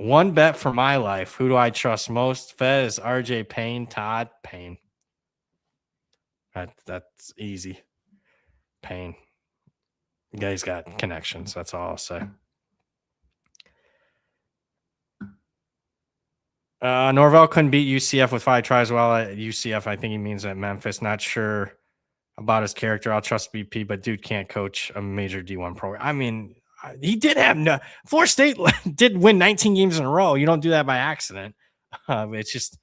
One bet for my life. Who do I trust most? Fez, RJ Payne, Todd Payne. That's easy. Payne. The guy's got connections. That's all I'll say. Norvell couldn't beat UCF with 5 tries while at UCF. I think he means at Memphis. Not sure about his character. I'll trust BP, but dude can't coach a major D1 program. He did have Florida State did win 19 games in a row. You don't do that by accident. It's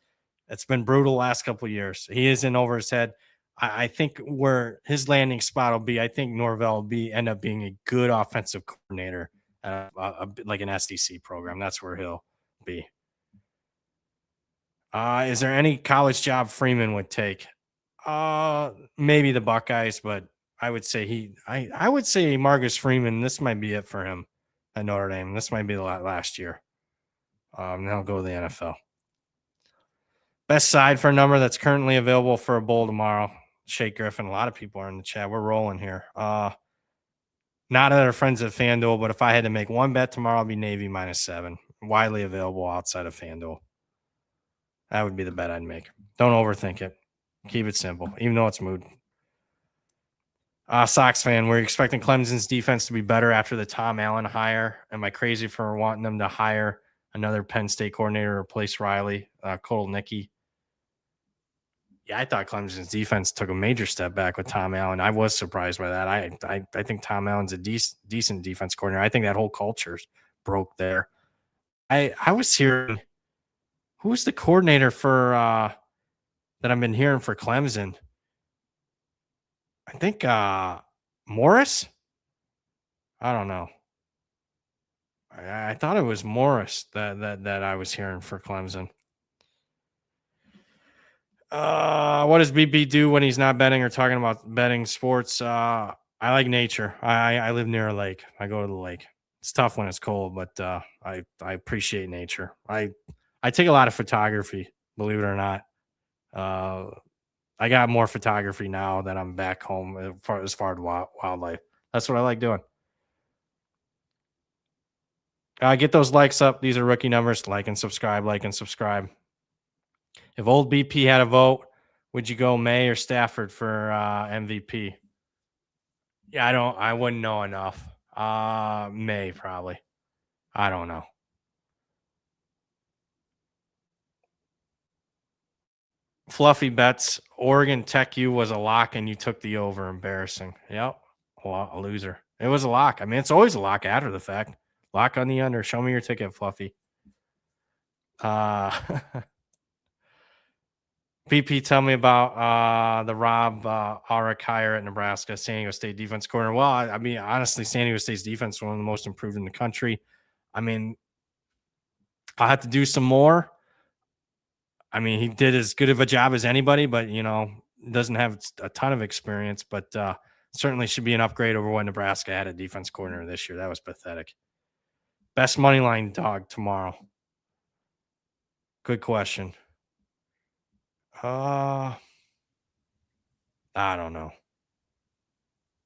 been brutal the last couple of years. He is in over his head. I think where his landing spot will be, I think Norvell will end up being a good offensive coordinator, like an SDC program. That's where he'll be. Is there any college job Freeman would take? Maybe the Buckeyes, but I would say I would say Marcus Freeman, this might be it for him at Notre Dame. This might be the last year. Then he'll go to the NFL. Best side for a number that's currently available for a bowl tomorrow. Shake Griffin. A lot of people are in the chat. We're rolling here. Not other friends at FanDuel, but if I had to make one bet tomorrow, it'd be Navy -7. Widely available outside of FanDuel. That would be the bet I'd make. Don't overthink it. Keep it simple, even though it's mood. Sox fan, we're expecting Clemson's defense to be better after the Tom Allen hire. Am I crazy for wanting them to hire another Penn State coordinator to replace Riley, Kotelnicki? Yeah, I thought Clemson's defense took a major step back with Tom Allen. I was surprised by that. I think Tom Allen's a decent defense coordinator. I think that whole culture's broke there. I was hearing, who was the coordinator for that I've been hearing for Clemson? I think Morris. I don't know. I thought it was Morris that I was hearing for Clemson. What does BB do when he's not betting or talking about betting sports? I like nature. I live near a lake. I go to the lake. It's tough when it's cold, but I appreciate nature. I take a lot of photography, believe it or not. I got more photography now that I'm back home as far as wildlife. That's what I like doing. Get those likes up. These are rookie numbers. Like and subscribe. If old BP had a vote, would you go May or Stafford for MVP? Yeah, I wouldn't know enough. May probably. I don't know. Fluffy bets. Oregon Tech U was a lock and you took the over. Embarrassing. Yep. A loser. It was a lock. I mean, it's always a lock after the fact. Lock on the under. Show me your ticket, Fluffy. BP, tell me about the Rob Auric hire at Nebraska, San Diego State defense corner. Well, I mean, honestly, San Diego State's defense is one of the most improved in the country. I mean, I'll have to do some more. I mean, he did as good of a job as anybody, but, doesn't have a ton of experience, but certainly should be an upgrade over what Nebraska had a defense coordinator this year. That was pathetic. Best money line dog tomorrow. Good question. I don't know.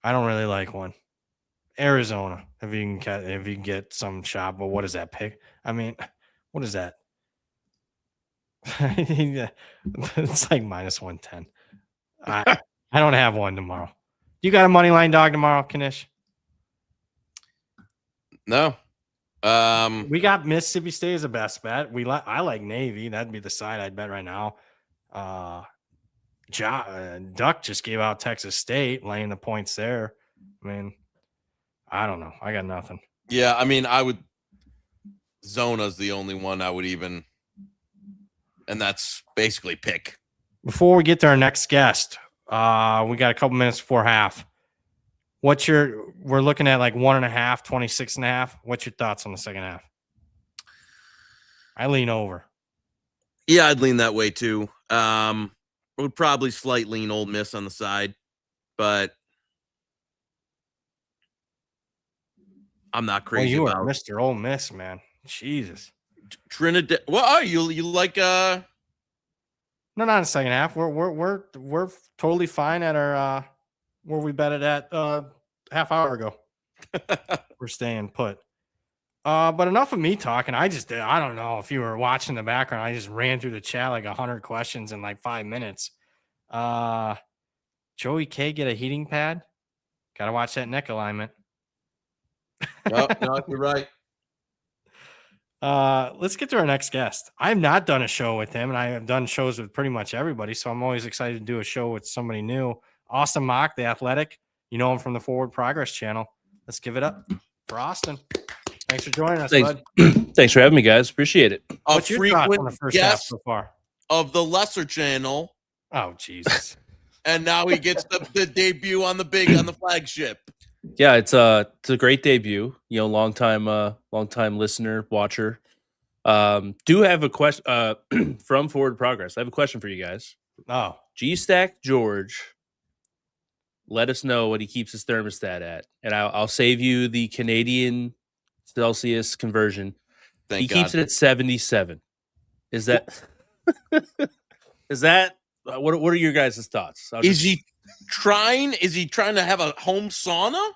I don't really like one. Arizona, if you can get some shot, but what is that pick? I mean, what is that? It's like -110. I don't have one tomorrow. You got a money line dog tomorrow, Knish? No. We got Mississippi State as a best bet. I like Navy. That'd be the side I'd bet right now. Duck just gave out Texas State, laying the points there. I mean, I don't know. I got nothing. Yeah, I mean, Zona's the only one I would even, and that's basically pick. Before we get to our next guest, we got a couple minutes before half. We're looking at like 1.5, 26.5. What's your thoughts on the second half? I lean over. Yeah, I'd lean that way too. Would probably slight lean Ole Miss on the side, but I'm not crazy you about are Mr. Ole Miss, man. Jesus. Trinidad. Well, you like No, not in the second half. We're totally fine at our where we bet it at half hour ago. We're staying put. But enough of me talking. I don't know if you were watching the background. I just ran through the chat like 100 questions in like 5 minutes. Joey K get a heating pad. Got to watch that neck alignment. No, you're right. Let's get to our next guest. I have not done a show with him, and I have done shows with pretty much everybody, so I'm always excited to do a show with somebody new. Austin Mock, the Athletic. You know him from the Forward Progress channel. Let's give it up for Austin. Thanks for joining us, bud. Thanks for having me, guys. Appreciate it. What's your thoughts on the first half so far? Of the lesser channel. Oh, Jesus. And now he gets the debut on the flagship. Yeah, it's a great debut. Long time listener, watcher. Do have a question from Forward Progress. I have a question for you guys. Oh, G-Stack George. Let us know what he keeps his thermostat at, and I'll save you the Canadian Celsius conversion. Thank he God. keeps it at 77. Is that Is that what are your guys' thoughts? Is he trying to have a home sauna?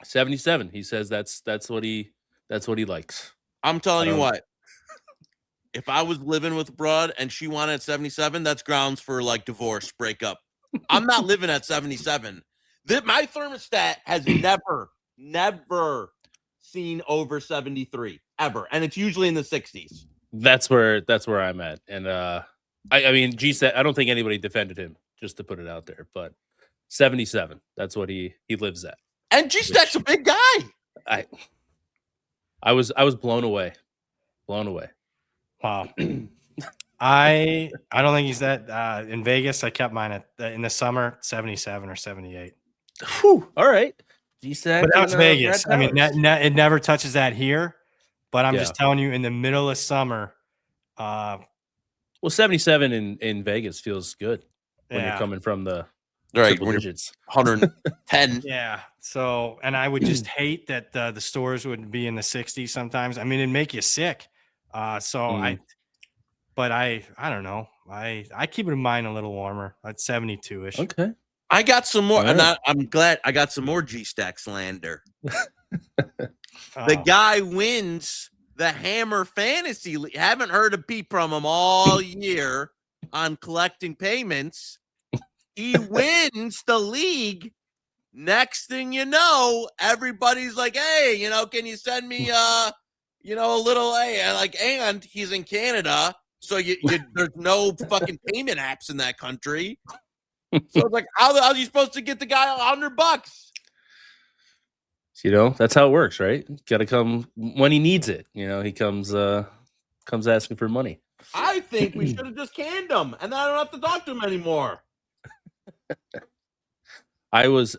77. He says that's what he likes. I'm telling you what. If I was living with Broad and she wanted 77, that's grounds for like divorce, breakup. I'm not living at 77. My thermostat has never seen over 73 ever, and it's usually in the 60s. That's where I'm at, and I mean, G-Stat, I don't think anybody defended him, just to put it out there, but 77, that's what he lives at. And G-Stat's a big guy. I was blown away. Wow. I don't think he's that in Vegas. I kept mine at in the summer 77 or 78. Whew, all right. But that's Vegas. I mean, it never touches that here. But I'm just telling you, in the middle of summer. Well, 77 in Vegas feels good when you're coming from the triple digits. 110. Yeah. So, and I would just hate that the stores would be in the 60s sometimes. I mean, it'd make you sick. I don't know. I keep it in mind a little warmer. At 72-ish. Okay. I got some more, and I'm glad I got some more G-Stack slander. The guy wins the Hammer Fantasy League. Haven't heard a peep from him all year on collecting payments. He wins the league. Next thing you know, everybody's like, hey, can you send me a little, and he's in Canada. So there's no fucking payment apps in that country. So it's like, how are you supposed to get the guy $100? That's how it works, right? Got to come when he needs it. He comes asking for money. I think we should have just canned him, and then I don't have to talk to him anymore. I was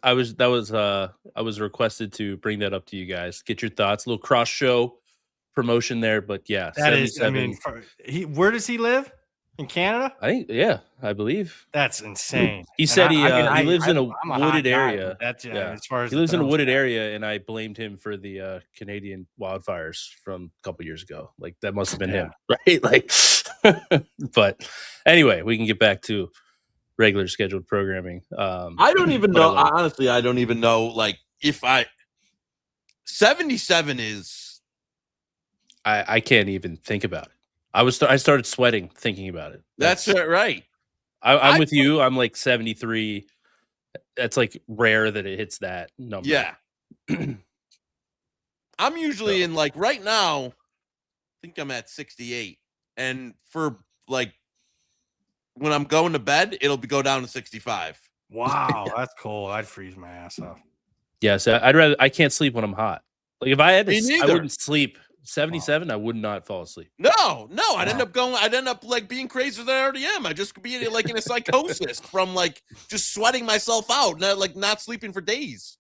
requested to bring that up to you guys. Get your thoughts. A little cross show promotion there, but yeah, that is. I mean, where does he live? In Canada? I believe. That's insane. He said he lives in a wooded area. As far as he lives in a wooded area, and I blamed him for the Canadian wildfires from a couple years ago. Like that must have been him, right? Like, but anyway, we can get back to regular scheduled programming. I don't even know. Honestly, I don't even know. Like, if 77 is, I can't even think about it. I started sweating thinking about it. That's right. I'm with you. I'm like 73. That's like rare that it hits that number. Yeah. I'm usually in like right now, I think I'm at 68. And for like when I'm going to bed, it'll go down to 65. Wow, that's cool. I'd freeze my ass off. Yeah, so I can't sleep when I'm hot. Like if I had to, I wouldn't sleep. 77, I would not fall asleep. No, I'd end up like being crazier than I already am. I'd just be like in a psychosis from like just sweating myself out, not sleeping for days.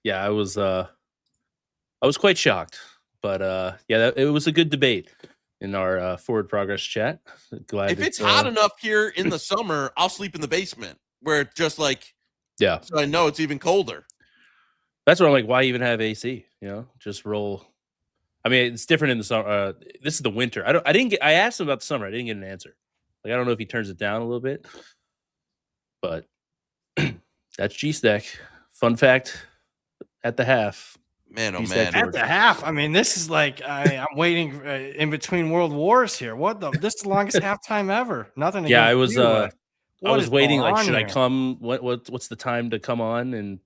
Yeah, I was quite shocked, but it was a good debate in our Forward Progress chat. Glad if it's hot enough here in the summer, I'll sleep in the basement where it's just like, so I know it's even colder. That's where I'm like, why even have AC? Just roll. I mean, it's different in the summer. This is the winter. I asked him about the summer. I didn't get an answer. Like, I don't know if he turns it down a little bit, but that's G-Stack. Fun fact at the half. Man, oh man. At the half. I mean, this is like, I'm waiting in between world wars here. This is the longest halftime ever. Nothing. Yeah, I was waiting. Like, should I come? What's the time to come on? And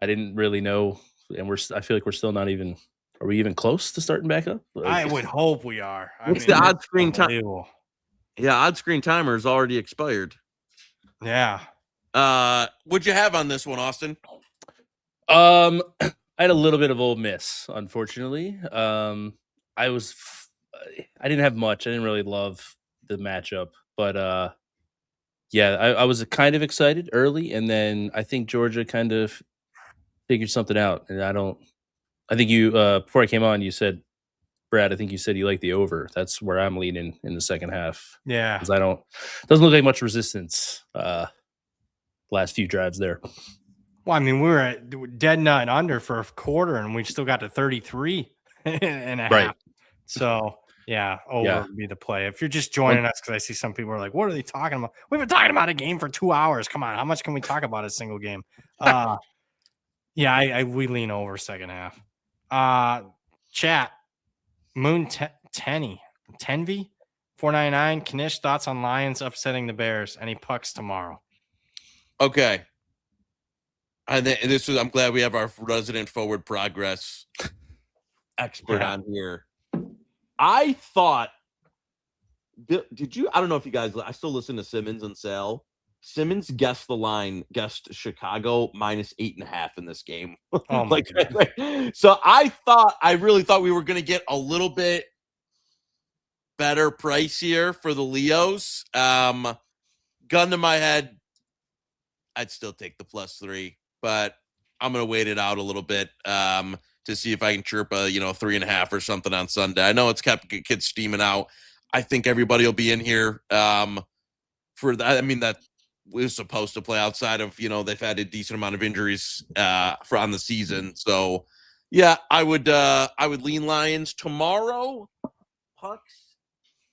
I didn't really know. And I feel like we're still not even. Are we even close to starting back up? I would hope we are. What's the odd screen time? Yeah, odd screen timer is already expired. Yeah. What'd you have on this one, Austin? I had a little bit of Ole Miss, unfortunately. I didn't have much. I didn't really love the matchup, but I was kind of excited early, and then I think Georgia kind of figured something out, and I think you before I came on, you said, Brad, I think you said you like the over. That's where I'm leaning in the second half. Yeah, because doesn't look like much resistance. Last few drives there. Well, I mean, we were at dead nut under for a quarter, and we still got to 33 and a half. So Yeah, over would be the play. If you're just joining us, because I see some people are like, what are they talking about? We've been talking about a game for 2 hours. Come on, how much can we talk about a single game? Yeah, we lean over second half. Chat, Moon Tenny, Tenvy, 499. Knish, thoughts on Lions upsetting the Bears? Any pucks tomorrow? Okay. I'm glad we have our resident forward progress expert on here. I thought, did you? I don't know if you guys, I still listen to Simmons and Sal. Simmons guessed Chicago -8.5 in this game. Oh my God. So I really thought we were going to get a little bit better price here for the Leos. Gun to my head, I'd still take the +3, but I'm going to wait it out a little bit to see if I can chirp a 3.5 or something on Sunday. I know it's kept kids steaming out. I think everybody will be in here for that. I mean, that was supposed to play outside of, they've had a decent amount of injuries on the season. So yeah, I would lean Lions tomorrow. Pucks.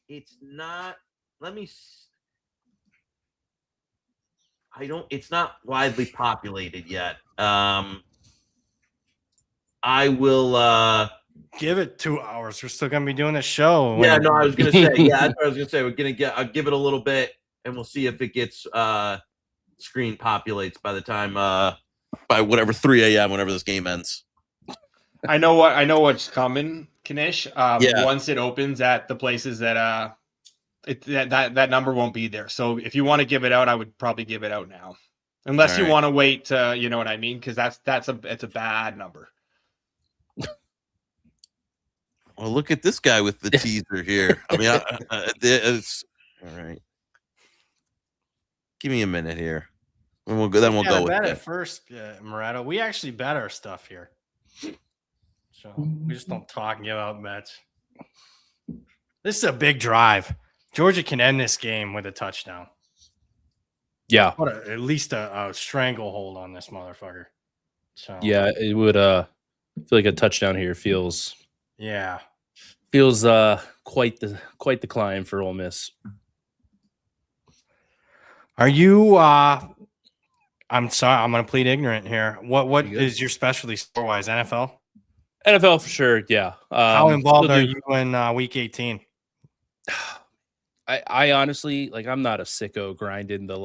It's not, it's not widely populated yet. I will give it 2 hours. We're still gonna be doing a show. Yeah, no, I was gonna say, that's what I was gonna say. I'll give it a little bit and we'll see if it gets screen populates by the time by whatever 3 a.m. whenever this game ends. I know what's coming, Knish. Once it opens at the places that that number won't be there. So if you want to give it out, I would probably give it out now, unless you want to wait. You know what I mean? Because it's a bad number. Well, look at this guy with the teaser here. I mean, it's all right. Give me a minute here, and we'll go with bet it. At first, Moretto. We actually bet our stuff here, so we just don't talk and give out bets. This is a big drive. Georgia can end this game with a touchdown. Yeah, at least a stranglehold on this motherfucker. So yeah, it would. I feel like a touchdown here feels quite the climb for Ole Miss. Are you? I'm sorry, I'm going to plead ignorant here. What is your specialty score wise? NFL. NFL for sure. Yeah. How involved are you in Week 18? I honestly, I'm not a sicko grinding the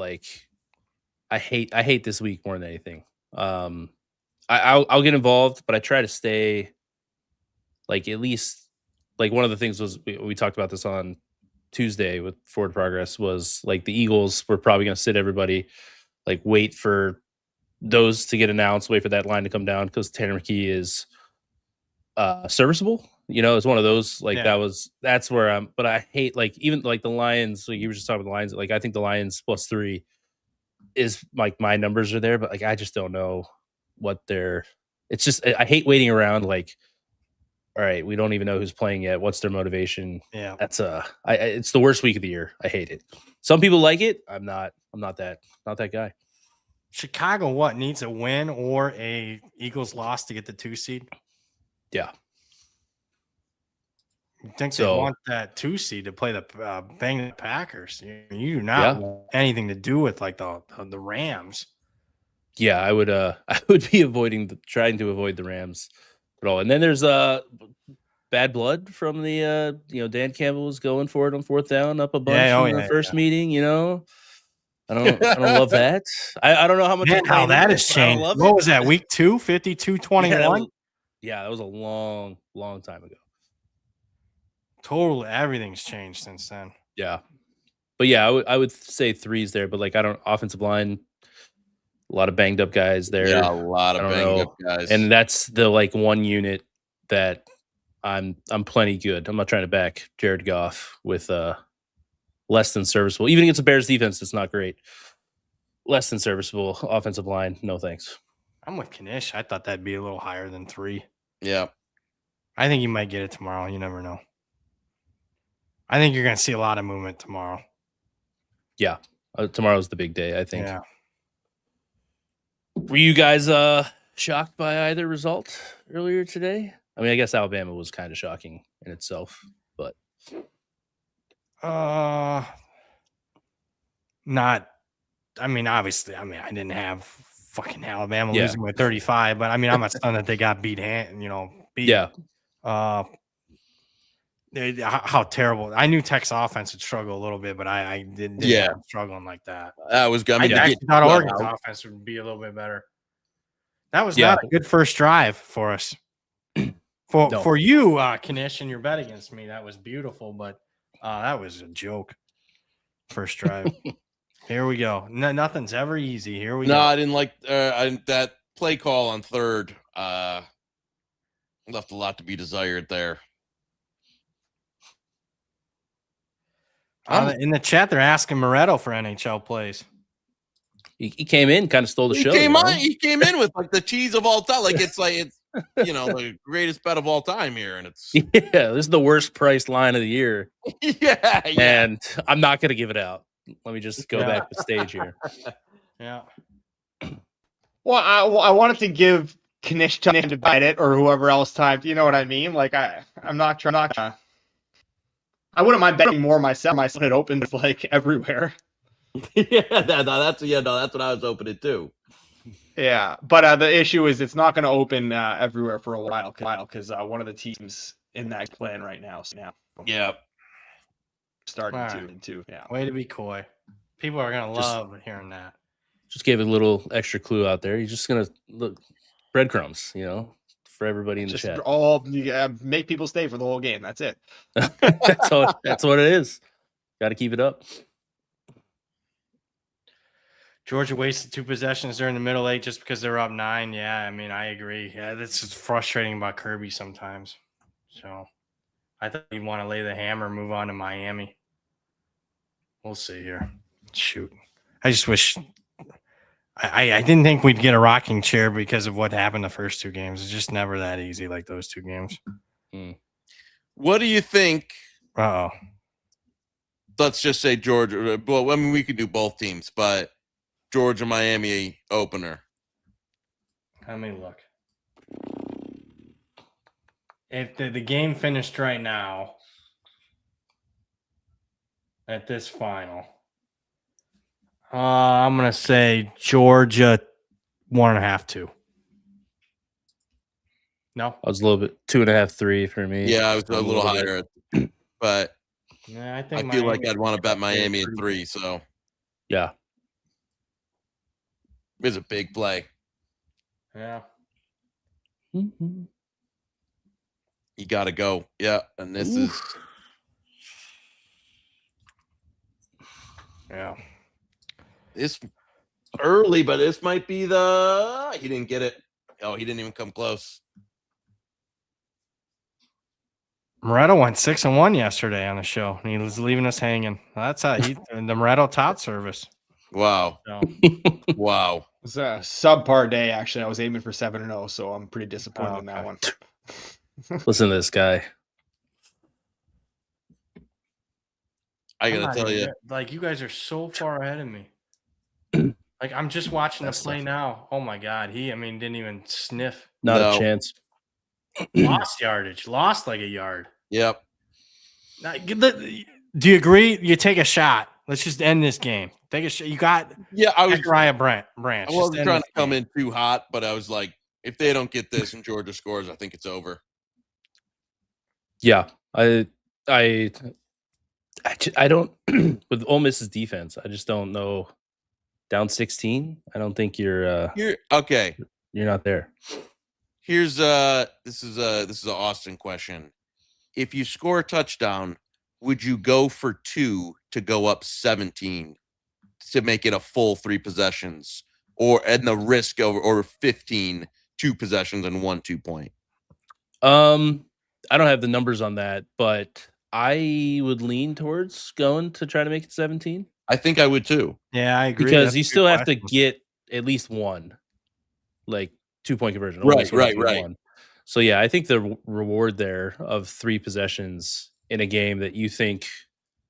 I hate this week more than anything. I'll get involved, but I try to stay at least one of the things was we talked about this on Tuesday with Forward Progress was the Eagles were probably going to sit everybody, wait for those to get announced, wait for that line to come down because Tanner McKee is serviceable. It's one of those that's where I'm. But I hate even the Lions. You were just talking about the Lions. I think the Lions +3 is my numbers are there, but I just don't know what they're. It's just I hate waiting around. All right, we don't even know who's playing yet. What's their motivation? Yeah, that's it's the worst week of the year. I hate it. Some people like it. I'm not that guy. Chicago needs a win or a Eagles loss to get the 2 seed? Yeah. You think they want that 2 seed to play the bang the Packers? You do not want anything to do with the Rams. Yeah, I would be trying to avoid the Rams at all. And then there's bad blood from the Dan Campbell was going for it on 4th down up a bunch in the first meeting. I don't love that. I don't know how much how that has changed. What was that, week 2, 52-21? Yeah, that was a long time ago. Totally, everything's changed since then. Yeah, but yeah, I would say 3's there, but I don't offensive line. A lot of banged up guys there. Yeah, a lot of banged up guys, and that's the one unit that I'm plenty good. I'm not trying to back Jared Goff with less than serviceable. Even against the Bears defense, it's not great. Less than serviceable offensive line. No thanks. I'm with Knish. I thought that'd be a little higher than 3. Yeah, I think you might get it tomorrow. You never know. I think you're going to see a lot of movement tomorrow. Yeah, tomorrow's the big day, I think. Yeah. Were you guys shocked by either result earlier today? I mean, I guess Alabama was kind of shocking in itself, but Not. I mean, obviously. I mean, I didn't have fucking Alabama losing by 35, but I mean, I'm not stunned that they got beat. Beat. Yeah. How terrible! I knew Tech's offense would struggle a little bit, but I didn't have them struggling like that. I actually thought Oregon's offense would be a little bit better. That was not a good first drive for us. For you, Knish, and your bet against me, that was beautiful, but that was a joke. First drive. Here we go. Nothing's ever easy. Here we go. No, I didn't like that play call on third. Left a lot to be desired there. In the chat, they're asking Moretto for NHL plays. He came in, kind of stole the show. He came in with like the cheese of all time. Like it's the greatest bet of all time here, and it's this is the worst priced line of the year. yeah. And I'm not going to give it out. Let me just go back to stage here. Yeah. Well, I wanted to give Knish time to bite it, or whoever else time. You know what I mean? Like I'm not trying. I wouldn't mind betting more myself. My it opens like everywhere. That's what I was opening too. Yeah, but the issue is it's not going to open everywhere for a while because one of the teams in that plan right now. Yeah, starting to. Yeah. Way to be coy. People are going to love hearing that. Just gave a little extra clue out there. You're just going to look breadcrumbs, for everybody in the chat. Make people stay for the whole game. That's it. That's what it is. Got to keep it up. Georgia wasted 2 possessions during the middle 8 just because they're up 9. Yeah, I mean, I agree. Yeah, this is frustrating about Kirby sometimes. So I thought he'd want to lay the hammer, move on to Miami. We'll see here. Shoot. I just wish I didn't think we'd get a rocking chair because of what happened the first 2 games. It's just never that easy like those 2 games. What do you think? Uh-oh. Let's just say Georgia. Well, I mean, we could do both teams, but Georgia Miami opener. Let me look. If the game finished right now at this final, I'm gonna say Georgia 1.5, 2. No, I was a little bit 2.5, 3 for me. Yeah, I was a little higher, but yeah, I feel like I'd want to bet Miami at 3. So yeah. It's a big play. Yeah. Mm-hmm. You got to go. Yeah. And this is. Yeah. It's early, but this might be the. He didn't get it. Oh, he didn't even come close. Moretto went 6-1 yesterday on the show, and he was leaving us hanging. That's how the Moretto tot service. Wow. So. Wow. It's a subpar day, actually. I was aiming for 7-0, so I'm pretty disappointed in that one. Listen to this guy. I got to tell you. Like, you guys are so far ahead of me. Like, I'm just watching the play now. Oh, my God. Didn't even sniff. Not a chance. Lost yardage. Lost like a yard. Yep. Now, do you agree? You take a shot. Let's just end this game. Take a shot. You got I was Branch. I wasn't trying to come in too hot, but I was like, if they don't get this and Georgia scores, I think it's over. Yeah. I don't with Ole Miss's defense, I just don't know. Down 16, I don't think you're okay. You're not there. Here's this is an Austin question. If you score a touchdown, would you go for 2 to go up 17 to make it a full 3 possessions, and the risk or 15 2 possessions and 1 2-point? I don't have the numbers on that, but I would lean towards going to try to make it 17. I think I would too. Yeah, I agree. Because you still have to get at least 1, like 2-point conversion. Right. So yeah, I think the reward there of 3 possessions in a game that you think,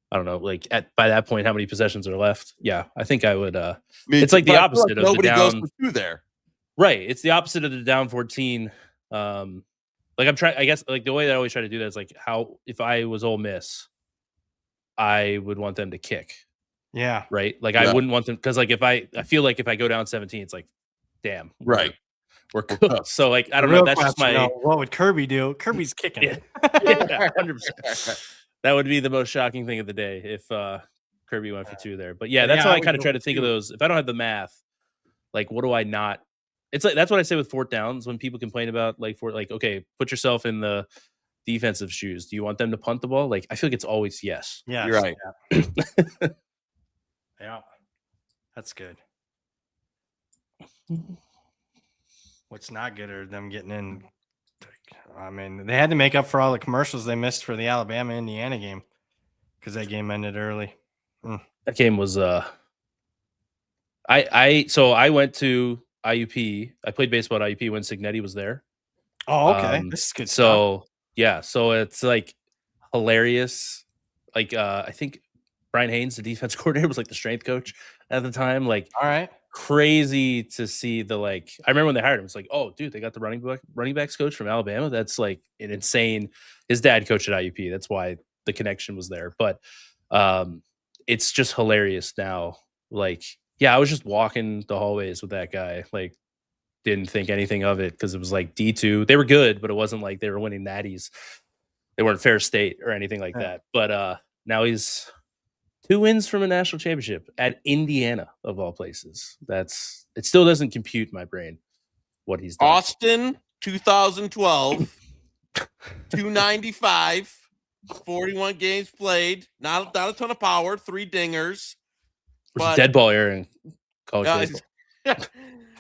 I don't know, like by that point, how many possessions are left? Yeah, I think I would. It's like the opposite of nobody the down. Goes for 2 there. Right. It's the opposite of the down 14. like I'm trying. I guess like the way that I always try to do that is like how if I was Ole Miss, I would want them to kick. Yeah. Right. Like I wouldn't want them because like if I feel like if I go down 17, it's like, damn. Right. We're cooked. So like I don't know. That's just my. What would Kirby do? Kirby's kicking it. Yeah, 100%. That would be the most shocking thing of the day if Kirby went for 2 there. But yeah, that's how I kind of try to think of those. If I don't have the math, like what do I not? It's like that's what I say with 4th downs when people complain about like okay, put yourself in the defensive shoes. Do you want them to punt the ball? Like I feel like it's always yes. Yeah, you're right. Yeah. Yeah, that's good. What's not good are them getting in. I mean, they had to make up for all the commercials they missed for the Alabama-Indiana game because that game ended early. That game was I went to IUP. I played baseball at IUP when Signetti was there. Oh, okay. This is good stuff. So yeah, so it's like hilarious. Like I think Brian Haynes, the defense coordinator, was like the strength coach at the time. Like, all right, crazy to see the like. I remember when they hired him. It's like, oh, dude, they got the running backs coach from Alabama. That's like an insane. His dad coached at IUP. That's why the connection was there. But it's just hilarious now. Like, yeah, I was just walking the hallways with that guy. Like, didn't think anything of it because it was like D2. They were good, but it wasn't like they were winning natties. They weren't Fair State or anything like that. But now he's 2 wins from a national championship at Indiana, of all places. It still doesn't compute in my brain what he's done. Austin, 2012, 295, 41 games played. Not a ton of power, 3 dingers. But dead ball era in college baseball.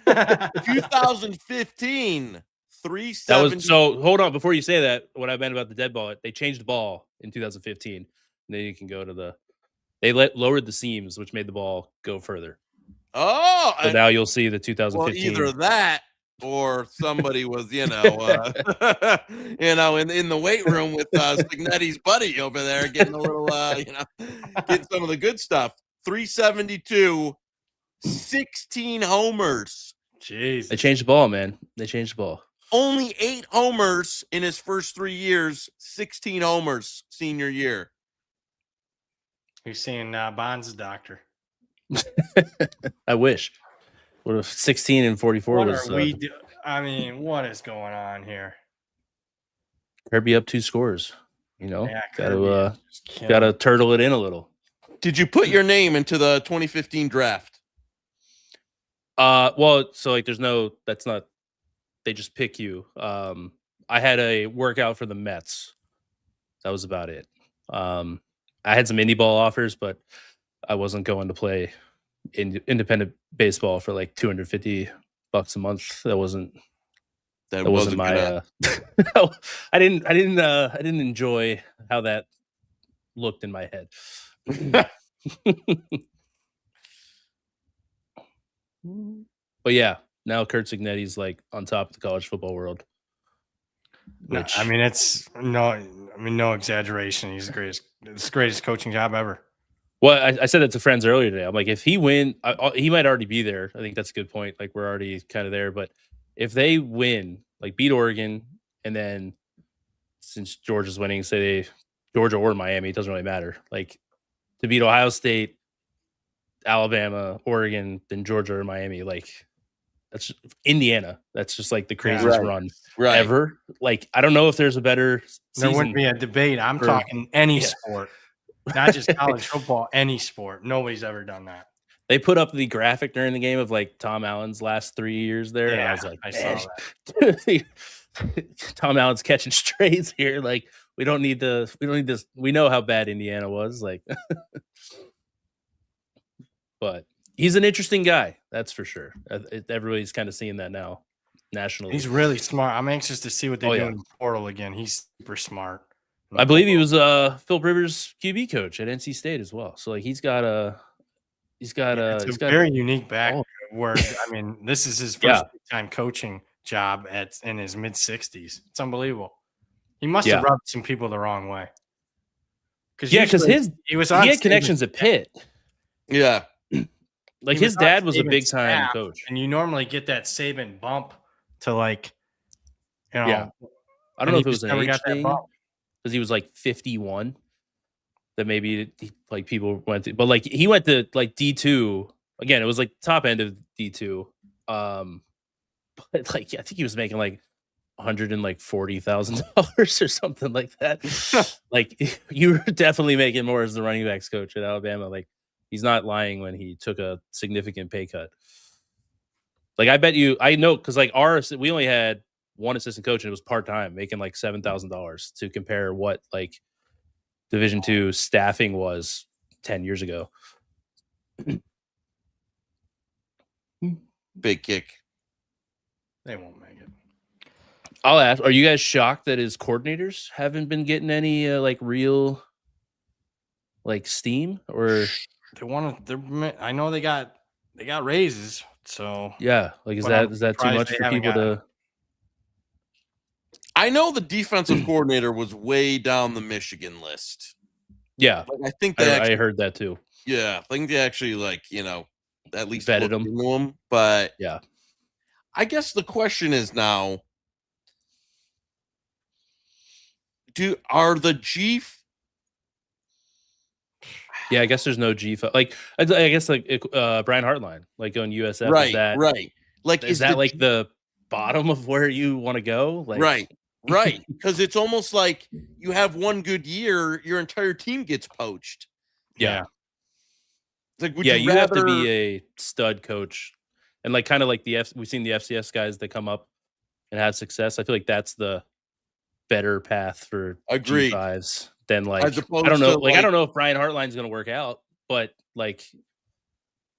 2015, 370. That was so. Hold on, before you say that, what I meant about the dead ball, they changed the ball in 2015. And then you can go to the. They lowered the seams, which made the ball go further. Oh, so now you'll see the 2015. Well, either that or somebody was, in the weight room with Signetti's buddy over there, getting a little, getting some of the good stuff. 372, 16 homers. Jeez, they changed the ball, man. They changed the ball. Only 8 homers in his first 3 years. 16 homers senior year. You're seeing Bonds' doctor. I wish. What if 16 and 44 what was? I mean, what is going on here? Kirby up 2 scores. Yeah, gotta turtle it in a little. Did you put your name into the 2015 draft? Well, so like, that's not. They just pick you. I had a workout for the Mets. That was about it. I had some indie ball offers, but I wasn't going to play independent baseball for like $250 a month. That wasn't my. I didn't enjoy how that looked in my head. But yeah, now Kurt Signetti's like on top of the college football world. Which, it's no exaggeration. He's it's the greatest coaching job ever. Well, I said that to friends earlier today. I'm like, if he win, he might already be there. I think that's a good point. Like, we're already kind of there. But if they win, like beat Oregon, and then since Georgia's winning, say Georgia or Miami, it doesn't really matter. Like, to beat Ohio State, Alabama, Oregon, then Georgia or Miami, like, that's Indiana. That's just like the craziest run ever. Like, I don't know if there's a better season. There wouldn't be a debate. I'm talking any sport, not just college football, any sport. Nobody's ever done that. They put up the graphic during the game of like Tom Allen's last 3 years there. Yeah, and I was like, I saw that. Tom Allen's catching strays here. Like, we don't need this. We know how bad Indiana was. Like, but he's an interesting guy. That's for sure. Everybody's kind of seeing that now nationally. He's really smart. I'm anxious to see what they do in the portal again. He's super smart. I believe he was Phil Rivers' QB coach at NC State as well. So like he's got a very unique background. Where this is his first time coaching job in his mid 60s. It's unbelievable. He must have rubbed some people the wrong way. Because he had connections at Pitt. Yeah. Like his dad was a big time coach. And you normally get that Saban bump to I don't know if it was an age thing because he was like 51. That maybe like people went to, but like he went to like D2 again. It was like top end of D2. But like I think he was making like $140,000 or something like that. Like you were definitely making more as the running backs coach at Alabama. Like he's not lying when he took a significant pay cut. Like I bet you, I know because like we only had one assistant coach and it was part time, making like $7,000 to compare what like Division II staffing was 10 years ago. Big kick. They won't make it. I'll ask, are you guys shocked that his coordinators haven't been getting any like real like steam or they want to I know they got raises, so yeah, like is that too much for people to I know the defensive coordinator was way down the Michigan list. Yeah. Like, I think I heard that too. Yeah, I think they actually like, at least vetted him. But yeah. I guess the question is now, are the G? Yeah, I guess there's no G. Like I guess like Brian Hartline, like on USF. Right, is that, right. Like is that like the bottom of where you want to go? Like, right. Because it's almost like you have one good year, your entire team gets poached. Yeah. Like, you have to be a stud coach, and like kind of like we've seen the FCS guys that come up and have success. I feel like that's the better path for G5s than like I don't know. Like I don't know if Brian Hartline's going to work out, but like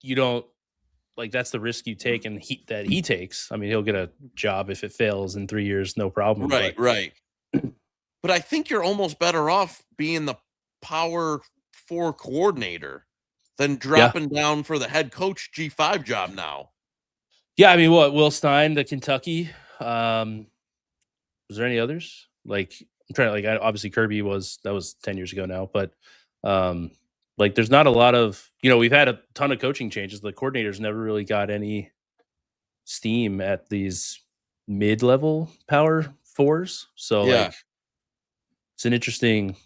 you don't like that's the risk you take and that he takes. I mean, he'll get a job if it fails in 3 years, no problem. Right. But I think you're almost better off being the Power 4 coordinator than dropping down for the head coach G5 job now. Yeah, I mean, Will Stein, the Kentucky. Was there any others? Like I'm trying to like obviously Kirby that was 10 years ago now, but like there's not a lot of we've had a ton of coaching changes. The coordinators never really got any steam at these mid-level Power 4s. So like it's an interesting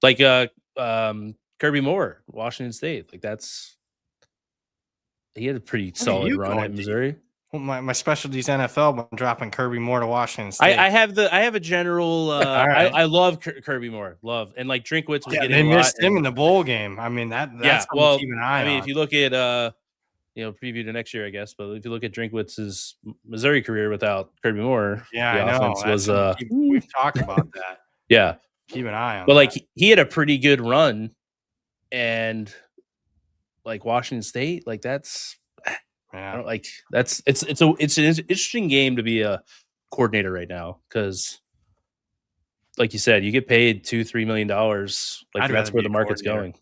like Kirby Moore, Washington State. Like he had a pretty solid run at Missouri. Well, my specialty's NFL, but I'm dropping Kirby Moore to Washington State. I have a general. Right. I love Kirby Moore. Love and like Drinkwitz was getting. They missed him in the bowl game. I mean that's something to keep an eye on. I mean, if you look at preview to next year, I guess, but if you look at Drinkwitz's Missouri career without Kirby Moore, I know we've talked about that. Yeah, keep an eye on. But like he had a pretty good run, and like Washington State, like that's. I don't like it's an interesting game to be a coordinator right now because, like you said, you get paid $2-3 million. Like that's where the market's going.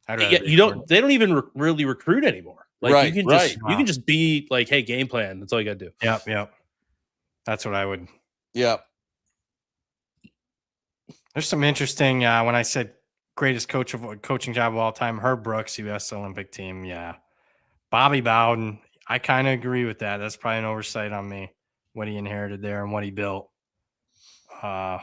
They don't even really recruit anymore. Like you can just be like, hey, game plan. That's all you got to do. Yep. That's what I would. Yep. There's some interesting. When I said greatest coaching job of all time, Herb Brooks, U.S. Olympic team. Yeah, Bobby Bowden. I kind of agree with that. That's probably an oversight on me, what he inherited there and what he built. I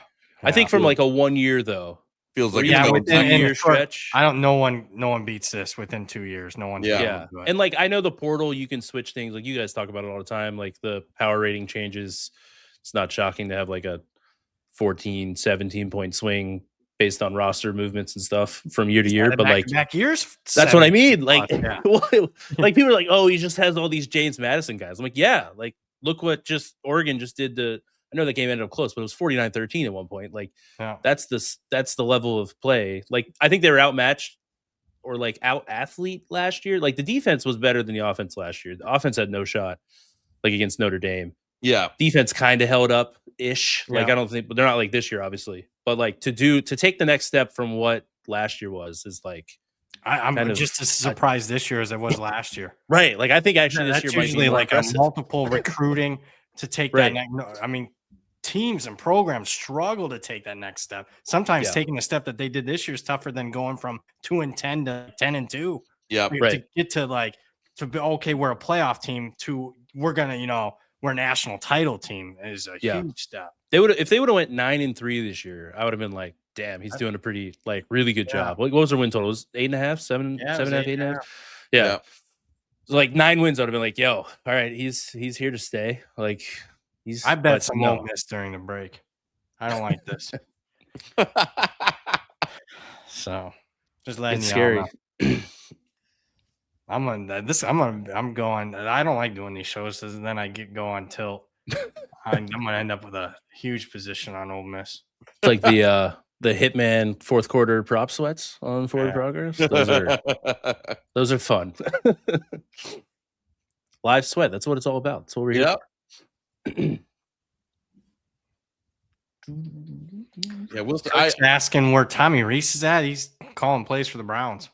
think from like a 1 year though, feels like within a 2 year stretch. I don't. No one beats this within 2 years. No one. Yeah. And like I know the portal, you can switch things. Like you guys talk about it all the time. Like the power rating changes. It's not shocking to have like a 14, 17 point swing based on roster movements and stuff from year to year, but like back years, that's what I mean. Like, like people are like, oh, he just has all these James Madison guys. I'm like, yeah, like look what Oregon just did to. I know the game ended up close, but it was 49-13 at one point. Like that's the level of play. Like I think they were outmatched or like out athlete last year. Like the defense was better than the offense last year. The offense had no shot, like against Notre Dame. Yeah, defense kind of held up ish. Like I don't think, but they're not like this year, obviously. But like to take the next step from what last year was is like I'm just as surprised this year as I was last year. Right. Like I think actually this year might usually be like a multiple recruiting to take that next. I mean, teams and programs struggle to take that next step. Sometimes taking the step that they did this year is tougher than going from 2-10 to 10-2. Yeah, to get to like to be okay. We're a playoff team. To we're gonna we're a national title team is a huge step. If they would have went 9-3 this year, I would have been like, damn, he's doing a pretty really good job. What was their win total? It was 8.5, 7.5, 8.5. Yeah. So like 9 wins, I would have been like, yo, all right, he's here to stay. Like I bet some Ole Miss during the break. I don't like this. So just letting you know. I'm going. I don't like doing these shows because then I go on tilt. I'm gonna end up with a huge position on Ole Miss. It's like the Hitman fourth quarter prop sweats on Forward Progress. Those are fun. Live sweat. That's what it's all about. That's what we're here for. Yeah, we'll asking where Tommy Reese is at. He's calling plays for the Browns.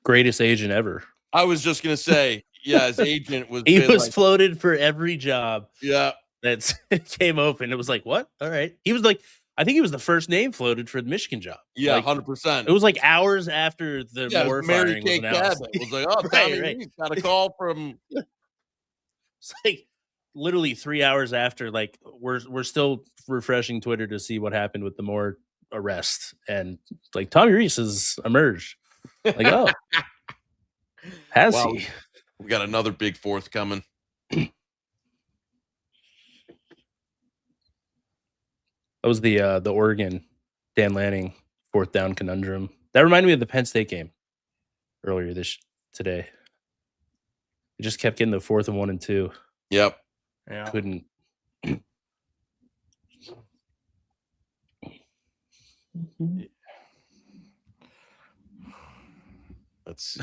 Greatest agent ever. I was just gonna say, yeah, his agent was. He was floated for every job. Yeah, that came open. It was like, what? All right. He was like, I think he was the first name floated for the Michigan job. Yeah, like, 100%. It was like hours after the Moore Mary firing Kay was announced. Cabot was like, oh, Tommy Reese got a call from. It's like literally 3 hours after. Like we're still refreshing Twitter to see what happened with the Moore arrest, and like Tommy Reese has emerged. Like, oh, has he? We got another big fourth coming. That was the Oregon Dan Lanning fourth down conundrum. That reminded me of the Penn State game earlier today. It just kept getting the 4th and 1 and 2. Yep. Yeah. Couldn't. Let's see.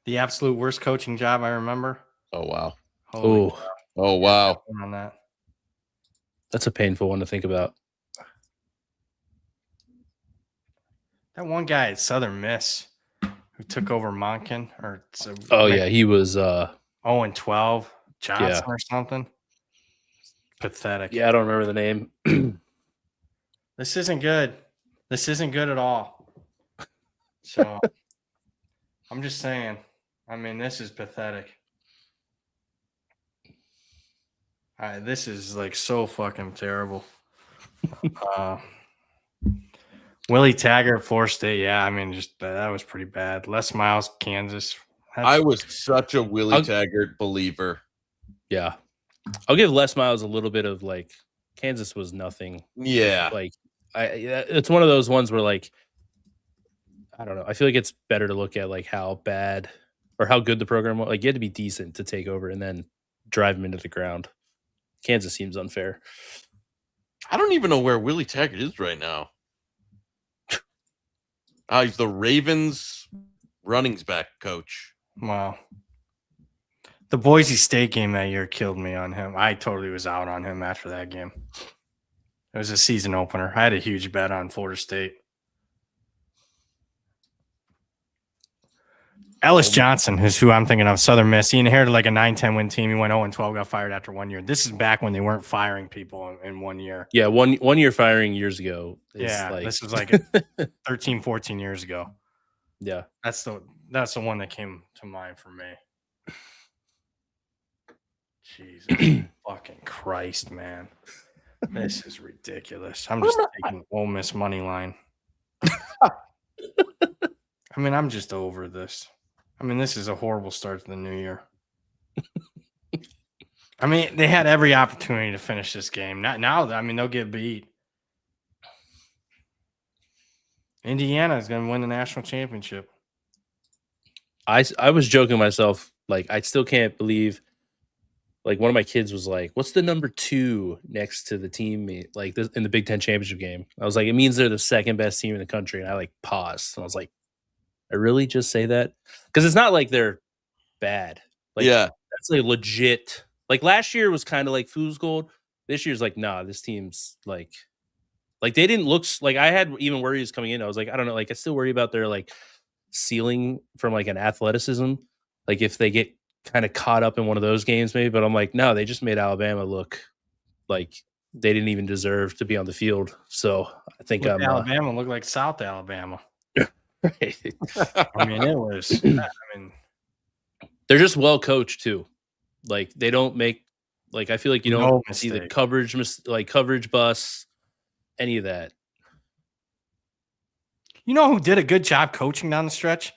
The absolute worst coaching job I remember. Oh wow. Oh wow. On that. That's a painful one to think about. That one guy at Southern Miss who took over Monken he was 0-12 Johnson or something. Pathetic. Yeah, I don't remember the name. This isn't good. This isn't good at all. So I'm just saying. I mean, this is pathetic. This is like so fucking terrible. Willie Taggart, Florida State. Yeah, I mean, just that was pretty bad. Les Miles, Kansas. I was such a Willie Taggart believer. Yeah. I'll give Les Miles a little bit of like Kansas was nothing. Yeah. Like it's one of those ones where like I don't know. I feel like it's better to look at like how bad or how good the program was. Like you had to be decent to take over and then drive him into the ground. Kansas seems unfair. I don't even know where Willie Taggart is right now. He's the Ravens runnings back coach. Wow. The Boise State game that year killed me on him. I totally was out on him after that game. It was a season opener. I had a huge bet on Florida State. Ellis Johnson is who I'm thinking of, Southern Miss. He inherited like a 9-10 win team. He went 0-12, got fired after 1 year. This is back when they weren't firing people in 1 year. Yeah, one year firing years ago. This was like 13, 14 years ago. Yeah. That's the one that came to mind for me. Jesus fucking Christ, man. This is ridiculous. I'm just taking Ole Miss money line. I mean, I'm just over this. I mean, this is a horrible start to the new year. I mean, they had every opportunity to finish this game. Now, I mean, they'll get beat. Indiana is going to win the national championship. I was joking myself. Like, I still can't believe. Like, one of my kids was like, "What's the number 2 next to the team like this, in the Big Ten championship game?" I was like, "It means they're the second best team in the country." And I like paused. And I was like, "I really just say that?" Because it's not like they're bad. Like, that's like legit. Like last year was kind of like fool's gold. This year's like, nah, this team's like they didn't look like. I had even worries coming in. I was like, I don't know. Like I still worry about their like ceiling from like an athleticism. Like if they get kind of caught up in one of those games maybe, but I'm like, no, they just made Alabama look like they didn't even deserve to be on the field. So I think Alabama looked like South Alabama. Right. I mean, it was. I mean, they're just well coached too. Like they don't make I feel like you don't see the coverage busts, any of that. You know who did a good job coaching down the stretch?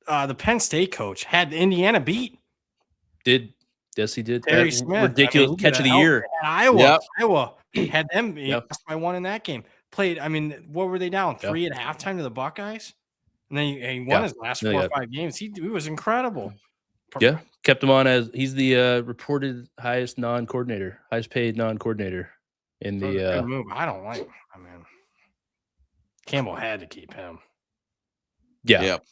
The Penn State coach had Indiana beat. Yes, he did. Terry that Smith, ridiculous catch of the year. Iowa had them by one in that game. Played. I mean, what were they down 3 at halftime to the Buckeyes? And then he won his last 4 or 5 games. He was incredible. Yeah, kept him on as he's the reported highest paid non-coordinator in the. Good move. I don't like. I mean, Campbell had to keep him. Yeah. Yep.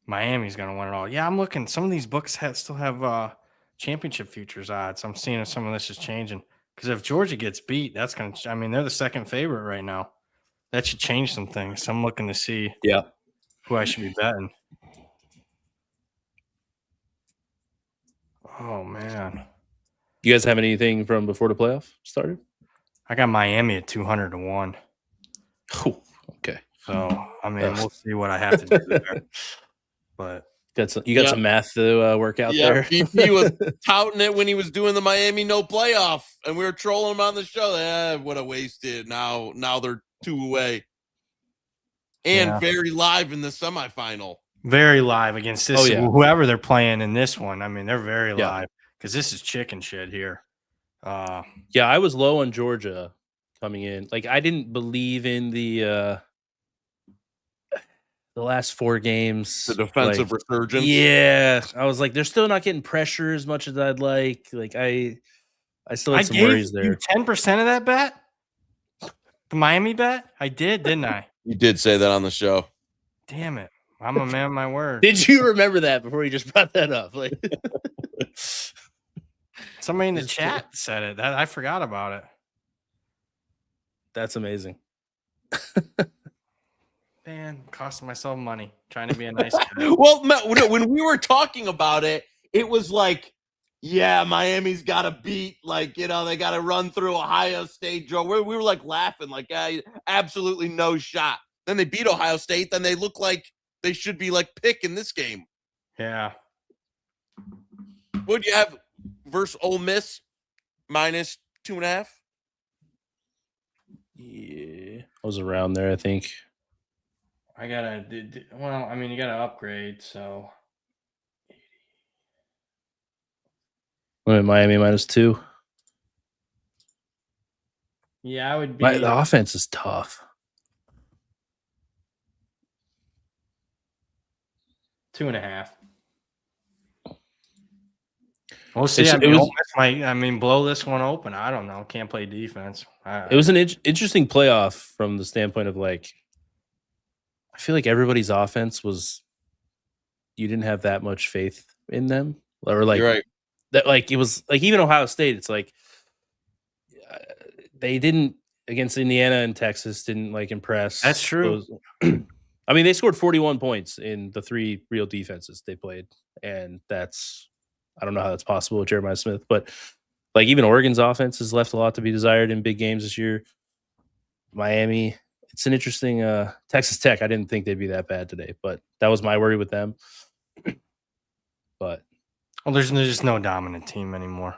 Miami's going to win it all. Yeah, I'm looking. Some of these books still have championship futures odds. I'm seeing if some of this is changing. Because if Georgia gets beat, that's going to – I mean, they're the second favorite right now. That should change some things. So I'm looking to see who I should be betting. Oh, man. You guys have anything from before the playoff started? I got Miami at 200 to 1. Oh, okay. So, I mean, we'll see what I have to do there. But you got some math to work out there. BP was touting it when he was doing the Miami no playoff, and we were trolling him on the show. What a wasted. Now they're 2 away. And very live in the semifinal. Very live against this. Whoever they're playing in this one. I mean, they're very live because this is chicken shit here. I was low on Georgia coming in. Like, I didn't believe in the last 4 games. The defensive resurgence. Yeah. I was like, they're still not getting pressure as much as I'd like. Like, I still had some worries there. You 10% of that bet? The Miami bet? I did, didn't I? You did say that on the show. Damn it. I'm a man of my word. Did you remember that before you just brought that up? Like, somebody in the chat said it. I forgot about it. That's amazing. Man, costing myself money trying to be a nice guy. Well, when we were talking about it, it was like, Miami's got to beat, they got to run through Ohio State. Joe, we were like laughing, absolutely no shot. Then they beat Ohio State. Then they look like they should be pick in this game. Yeah. Would you have versus Ole Miss minus 2.5? Yeah, I was around there, I think. I gotta. Well, I mean, you gotta upgrade. So, Miami minus 2. Yeah, I would be. The offense is tough. 2.5. We'll see. I mean, blow this one open. I don't know. Can't play defense. It was an interesting playoff from the standpoint of I feel like everybody's offense was. You didn't have that much faith in them, or You're right. That it was even Ohio State. It's they didn't against Indiana and Texas didn't impress. That's true. I mean, they scored 41 points in the 3 real defenses they played, and I don't know how that's possible with Jeremiah Smith, but even Oregon's offense has left a lot to be desired in big games this year. Miami, it's an interesting Texas Tech. I didn't think they'd be that bad today, but that was my worry with them. But there's just no dominant team anymore.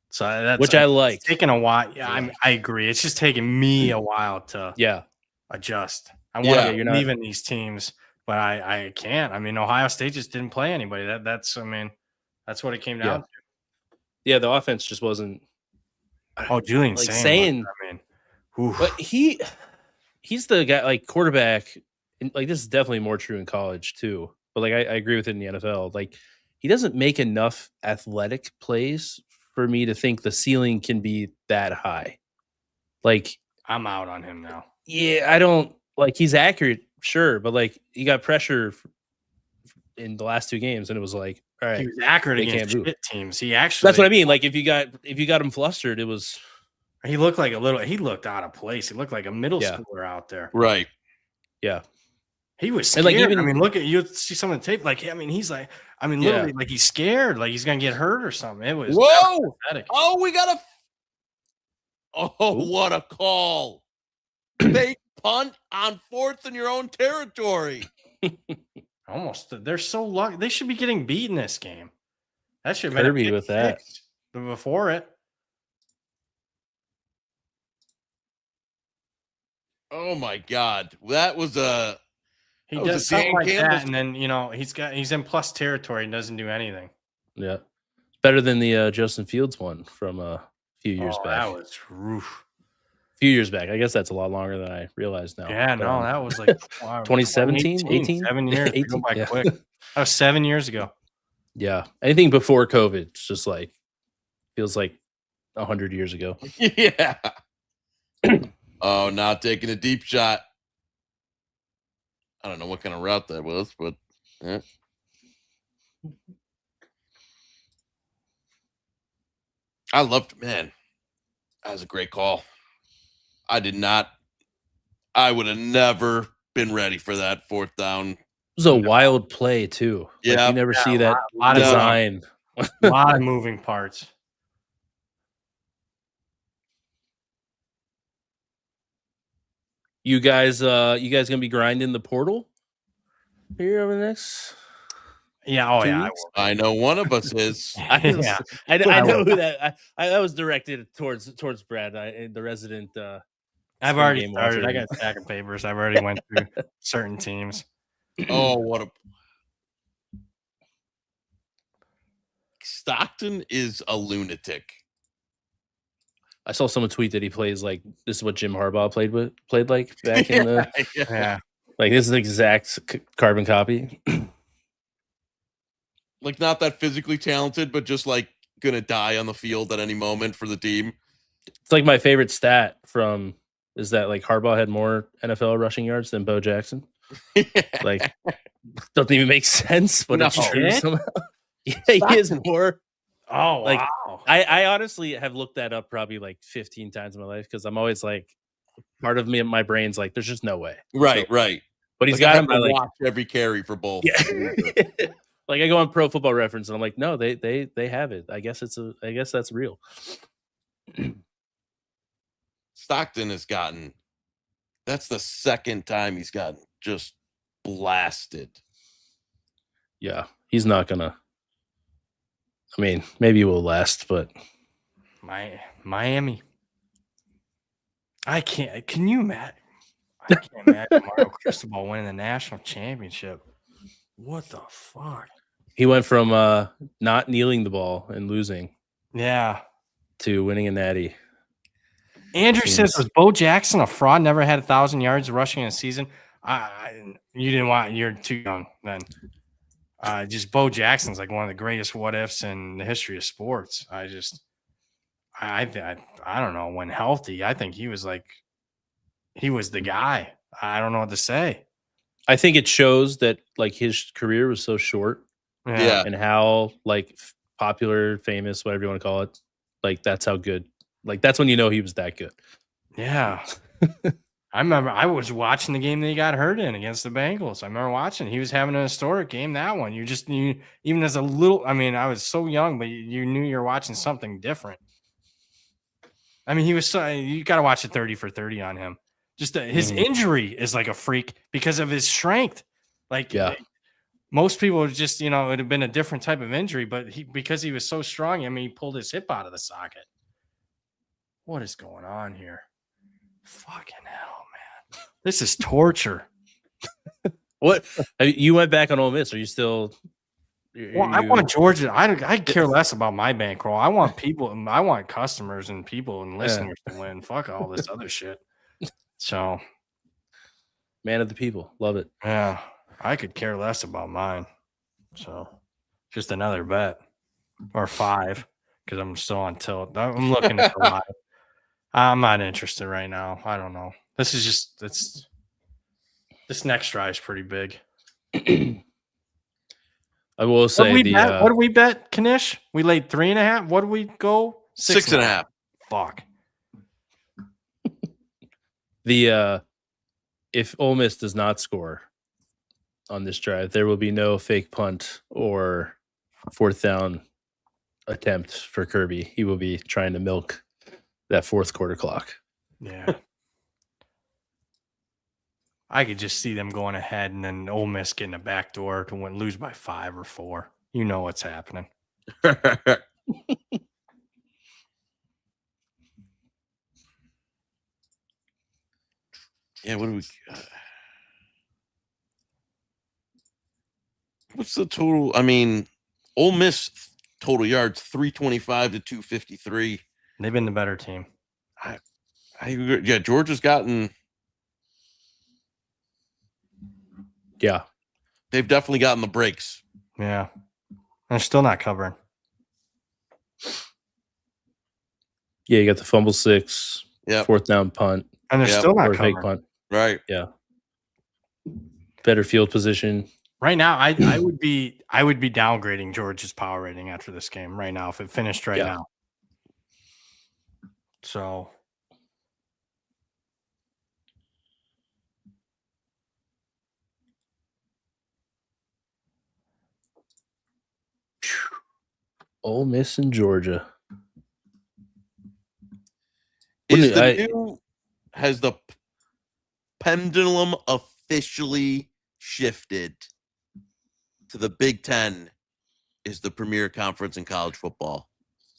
So that's I like. It's taking a while. Yeah, I agree. It's just taking me a while to adjust. I want to believe in these teams, but I can't. I mean, Ohio State just didn't play anybody. That's what it came down to. Yeah, the offense just wasn't. Julian saying. I mean, but he's the guy quarterback. And, this is definitely more true in college too. But I agree with it in the NFL. He doesn't make enough athletic plays for me to think the ceiling can be that high. I'm out on him now. Yeah, I don't he's accurate, sure, but he got pressure in the last 2 games, and it was all right. He was accurate against shit teams. He actually. That's what I mean. If you got him flustered, it was. He looked like he looked out of place. He looked like a middle schooler out there. Right. Yeah. He was scared. And look at you see some of the tape. He's literally he's scared. He's gonna get hurt or something. It was pathetic. Oh, we got what a call. Fake punt on 4th in your own territory. Almost. They're so lucky. They should be getting beat in this game. That should have Kirby been with that. Before it. Oh my God. That was a He That was does a something Dan like Campbell that, and then he's in plus territory and doesn't do anything. Yeah. Better than the Justin Fields one from a few years back. That was roof. Few years back. I guess that's a lot longer than I realize now. Yeah, But, no, that was like 2017, 18? 7 years. 18, Go by yeah. quick. That was 7 years ago. Yeah. Anything before COVID, it's just like feels like 100 years ago. Yeah. Oh, now taking a deep shot. I don't know what kind of route that was, but yeah. I loved, man. That was a great call. I would have never been ready for that 4th down. It was a wild play too. Like, Yeah. you never see that lot of design. A lot of moving parts. You guys gonna be grinding the portal here over the next? Yeah. Oh, 2 yeah. weeks? I know one of us is. I know who that. I was directed towards Brad, the resident. I've already game started. watcher. I got a stack of papers. I've already went through certain teams. Oh, what a Stockton is a lunatic. I saw someone tweet that he plays like this is what Jim Harbaugh played like back in the Yeah. like this is the exact carbon copy. Like not that physically talented, but just like gonna die on the field at any moment for the team. It's like my favorite stat from is that like Harbaugh had more NFL rushing yards than Bo Jackson. Like doesn't even make sense, but it's true Shit. somehow. Yeah, he is more. Oh, Like, wow. I honestly have looked that up probably like 15 times in my life because I'm always like, part of me and my brain's like, there's just no way. Right, So, right. but he's Like, I got have him by to like, watch every carry for both. yeah. Like I go on Pro Football Reference and I'm like, no, they have it. I guess that's real. Stockton has gotten. That's the second time he's gotten just blasted. Yeah, he's not gonna. I mean, maybe it will last, but Miami. I can't. Can you imagine? I can't imagine Mario Cristobal winning the national championship. What the fuck? he went from not kneeling the ball and losing Yeah. to winning a natty. Andrew says, was Bo Jackson a fraud? Never had 1,000 yards rushing in a season. You're too young then. Just Bo Jackson's like one of the greatest what ifs in the history of sports. I don't know. When healthy, I think he was the guy. I don't know what to say. I think it shows that like his career was so short, Yeah. and how like popular, famous, whatever you want to call it. Like that's how good. Like that's when you know he was that good. Yeah. I remember I was watching the game that he got hurt in against the Bengals. I remember watching. He was having a historic game, that one. You just knew, even as a little, I mean, I was so young, but you knew you were watching something different. I mean, you got to watch the 30 for 30 on him. Just his injury is like a freak because of his strength. Like, most people would just, it would have been a different type of injury, but because he was so strong, I mean, he pulled his hip out of the socket. What is going on here? Fucking hell, man. This is torture. What? You went back on Ole Miss. Are you still? I want Georgia. I care less about my bankroll. I want people. I want customers and people and listeners to win. Fuck all this other shit. So, man of the people. Love it. Yeah. I could care less about mine. So, just another bet or 5 because I'm still on tilt. I'm looking at the live. I'm not interested right now. I don't know. This is just this next drive's pretty big. I will say what did we bet, Knish? We laid 3.5. What did we go? 6.5. Fuck. If Ole Miss does not score on this drive, there will be no fake punt or 4th down attempt for Kirby. He will be trying to milk that 4th quarter clock. Yeah. I could just see them going ahead and then Ole Miss getting a backdoor to lose by 5 or 4. You know what's happening. Yeah, what do we what's the total? I mean, Ole Miss total yards 325 to 253. They've been the better team. I agree. Yeah, Georgia's gotten. Yeah, they've definitely gotten the breaks. Yeah, they're still not covering. Yeah, you got the fumble 6. Yeah, 4th down punt, and they're still not covering. Punt. Right. Yeah. Better field position. Right now, I would be downgrading Georgia's power rating after this game right now if it finished right now. So Ole Miss and Georgia. Has the pendulum officially shifted to the Big Ten is the premier conference in college football?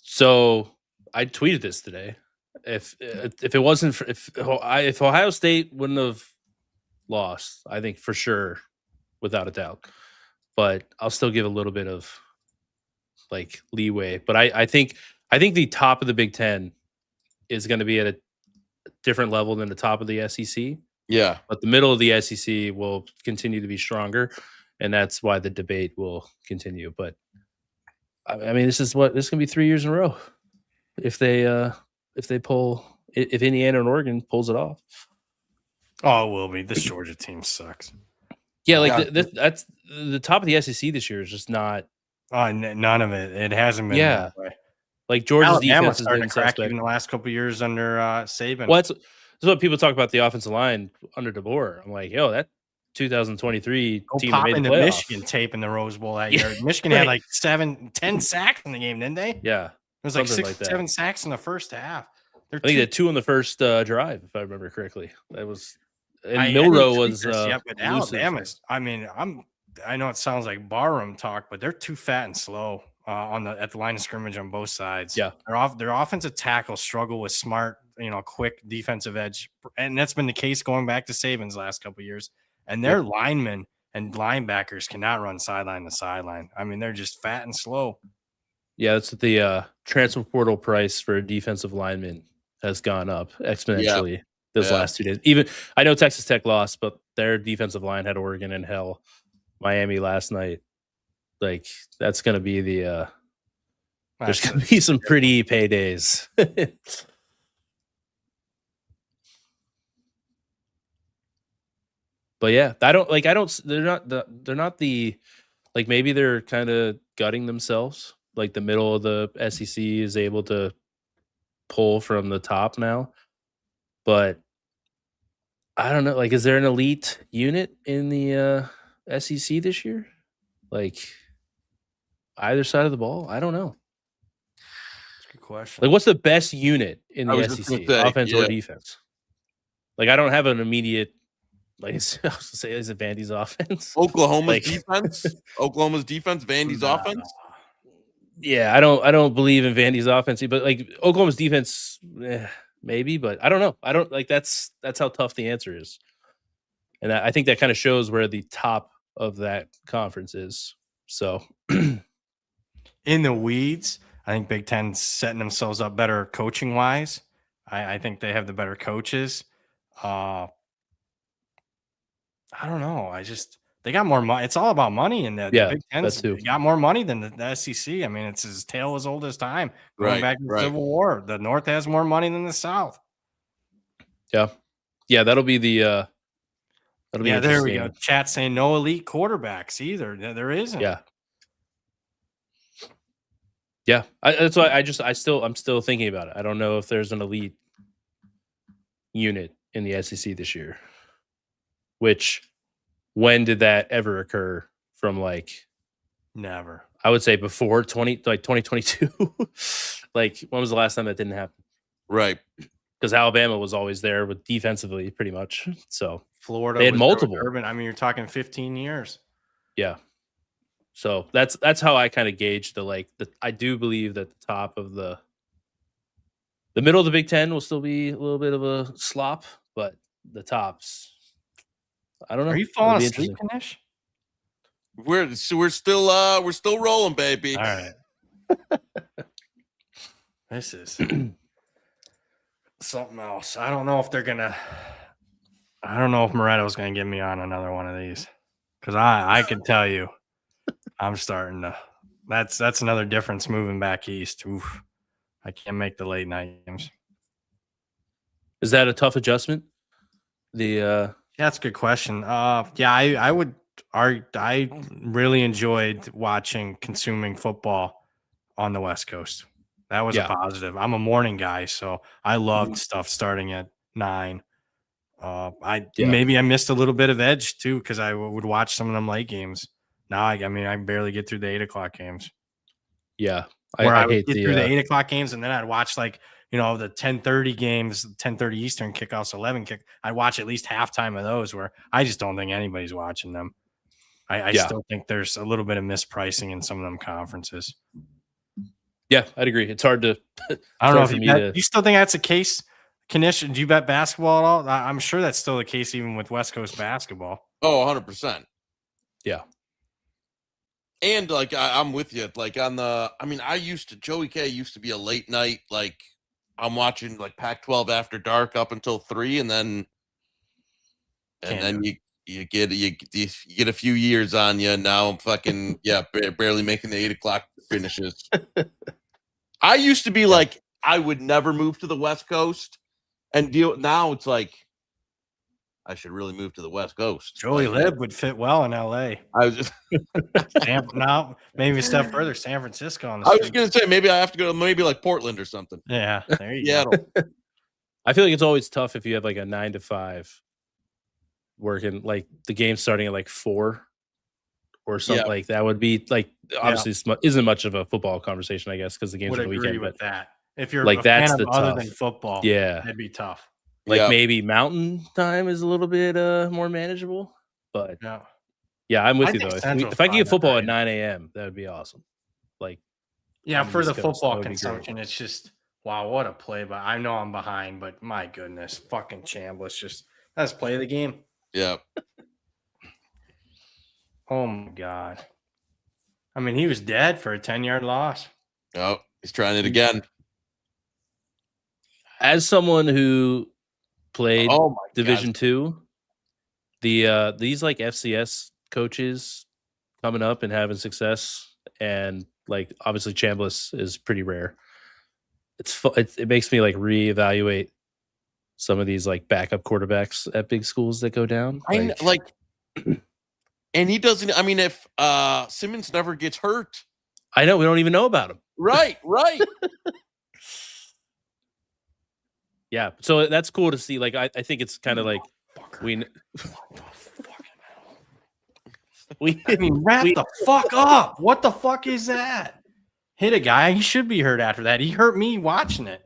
So I tweeted this today. If it wasn't for, if Ohio State wouldn't have lost, I think for sure, without a doubt. But I'll still give a little bit of like leeway. But I think the top of the Big Ten is going to be at a different level than the top of the SEC. Yeah. But the middle of the SEC will continue to be stronger, and that's why the debate will continue. But I mean, this is going to be 3 years in a row if Indiana and Oregon pulls it off. Oh, it will be. This Georgia team sucks. Yeah, like that's the top of the SEC this year is just not. None of it. It hasn't been. Yeah, that way. like Georgia's Alabama defense has been crack suspect. even the last couple of years under Saban. Well, that's what people talk about the offensive line under DeBoer. I'm like, yo, that 2023 Go team pop that made into the playoff. Michigan tape in the Rose Bowl that year. Michigan had like 10 sacks in the game, didn't they? Yeah, it was like 6 like 7 sacks in the first half. I think they had 2 on the first drive, if I remember correctly. That was and I Milroe was. But Alabama's. I mean, I know it sounds like barroom talk, but they're too fat and slow at the line of scrimmage on both sides. Yeah, their offensive tackles struggle with smart, quick defensive edge, and that's been the case going back to Saban's last couple of years. And their linemen and linebackers cannot run sideline to sideline. I mean, they're just fat and slow. Yeah, that's what the transfer portal price for a defensive lineman has gone up exponentially those last 2 days. Even I know Texas Tech lost, but their defensive line had Oregon in hell. Miami last night. Like that's going to be the. There's going to be some pretty paydays. But yeah, they're not the like maybe they're kind of gutting themselves. Like the middle of the SEC is able to pull from the top now. But I don't know. Like, is there an elite unit in the SEC this year? Like either side of the ball? I don't know. That's a good question. Like, what's the best unit in the SEC, offense or defense? Like, I don't have an immediate. Like I was gonna say, is it Vandy's offense? Oklahoma's defense. Oklahoma's defense. Vandy's offense. Yeah, I don't believe in Vandy's offense, but like Oklahoma's defense, maybe, but I don't know. I don't like that's how tough the answer is, and I think that kind of shows where the top of that conference is. So, in the weeds, I think Big Ten's setting themselves up better coaching wise. I think they have the better coaches. I don't know. They got more money. It's all about money in the Big Ten's. They got more money than the SEC. I mean, it's his tale as old as time. Going back to the Civil War, the North has more money than the South. Yeah, that'll be the. There we go. Chat saying no elite quarterbacks either. There isn't. Yeah. That's why I'm still thinking about it. I don't know if there's an elite unit in the SEC this year. Which, when did that ever occur? From like, never. I would say before 2022. Like, when was the last time that didn't happen? Right. Because Alabama was always there with defensively, pretty much. So Florida. They had was multiple. Urban. I mean, you're talking 15 years. Yeah. So that's how I kind of gauge I do believe that the top of the middle of the Big Ten will still be a little bit of a slop, but the tops, I don't know. Are you falling asleep, Knish? We're still rolling, baby. All right. This is something else. I don't know if Moreto's gonna get me on another one of these, because I can tell you, I'm starting to. That's another difference moving back east. Oof, I can't make the late night games. Is that a tough adjustment? Yeah, that's a good question. Yeah, I really enjoyed consuming football on the West Coast. That was a positive. I'm a morning guy, so I loved stuff starting at 9. Maybe I missed a little bit of edge too, because I would watch some of them late games. Now I barely get through the 8 o'clock games. Yeah, I would get through the 8 o'clock games, and then I'd watch the 10:30 games, 10:30 Eastern kickoffs, 11 kick. I'd watch at least halftime of those, where I just don't think anybody's watching them. I still think there's a little bit of mispricing in some of them conferences. Yeah, I'd agree. It's hard to. I don't know if you still think that's the case, Knish. Do you bet basketball at all? I'm sure that's still the case even with West Coast basketball. Oh, 100%. Yeah. And I'm with you. Joey K used to be a late night. I'm watching Pac-12 after dark up until 3, and then you get a few years on you. Now I'm fucking barely making the 8 o'clock finishes. I used to be I would never move to the West Coast and deal. Now it's I should really move to the West Coast. Joey Lib would fit well in LA. I was just maybe a step further, San Francisco. I was gonna say maybe I have to go to Portland or something. Yeah, there you go. I feel like it's always tough if you have a 9 to 5 working, the game starting at 4 or something like that. Would be obviously isn't much of a football conversation, I guess, because the game's on the weekend. With that, if you're that's the other than football, that'd be tough. Maybe mountain time is a little bit more manageable, but I'm with you though. If I could get football at 9 a.m., that would be awesome. For the football consumption, it's just wow, what a play! But I know I'm behind, but my goodness, fucking Chambliss, let's play the game. Yeah. Oh my god! I mean, he was dead for a 10-yard loss. Oh, he's trying it again. As someone who played Division II, these FCS coaches coming up and having success, and obviously Chambliss is pretty rare. It makes me reevaluate some of these backup quarterbacks at big schools that go down. And he doesn't. I mean, if Simmons never gets hurt, I know we don't even know about him. Right. Yeah, so that's cool to see. I think it's kind of wrap the fuck up. What the fuck is that? Hit a guy. He should be hurt after that. He hurt me watching it.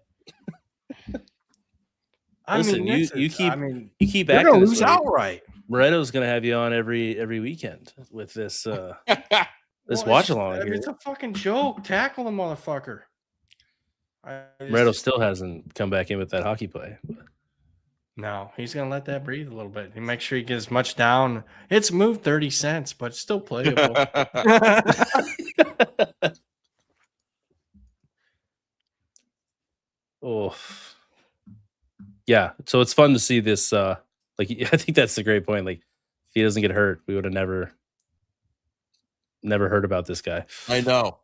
You keep you're acting gonna lose outright. Moreto's gonna have you on every weekend with this watch along here. It's a fucking joke. Tackle the motherfucker. Moreto still hasn't come back in with that hockey play. No, he's gonna let that breathe a little bit. He makes sure he gets much down. It's moved 30 cents, but it's still playable. Oh, yeah. So it's fun to see this. I think that's a great point. If he doesn't get hurt, we would have never heard about this guy. I know.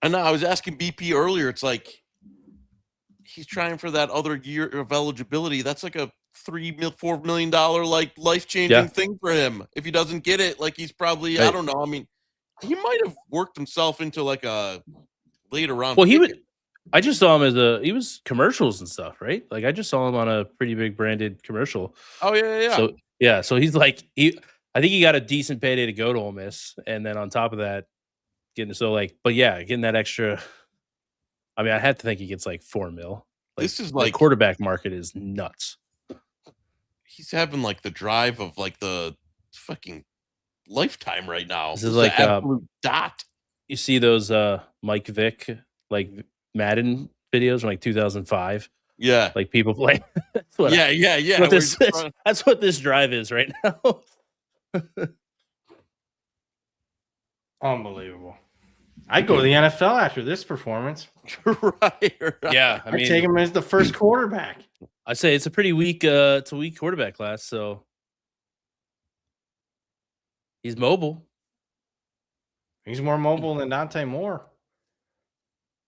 I know. I was asking BP earlier. It's he's trying for that other year of eligibility. That's a $4 million life-changing thing for him. If he doesn't get it, he's probably I don't know. I mean, he might have worked himself into a later round. Well, I just saw him he was commercials and stuff, right? I just saw him on a pretty big branded commercial. Oh yeah. So he's I think he got a decent payday to go to Ole Miss, and then on top of that, getting that extra. I mean, I had to think he gets $4 million. This is the like quarterback market is nuts. He's having like the drive of like the fucking lifetime right now. This is the like absolute dot. You see those Mike Vick like Madden videos from like 2005. Yeah, like people play. That's what yeah. What this is. That's what this drive is right now. Unbelievable. I'd go to the NFL after this performance. right. Yeah, I'd take him as the first quarterback. I'd say it's a pretty weak it's a weak quarterback class, so he's mobile. He's more mobile than Dante Moore.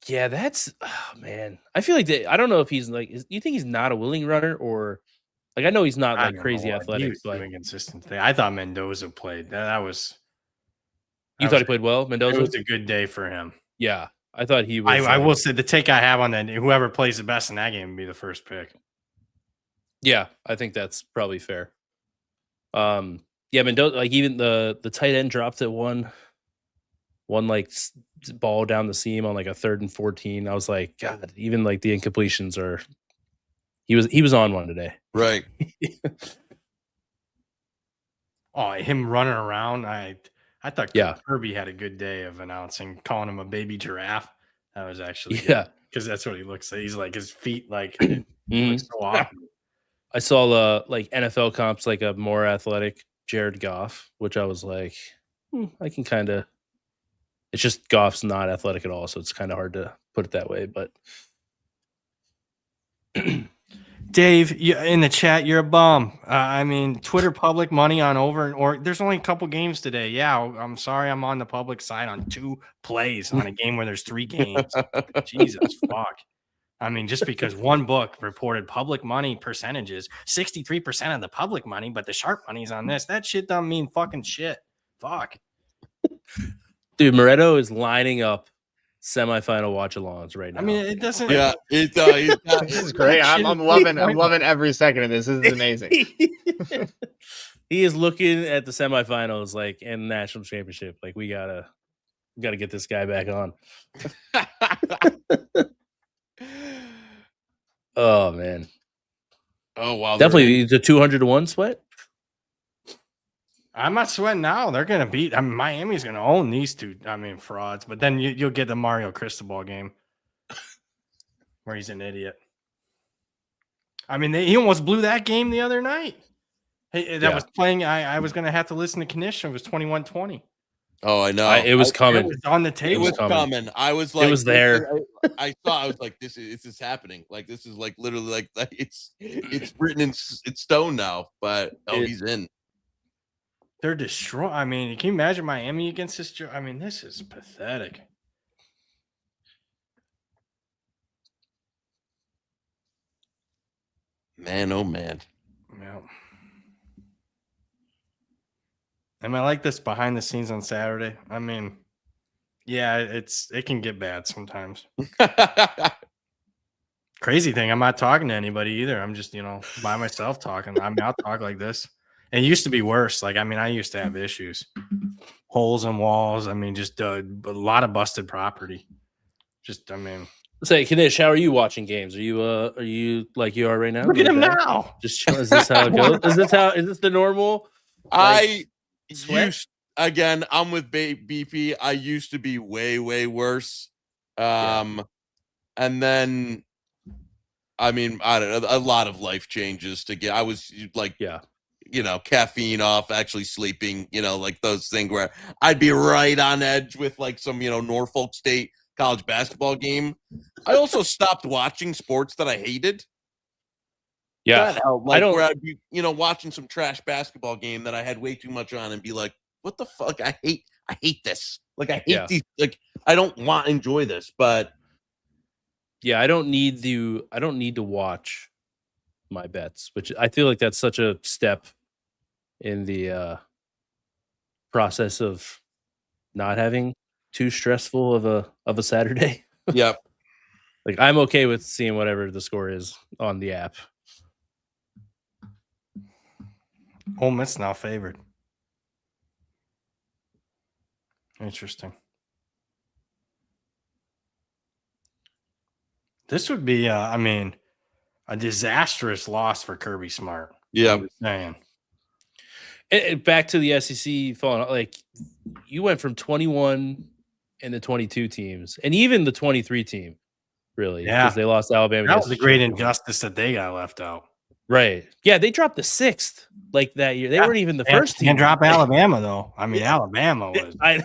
Yeah, that's man. I feel like I don't know if he's like you think he's not a willing runner or like I know he's not like crazy athletic, he was but doing consistent thing. I thought Mendoza played. That was you thought he played well, Mendoza? It was a good day for him. Yeah. I thought he was I will say the take I have on that, whoever plays the best in that game would be the first pick. Yeah, I think that's probably fair. Yeah, Mendoza, like even the tight end dropped at one like ball down the seam on like a 3rd and 14. I was like, God, even like the incompletions are. He was on one today, Right. Oh, him running around. I thought Yeah. Kirby had a good day of calling him a baby giraffe. That was actually because that's what he looks like. He's like his feet like looks so awkward. I saw like NFL comps like a more athletic Jared Goff, which I was like, I can kind of. It's just Goff's not athletic at all, so it's kind of hard to put it that way. But Dave, in the chat, you're a bum. I mean, Twitter public money on over or there's only a couple games today. Yeah, I'm sorry, I'm on the public side on 2 plays on a game where there's 3 games. Jesus fuck. I mean, just because one book reported public money percentages, 63% of the public money, but the sharp money's on this. That shit doesn't mean fucking shit. Fuck. Dude, Moretto is lining up semifinal watch-alongs right now. I mean, it doesn't. Yeah, this is great. I'm loving every second of this. This is amazing. He is looking at the semifinals like and national championship. Like we gotta get this guy back on. Oh man. Oh wow. Definitely the 200-1 sweat. I'm not sweating now. They're gonna beat. I mean, Miami's gonna own these 2. I mean, frauds. But then you'll get the Mario Cristobal game where he's an idiot. I mean, he almost blew that game the other night. Hey, that was playing. I was gonna have to listen to Knish. It was 21-20. Oh, I know. It was coming. It was on the table. It was coming. I was like, it was there. I saw. I was like, this is happening. Like this is like literally like it's written in stone now. But he's in. They're destroyed. I mean, can you imagine Miami against this? I mean, this is pathetic. Man, oh man. Yeah. And I like this behind the scenes on Saturday. I mean, yeah, it can get bad sometimes. Crazy thing, I'm not talking to anybody either. I'm just, by myself talking. I mean, I'll talk like this. It used to be worse. Like, I mean, I used to have issues, holes in walls. I mean, just a lot of busted property. Just, I mean, say, Knish, how are you watching games? Are you like you are right now? Look at him now. Just is this how it goes? Is this the normal? Again, I'm with BP. I used to be way, way worse. And then, I mean, I don't know, a lot of life changes to get. I was like, caffeine off, actually sleeping, like those things where I'd be right on edge with like some, Norfolk State college basketball game. I also stopped watching sports that I hated. Yeah. Where I'd be, watching some trash basketball game that I had way too much on and be like, what the fuck? I hate this. Like, I hate these. Like, I don't want to enjoy this, but. Yeah, I don't need to watch my bets, which I feel like that's such a step in the process of not having too stressful of a Saturday. Yep. Like, I'm okay with seeing whatever the score is on the app. Ole Miss now favored. Interesting. This would be, I mean, a disastrous loss for Kirby Smart. Yeah. I'm just saying. And back to the SEC falling, like you went from 21 and the 22 teams, and even the 23 team, really, because they lost Alabama. That was a great injustice that they got left out. Right. Yeah, they dropped the 6th like that year. They weren't even the first team. Can't drop Alabama though. I mean, Alabama was. I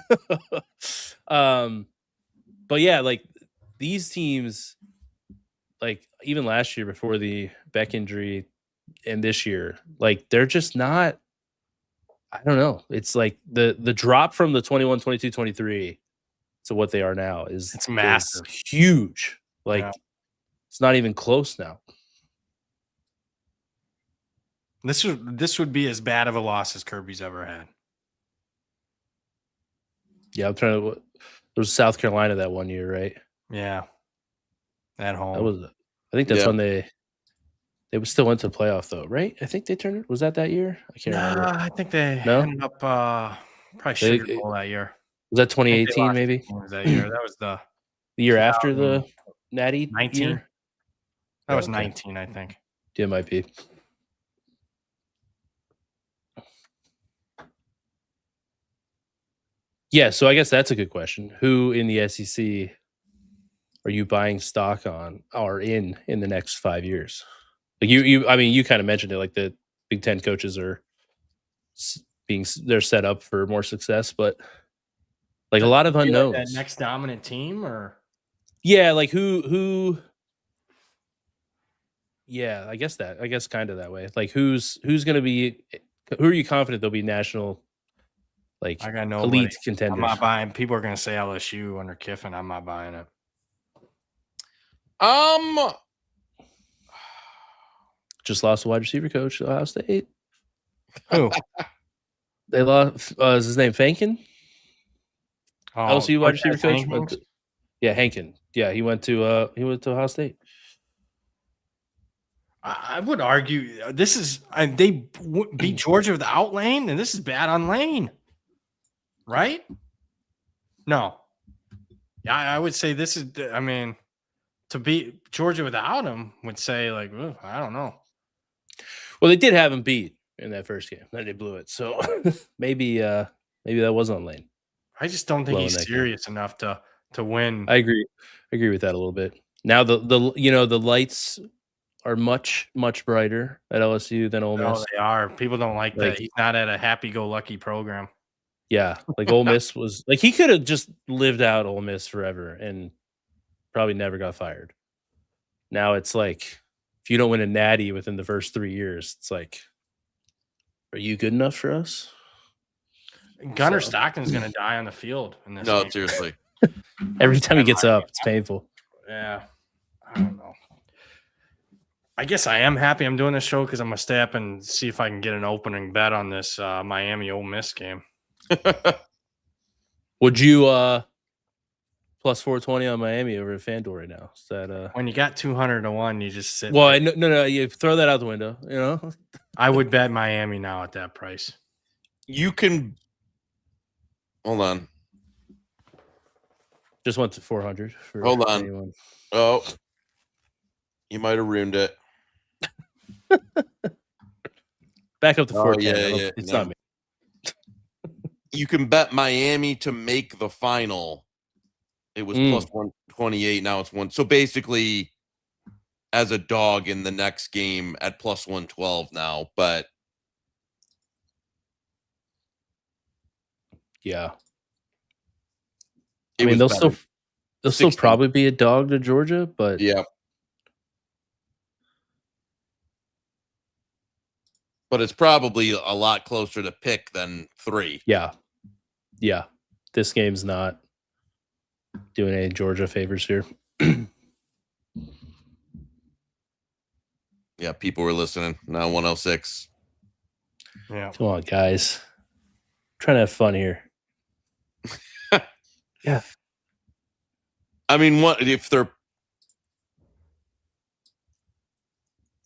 know. But yeah, like these teams, like even last year before the Beck injury, and this year, like they're just not. I don't know. It's like the drop from the 21, 22, 23 to what they are now is massive, huge. Like it's not even close now. This would be as bad of a loss as Kirby's ever had. Yeah, I'm trying to. There was South Carolina that one year, right? Yeah, at home. That was. I think that's when they still went to the playoff though, right? I think they turned it. Was that year? I can't remember. I think they ended up probably Sugar Bowl that year. Was that 2018? Maybe that year. That was the year after the Natty 19. Year? That was 19, I think. Yeah, it might be. Yeah, so I guess that's a good question. Who in the SEC are you buying stock on or in the next 5 years? Like I mean, you kind of mentioned it. Like the Big Ten coaches are they're set up for more success, but like a lot of unknowns. Like that next dominant team, or like who? Yeah, I guess kind of that way. Like who's going to be? Who are you confident they'll be national? Like I got elite contenders. I'm not buying. People are going to say LSU under Kiffin. I'm not buying it. Just lost a wide receiver coach at Ohio State. Who? They lost. Is his name Fankin? LSU wide receiver coach. Yeah, Hankin. Yeah, he went to Ohio State. I would argue this is they beat Georgia without Lane, and this is bad on Lane, right? No, yeah, I would say this is. I mean, to beat Georgia without him would say like, I don't know. Well, they did have him beat in that first game, then they blew it. So maybe that was on Lane. I just don't think he's serious enough to win. I agree with that a little bit. Now the lights are much brighter at LSU than Ole Miss. No, they are. People don't like that. He's not at a happy-go-lucky program. Yeah, like Ole Miss was like he could have just lived out Ole Miss forever and probably never got fired. Now it's like if you don't win a natty within the first 3 years, it's like, are you good enough for us? Gunnar Stockton's going to die on the field in this game. Seriously. Every time he gets up, it's painful. Yeah. I don't know. I guess I am happy I'm doing this show because I'm going to stay up and see if I can get an opening bet on this Miami Ole Miss game. Would you plus 420 on Miami over at FanDuel right now? Is that when you got 200 to 1, you just sit well, no, you throw that out the window, you know? I would bet Miami now at that price. You can hold on. Just went to 400 for hold on. anyone. Oh, you might have ruined it. Back up to 410. Yeah. It's not me. You can bet Miami to make the final. It was plus 128. Now it's one. So basically, as a dog in the next game at plus 112 now. But yeah, I mean they'll still probably be a dog to Georgia, but yeah. But it's probably a lot closer to pick than 3. Yeah. This game's not doing any Georgia favors here. Yeah, people were listening. Now 106. Yeah. Come on, guys. I'm trying to have fun here. Yeah. I mean, what if they're?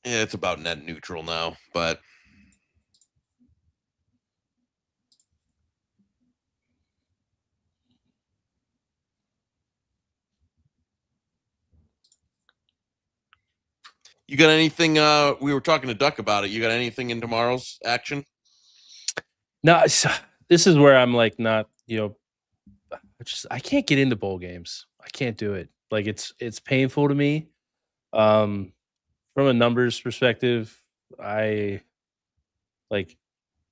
Yeah, it's about net neutral now, but. You got anything? We were talking to Duck about it. You got anything in tomorrow's action? No, this is where I'm like not, I can't get into bowl games. I can't do it. Like it's painful to me. From a numbers perspective, I like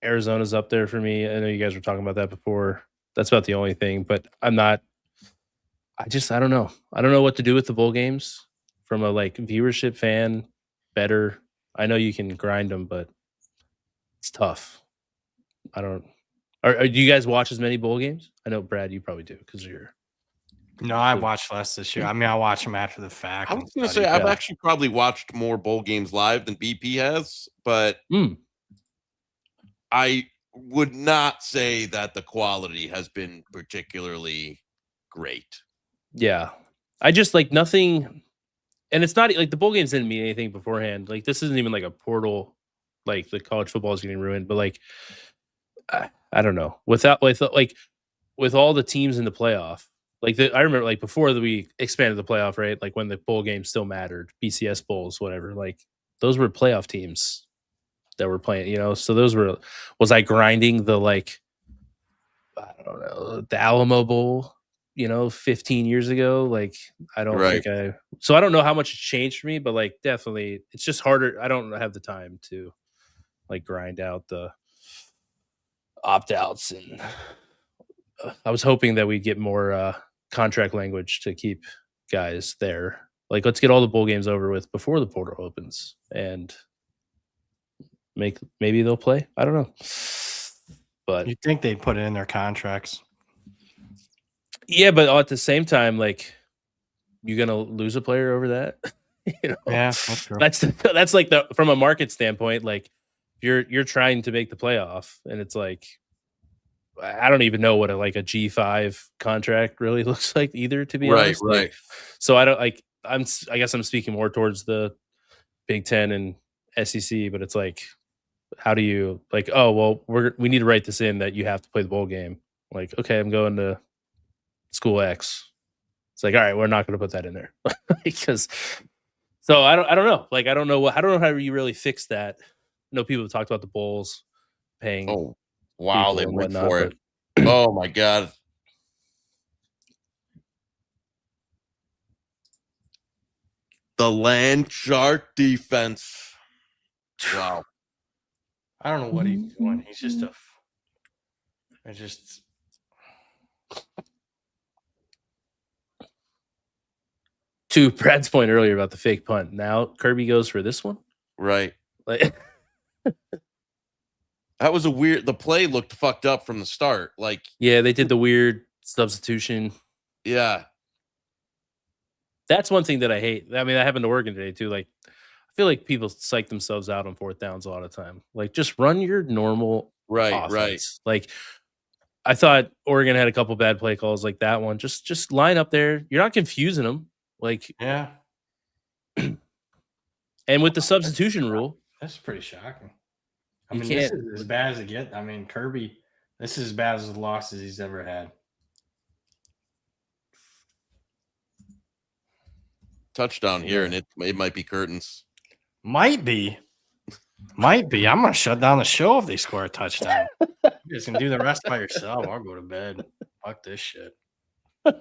Arizona's up there for me. I know you guys were talking about that before. That's about the only thing, but I don't know. I don't know what to do with the bowl games from a like viewership fan better. I know you can grind them, but it's tough. I don't. Do you guys watch as many bowl games? I know, Brad, you probably do because you're. No, I watched less this year. I mean, I watch them after the fact. I was going to say I've actually probably watched more bowl games live than BP has, but I would not say that the quality has been particularly great. Yeah, I just like nothing, and it's not like the bowl games didn't mean anything beforehand. Like this isn't even like a portal, like the college football is getting ruined, but like. I don't know. With all the teams in the playoff, I remember like before we expanded the playoff, right? Like when the bowl games still mattered, BCS bowls, whatever. Like those were playoff teams that were playing, So was I grinding the like, I don't know, the Alamo Bowl, 15 years ago? Like I don't think so I don't know how much it's changed for me, but like definitely it's just harder. I don't have the time to like grind out the opt-outs, and I was hoping that we'd get more contract language to keep guys there. Like, let's get all the bowl games over with before the portal opens, and maybe they'll play. I don't know, but you'd think they'd put it in their contracts. Yeah, but at the same time, like, you're gonna lose a player over that. Yeah, that's true. That's like from a market standpoint, like. You're trying to make the playoff, and it's like I don't even know what a G5 contract really looks like either. To be honest, right. So I don't like. I guess I'm speaking more towards the Big Ten and SEC, but it's like, how do you like? Oh well, we need to write this in that you have to play the bowl game. Like, okay, I'm going to school X. It's like, all right, we're not going to put that in there because. So I don't know. Like I don't know how you really fix that. I know people have talked about the bowls paying. Oh, wow. They went for it. But... Oh, my God. The land shark defense. Wow. I don't know what he's doing. He's just To Brad's point earlier about the fake punt. Now Kirby goes for this one. Right. Like. That was the play looked fucked up from the start. Like, yeah, they did the weird substitution. Yeah. That's one thing that I hate. I mean, that happened to Oregon today too. Like, I feel like people psych themselves out on fourth downs a lot of time. Like, just run your normal offense. Right. Like, I thought Oregon had a couple bad play calls like that one. Just line up there. You're not confusing them. Like, yeah. And with the substitution rule, that's pretty shocking. I mean, this is as bad as it gets. I mean, Kirby, this is as bad as the losses he's ever had. Touchdown here, and it might be curtains. Might be. I'm going to shut down the show if they score a touchdown. You guys can do the rest by yourself. I'll go to bed. Fuck this shit. I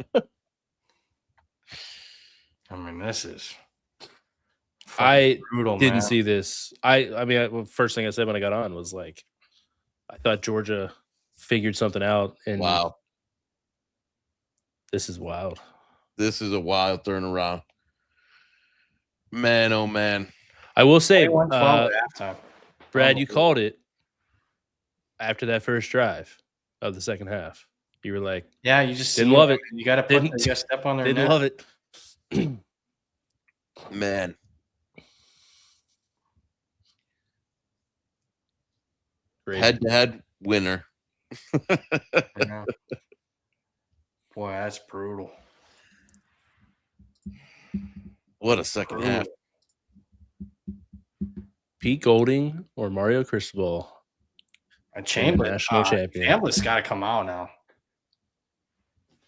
mean, this is... I brutal, didn't man. see this. I mean, first thing I said when I got on was like, I thought Georgia figured something out. And wow, this is wild. This is a wild turnaround. Man, oh man. I will say, halftime. Brad, you called it after that first drive of the second half. You were like, yeah, you just didn't love it. You got to step on their didn't neck. love it. Man. Great. Head-to-head winner. Yeah. Boy, that's brutal. What a second half. Pete Golding or Mario Cristobal. A Chambliss, national champion. Chambliss got to come out now.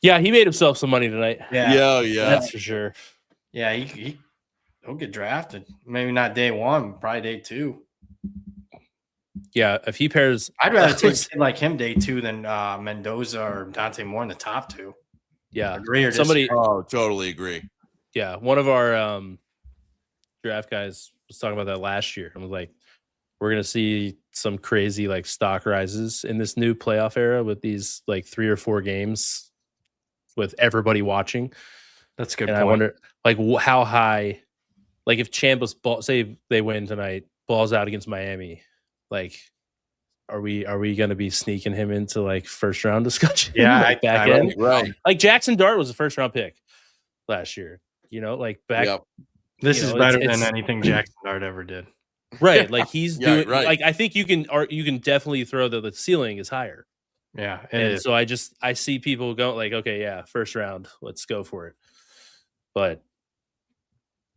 Yeah, he made himself some money tonight. Yeah. That's for sure. Yeah, he he'll get drafted. Maybe not day one, probably day 2. Yeah, if he pairs, I'd rather take a kid like him day 2 than Mendoza or Dante Moore in the top 2. Yeah, Agree or somebody. disagree? Oh, totally agree. Yeah, one of our draft guys was talking about that last year and was like, we're gonna see some crazy like stock rises in this new playoff era with these like 3 or 4 games with everybody watching. That's a good And point. I wonder like how high, like if Chambliss say they win tonight, balls out against Miami, like are we gonna be sneaking him into like first round discussion? Yeah, like back end, right. Like Jackson Dart was a first round pick last year. Like back. Yep. This is better than it's anything Jackson Dart ever did. Right, like he's doing. right. Like I think you can definitely throw the ceiling is higher. Yeah, and so I see people go like, okay, yeah, first round, let's go for it. But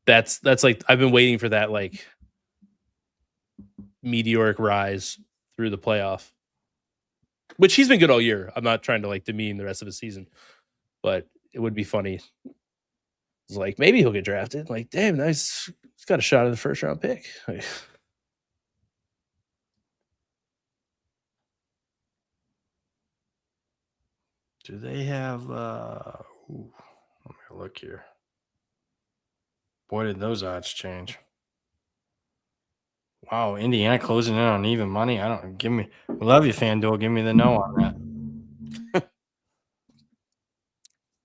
that's like I've been waiting for that like meteoric rise through the playoff, which he's been good all year. I'm not trying to like demean the rest of the season, but it would be funny. It's like maybe he'll get drafted. Like, damn, nice. He's got a shot at the first round pick. Do they have let me look here. Boy, did those odds change. Wow, Indiana closing in on even money. We love you, FanDuel. Give me the no on that.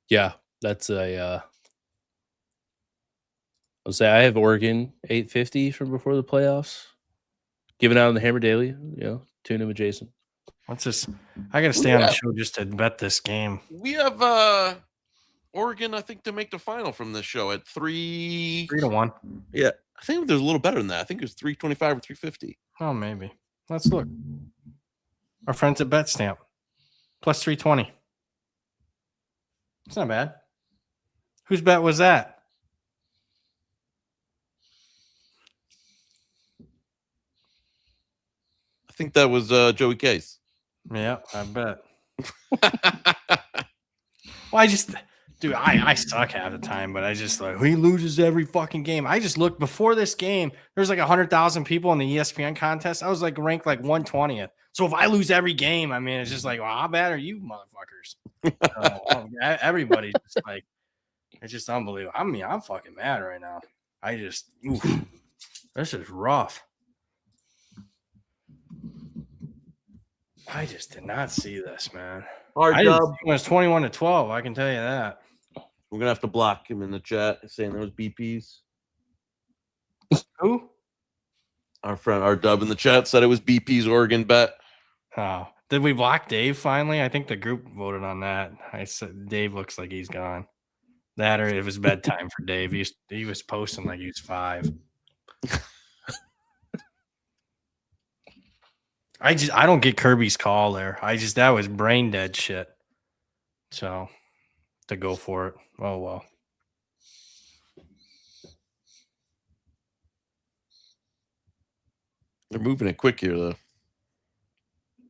Yeah, that's I'll say I have Oregon 850 from before the playoffs. Given out on the Hammer Daily, tune in with Jason. What's this? I got to stay on the show just to bet this game. We have Oregon, I think, to make the final from this show at 3-1. Yeah, I think there's a little better than that. I think it was 325 or 350. Oh, maybe. Let's look. Our friends at BetStamp plus 320. It's not bad. Whose bet was that? I think that was Joey Case. Yeah, I bet. Well, I suck half the time, but I just like he loses every fucking game. I just looked before this game. There's like 100,000 people in the ESPN contest. I was like ranked like 120th. So if I lose every game, I mean, it's just like, well, how bad are you, motherfuckers? Everybody's just like, it's just unbelievable. I mean, I'm fucking mad right now. This is rough. I just did not see this, man. It was 21-12. I can tell you that. We're gonna have to block him in the chat saying there was BPs. Who? Our dub in the chat said it was BP's Oregon bet. Oh, did we block Dave finally? I think the group voted on that. I said Dave looks like he's gone. That or it was bedtime for Dave. He was posting like he was 5. I don't get Kirby's call there. That was brain dead shit. So to go for it. Oh well. They're moving it quick here though.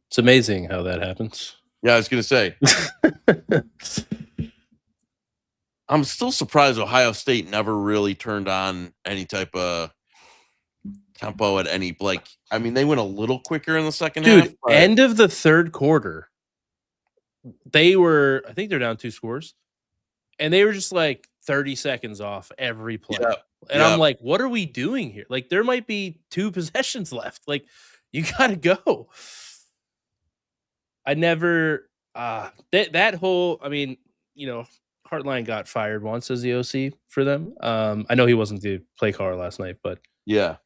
It's amazing how that happens. Yeah, I was gonna say. I'm still surprised Ohio State never really turned on any type of tempo at any I mean, they went a little quicker in the second half. End of the third quarter, I think they're down 2 scores, and they were just like 30 seconds off every play. Yep. And I'm like, what are we doing here? Like, there might be 2 possessions left. Like, you gotta go. I never that whole, I mean, Hartline got fired once as the OC for them. I know he wasn't the play caller last night, but yeah.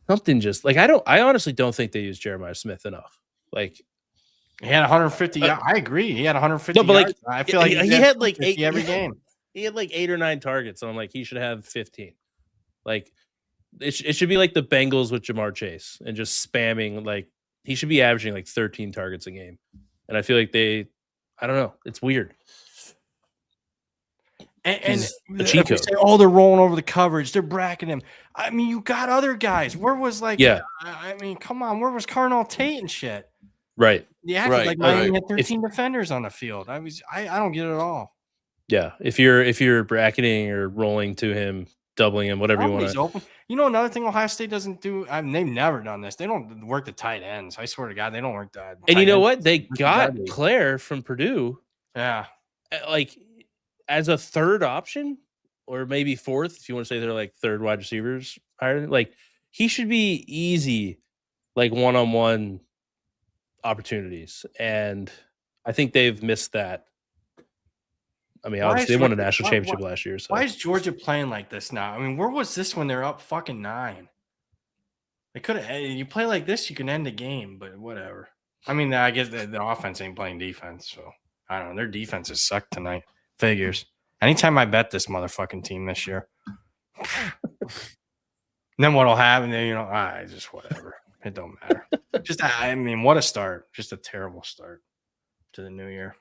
Something just like I honestly don't think they used Jeremiah Smith enough. Like he had 150. I agree. He had 150. No, but yards. I feel like he had like 8 every game. He had like 8 or 9 targets, and I'm like, he should have 15. Like it should be like the Bengals with Jamar Chase and just spamming. Like he should be averaging like 13 targets a game. And I feel like I don't know. It's weird. And if you say, they're rolling over the coverage, they're bracketing him. I mean, you got other guys. Where was I mean, come on, where was Carnell Tate and shit? Right. Yeah, like Miami had 13 defenders on the field. I don't get it at all. Yeah, if you're bracketing or rolling to him, doubling him, whatever you want to. Open. You know, another thing Ohio State doesn't do. I mean, they've never done this. They don't work the tight ends. I swear to God, they don't work that. And you know what? They got Claire from Purdue. Yeah, like as a third option, or maybe fourth, if you want to say they're like third wide receivers higher. Like he should be easy, like one-on-one opportunities, and I think they've missed that. I mean, obviously they won a national championship last year. So why is Georgia playing like this now? I mean, where was this when they're up fucking 9? They could have. You play like this, you can end the game, but whatever. I mean, I guess the offense ain't playing defense, so I don't know. Their defenses suck tonight. Figures. Anytime I bet this motherfucking team this year, then what'll happen? You know, just whatever. It don't matter. Just, I mean, what a start! Just a terrible start to the new year.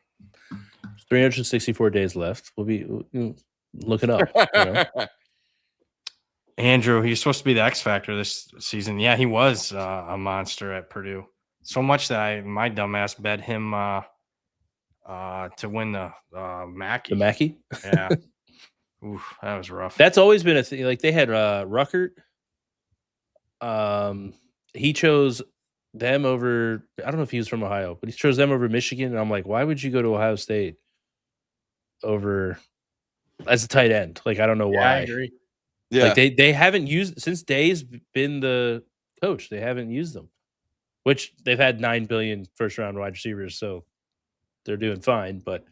364 days left. We'll look it up. You know? Andrew, he's supposed to be the X factor this season. Yeah, he was a monster at Purdue. So much that my dumbass bet him to win the Mackey. The Mackey? Yeah. Oof, that was rough. That's always been a thing. Like they had Ruckert. He chose them over. I don't know if he was from Ohio, but he chose them over Michigan. And I'm like, why would you go to Ohio State over as a tight end? Like, I don't know why. I agree. Yeah, like they haven't used since Day's been the coach. They haven't used them, which they've had 9 billion first round wide receivers, so they're doing fine. But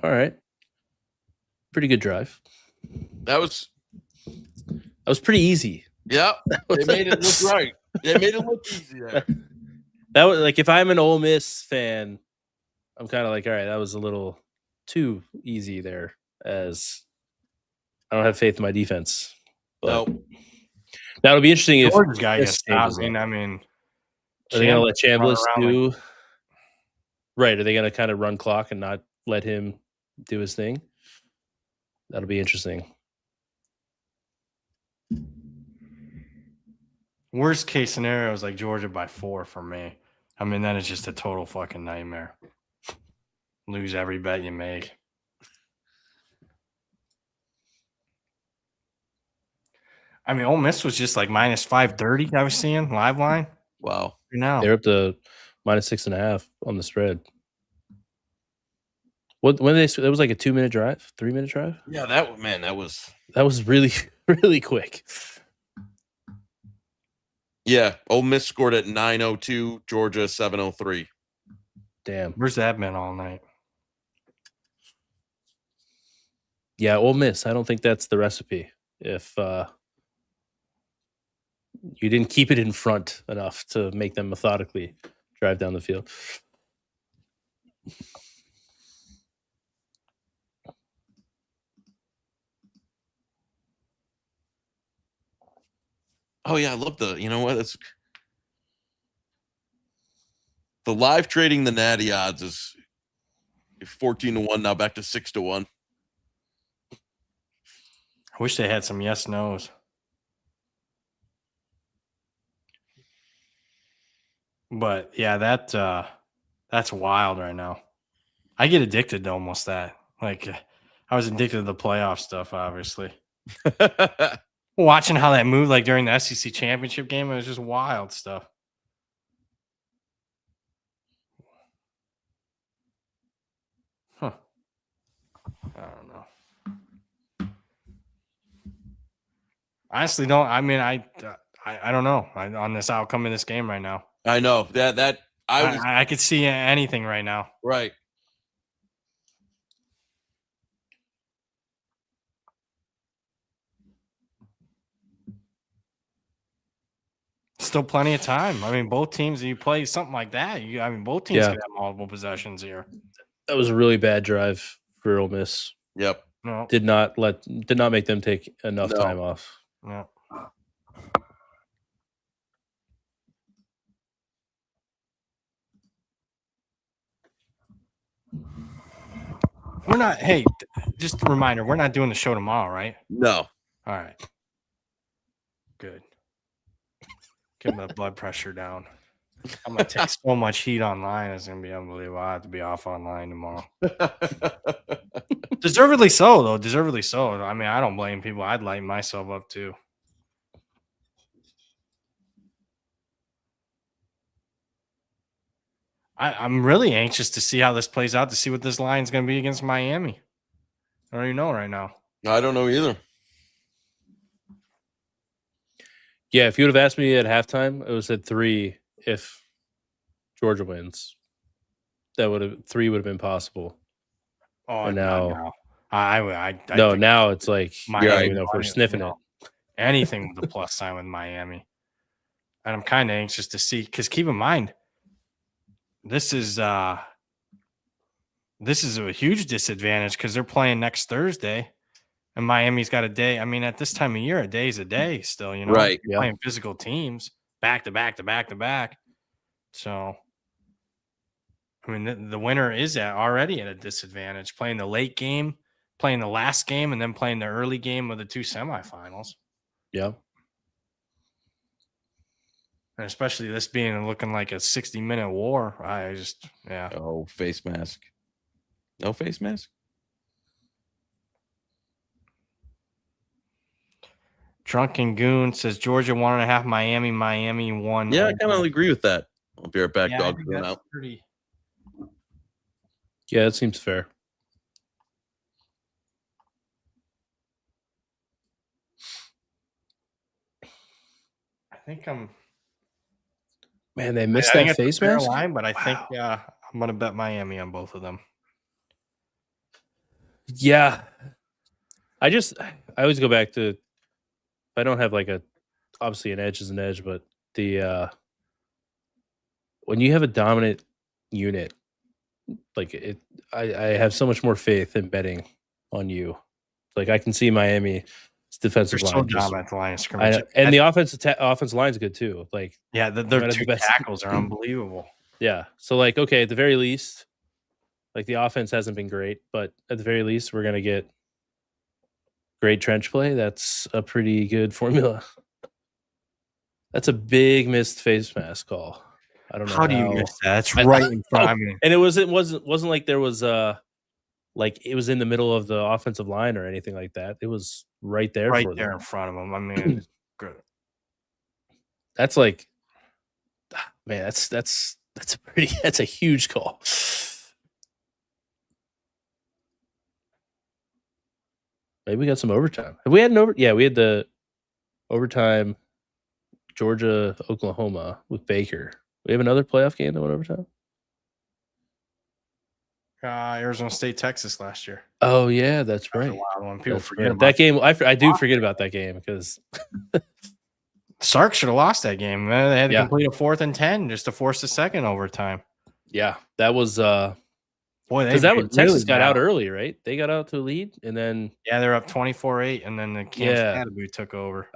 all right, pretty good drive. That was pretty easy. Yeah, they made it look right. They made it look easy there. That was like if I'm an Ole Miss fan, I'm kind of like, all right, that was a little too easy there. As I don't have faith in my defense. But nope. That'll be interesting if Georgia's guy gets stopped. I mean, are they going to let Chambliss do? Right? Are they going to kind of run clock and not let him do his thing? That'll be interesting. Worst case scenario is like Georgia by 4 for me. I mean, then it's just a total fucking nightmare. Lose every bet you make. I mean, Ole Miss was just like minus 530. I was seeing live line. Wow. Now they're up to minus 6.5 on the spread. When it was like a 2-minute drive, 3-minute drive. Yeah, that was really really quick. Yeah, Ole Miss scored at 9:02, Georgia 7:03. Damn, where's that been all night? Yeah, Ole Miss. I don't think that's the recipe. If you didn't keep it in front enough to make them methodically drive down the field. Oh yeah, I love it's the live trading the natty odds is 14-1 now back to 6-1. I wish they had some yes nos. But yeah, that's wild right now. I get addicted to almost that. Like I was addicted to the playoff stuff, obviously. Watching how that moved, like during the SEC championship game, it was just wild stuff. Huh. I don't know. Honestly, don't. I mean, I don't know on this outcome of this game right now. I know that I could see anything right now. Right. Still plenty of time. I mean, both teams, you play something like that. Both teams could have multiple possessions here. That was a really bad drive for Ole Miss. Yep. No. Did not make them take enough time off. No. We're not. Hey, just a reminder: we're not doing the show tomorrow, right? No. All right. Good. Get my blood pressure down. I'm gonna take so much heat online. It's gonna be unbelievable. I have to be off online tomorrow. Deservedly so, though. Deservedly so. I mean, I don't blame people. I'd lighten myself up too. I'm really anxious to see how this plays out, to see what this line's going to be against Miami. I don't even know right now. I don't know either. Yeah, if you would have asked me at halftime, it was at 3 if Georgia wins. That would have 3 would have been possible. Oh, and now I no, now it's like Miami, if we're sniffing it. Anything with a plus sign with Miami. And I'm kind of anxious to see, because keep in mind, this is a huge disadvantage because they're playing next Thursday, and Miami's got a day. I mean, at this time of year, a day is a day still, you know, right? You're playing physical teams back to back to back to back. So, I mean, the winner is already at a disadvantage, playing the late game, playing the last game, and then playing the early game of the 2 semifinals. Yeah. And especially this being looking like a 60-minute war. Oh, face mask. No face mask? Drunken Goon says Georgia 1.5, Miami 1. Yeah, I kind of agree with that. I'll be right back, Yeah, dog. I think that's pretty. Yeah, it seems fair. I think I'm. Man, they missed that face mask line, but I think I'm gonna bet Miami on both of them. Yeah, I always go back to, if I don't have like obviously an edge is an edge, but the when you have a dominant unit, like I have so much more faith in betting on you. Like I can see Miami's defensive line. So dominant the line of scrimmage, and the offensive line's good too. Like their 2 tackles are unbelievable. Yeah, so like okay, at the very least, like the offense hasn't been great, but at the very least, we're gonna get great trench play. That's a pretty good formula. That's a big missed face mask call. I don't know how do you miss that. That's right in front of me. And it wasn't like there was like it was in the middle of the offensive line or anything like that. It was right there, right there in front of them. I mean, good. That's like, man, that's a huge call. Maybe we got some overtime. Have we had an Yeah, we had the overtime. Georgia, Oklahoma with Baker. We have another playoff game that went overtime. Arizona State, Texas last year. Oh yeah, that's right. People forget about that game. I do forget about that game because Sark should have lost that game. Man. They had to complete a 4th and 10 just to force the second overtime. Yeah, that was boy. Texas really got out early, right? They got out to a lead, and then they're up 24-8, and then the Kansas Cataboot took over.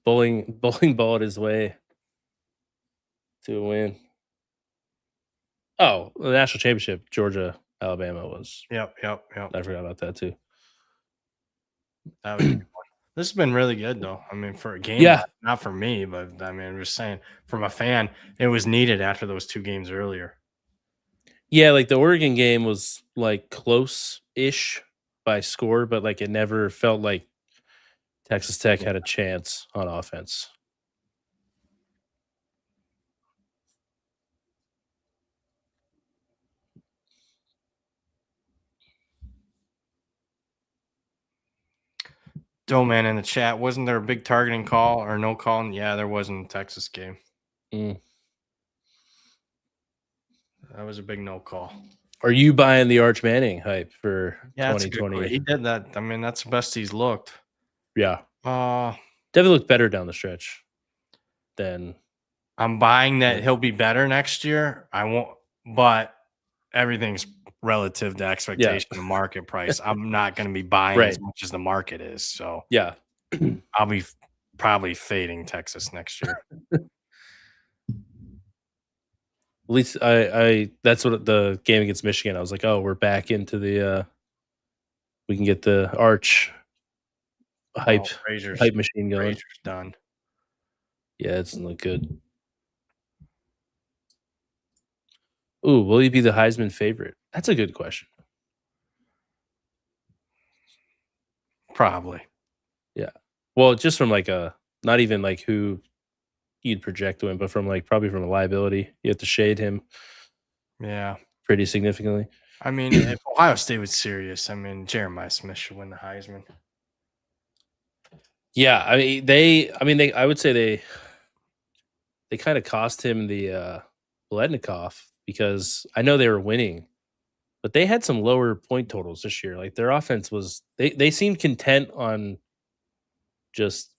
Bowling balled his way to a win. Oh, the national championship, Georgia, Alabama was. Yep. I forgot about that too. That was a good one. This has been really good, though. I mean, for a game, not for me, but I mean, I'm just saying, from a fan, it was needed after those 2 games earlier. Yeah, like the Oregon game was like close-ish by score, but like it never felt like Texas Tech had a chance on offense. Doman in the chat, wasn't there a big targeting call or no call? Yeah, there was in the Texas game. That was a big no call. Are you buying the Arch Manning hype for 2020? He did that. I mean, that's the best he's looked. Yeah. Definitely looked better down the stretch than. I'm buying that he'll be better next year. I won't, but everything's relative to expectation and market price. I'm not going to be buying as much as the market is. So yeah, I'll be probably fading Texas next year. At least I that's what the game against Michigan. I was like, oh, we're back into the we can get the Arch hype machine going. Done. Yeah, it doesn't look good. Ooh, will he be the Heisman favorite? That's a good question. Probably. Yeah. Well, just from like not even like who you'd project to him, but from like probably from a liability, you have to shade him. Yeah. Pretty significantly. I mean, if Ohio State was serious, I mean, Jeremiah Smith should win the Heisman. Yeah, I would say they kind of cost him the Biletnikoff because I know they were winning, but they had some lower point totals this year. Like their offense was they seemed content on just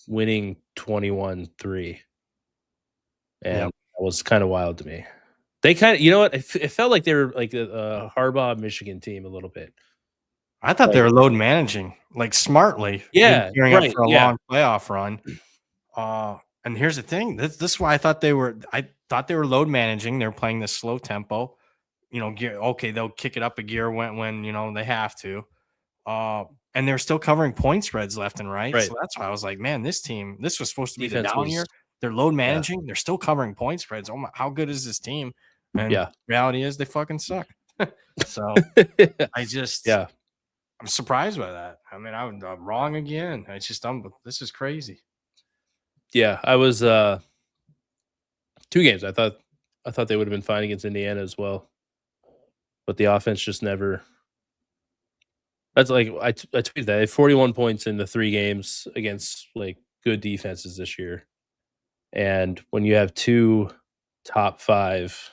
winning 21-3. And that was kind of wild to me. They kind of, you know what? It felt like they were like a Harbaugh Michigan team a little bit. I thought they were load managing like smartly. Yeah, gearing right, up for a yeah. long playoff run. And here's the thing. This is why I thought they were load managing. They're playing this slow tempo. They'll kick it up a gear when they have to. And they're still covering point spreads left and right. Right. So that's why I was like, man, this was supposed to be Defense the down was- year. They're load managing. They're still covering point spreads. Oh my, how good is this team? And Yeah. reality is they fucking suck. So I just Yeah. I'm surprised by that. I mean, I'm wrong again. This is crazy. Yeah, I was 2 games. I thought they would have been fine against Indiana as well, but the offense just never. That's like I tweeted that they had 41 points in the 3 games against like good defenses this year, and when you have 2 top 5,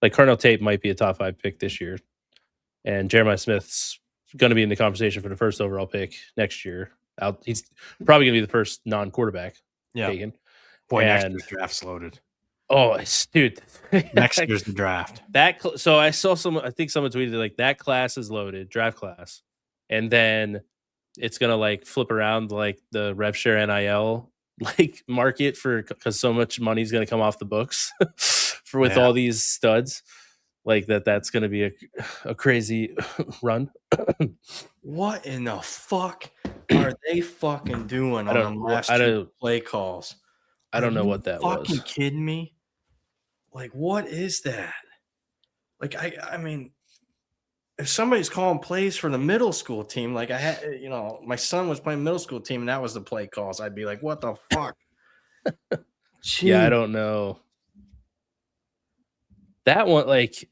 like Carnell Tate might be a top 5 pick this year, and Jeremiah Smith's going to be in the conversation for the first overall pick next year. He's probably going to be the first non-quarterback taken. Boy, next year's draft's loaded. Oh, dude. Next year's the draft. So I saw I think someone tweeted like that class is loaded, draft class. And then it's going to like flip around like the rev share NIL like market because so much money's going to come off the books with all these studs. Like that's going to be a crazy run. What in the fuck are they fucking doing on the last 2 play calls? I don't know what that was. Fucking kidding me? Like, what is that? Like, I mean, if somebody's calling plays for the middle school team, like I had, my son was playing middle school team and that was the play calls, I'd be like, what the fuck? Yeah, I don't know. That one, like,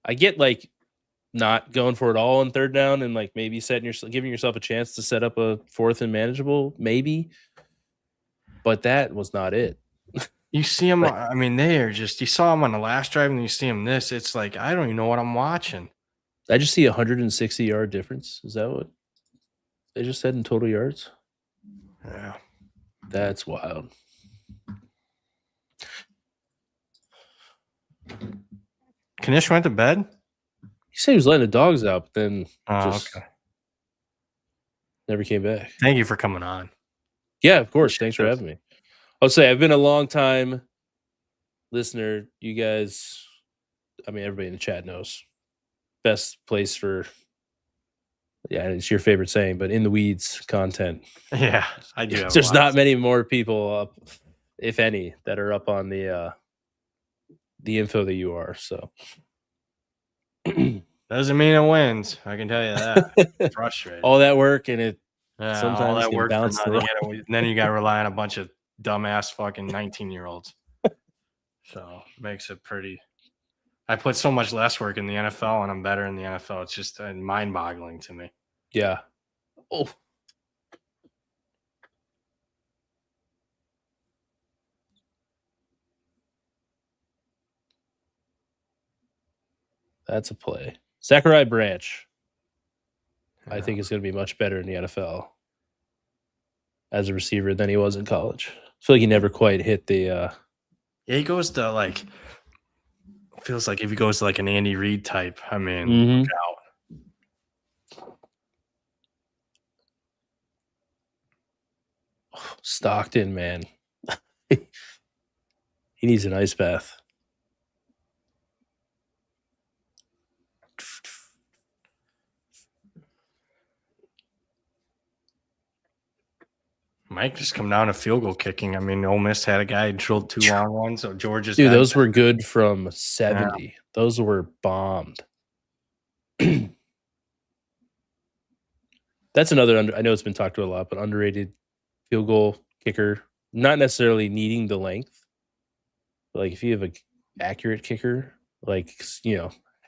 I get like not going for it all on 3rd down and like maybe giving yourself a chance to set up a 4th and manageable, maybe. But that was not it. You see them, I mean, they are just, you saw them on the last drive and you see them this. It's like, I don't even know what I'm watching. I just see 160-yard difference. Is that what they just said in total yards? Yeah. That's wild. Knish went to bed? He said he was letting the dogs out, but then Okay. never came back. Thank you for coming on. Yeah, of course. Thanks for having me. I'll say I've been a long time listener. You guys, I mean, everybody in the chat knows. Best place for, it's your favorite saying, but in the weeds content. Yeah, I do. There's not many more people up, if any, that are up on the info that you are. So doesn't mean it wins. I can tell you that. Frustrating. All that work and it sometimes all that work for nothing. Then you got to rely on a bunch of dumbass fucking 19-year-olds. So makes it pretty. I put so much less work in the NFL and I'm better in the NFL. It's just mind-boggling to me. Yeah. Oh. That's a play. Zachariah Branch, I think, is going to be much better in the NFL as a receiver than he was in college. I feel like he never quite hit the. Yeah, he goes to like. Feels like if he goes to like an Andy Reid type, I mean, look out. Stockton, man. He needs an ice bath. Might just come down to field goal kicking. I mean, Ole Miss had a guy who drilled 2 long ones, so Georgia's. Dude, those were good from 70. Yeah. Those were bombed. That's another I know it's been talked about a lot, but underrated field goal kicker. Not necessarily needing the length. But like if you have an accurate kicker, like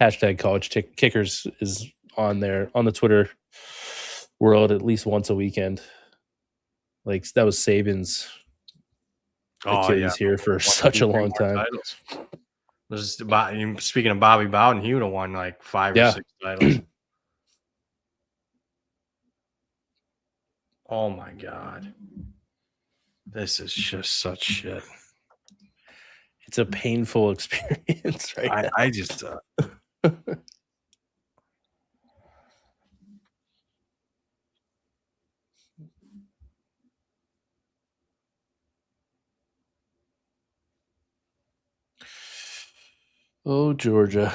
hashtag college kickers is on there on the Twitter world at least once a weekend. Like that was Saban's Achilles here for such a long time. Speaking of Bobby Bowden, he would have won like 5 or 6 titles. Oh my God. This is just such shit. It's a painful experience, right? I just Oh, Georgia.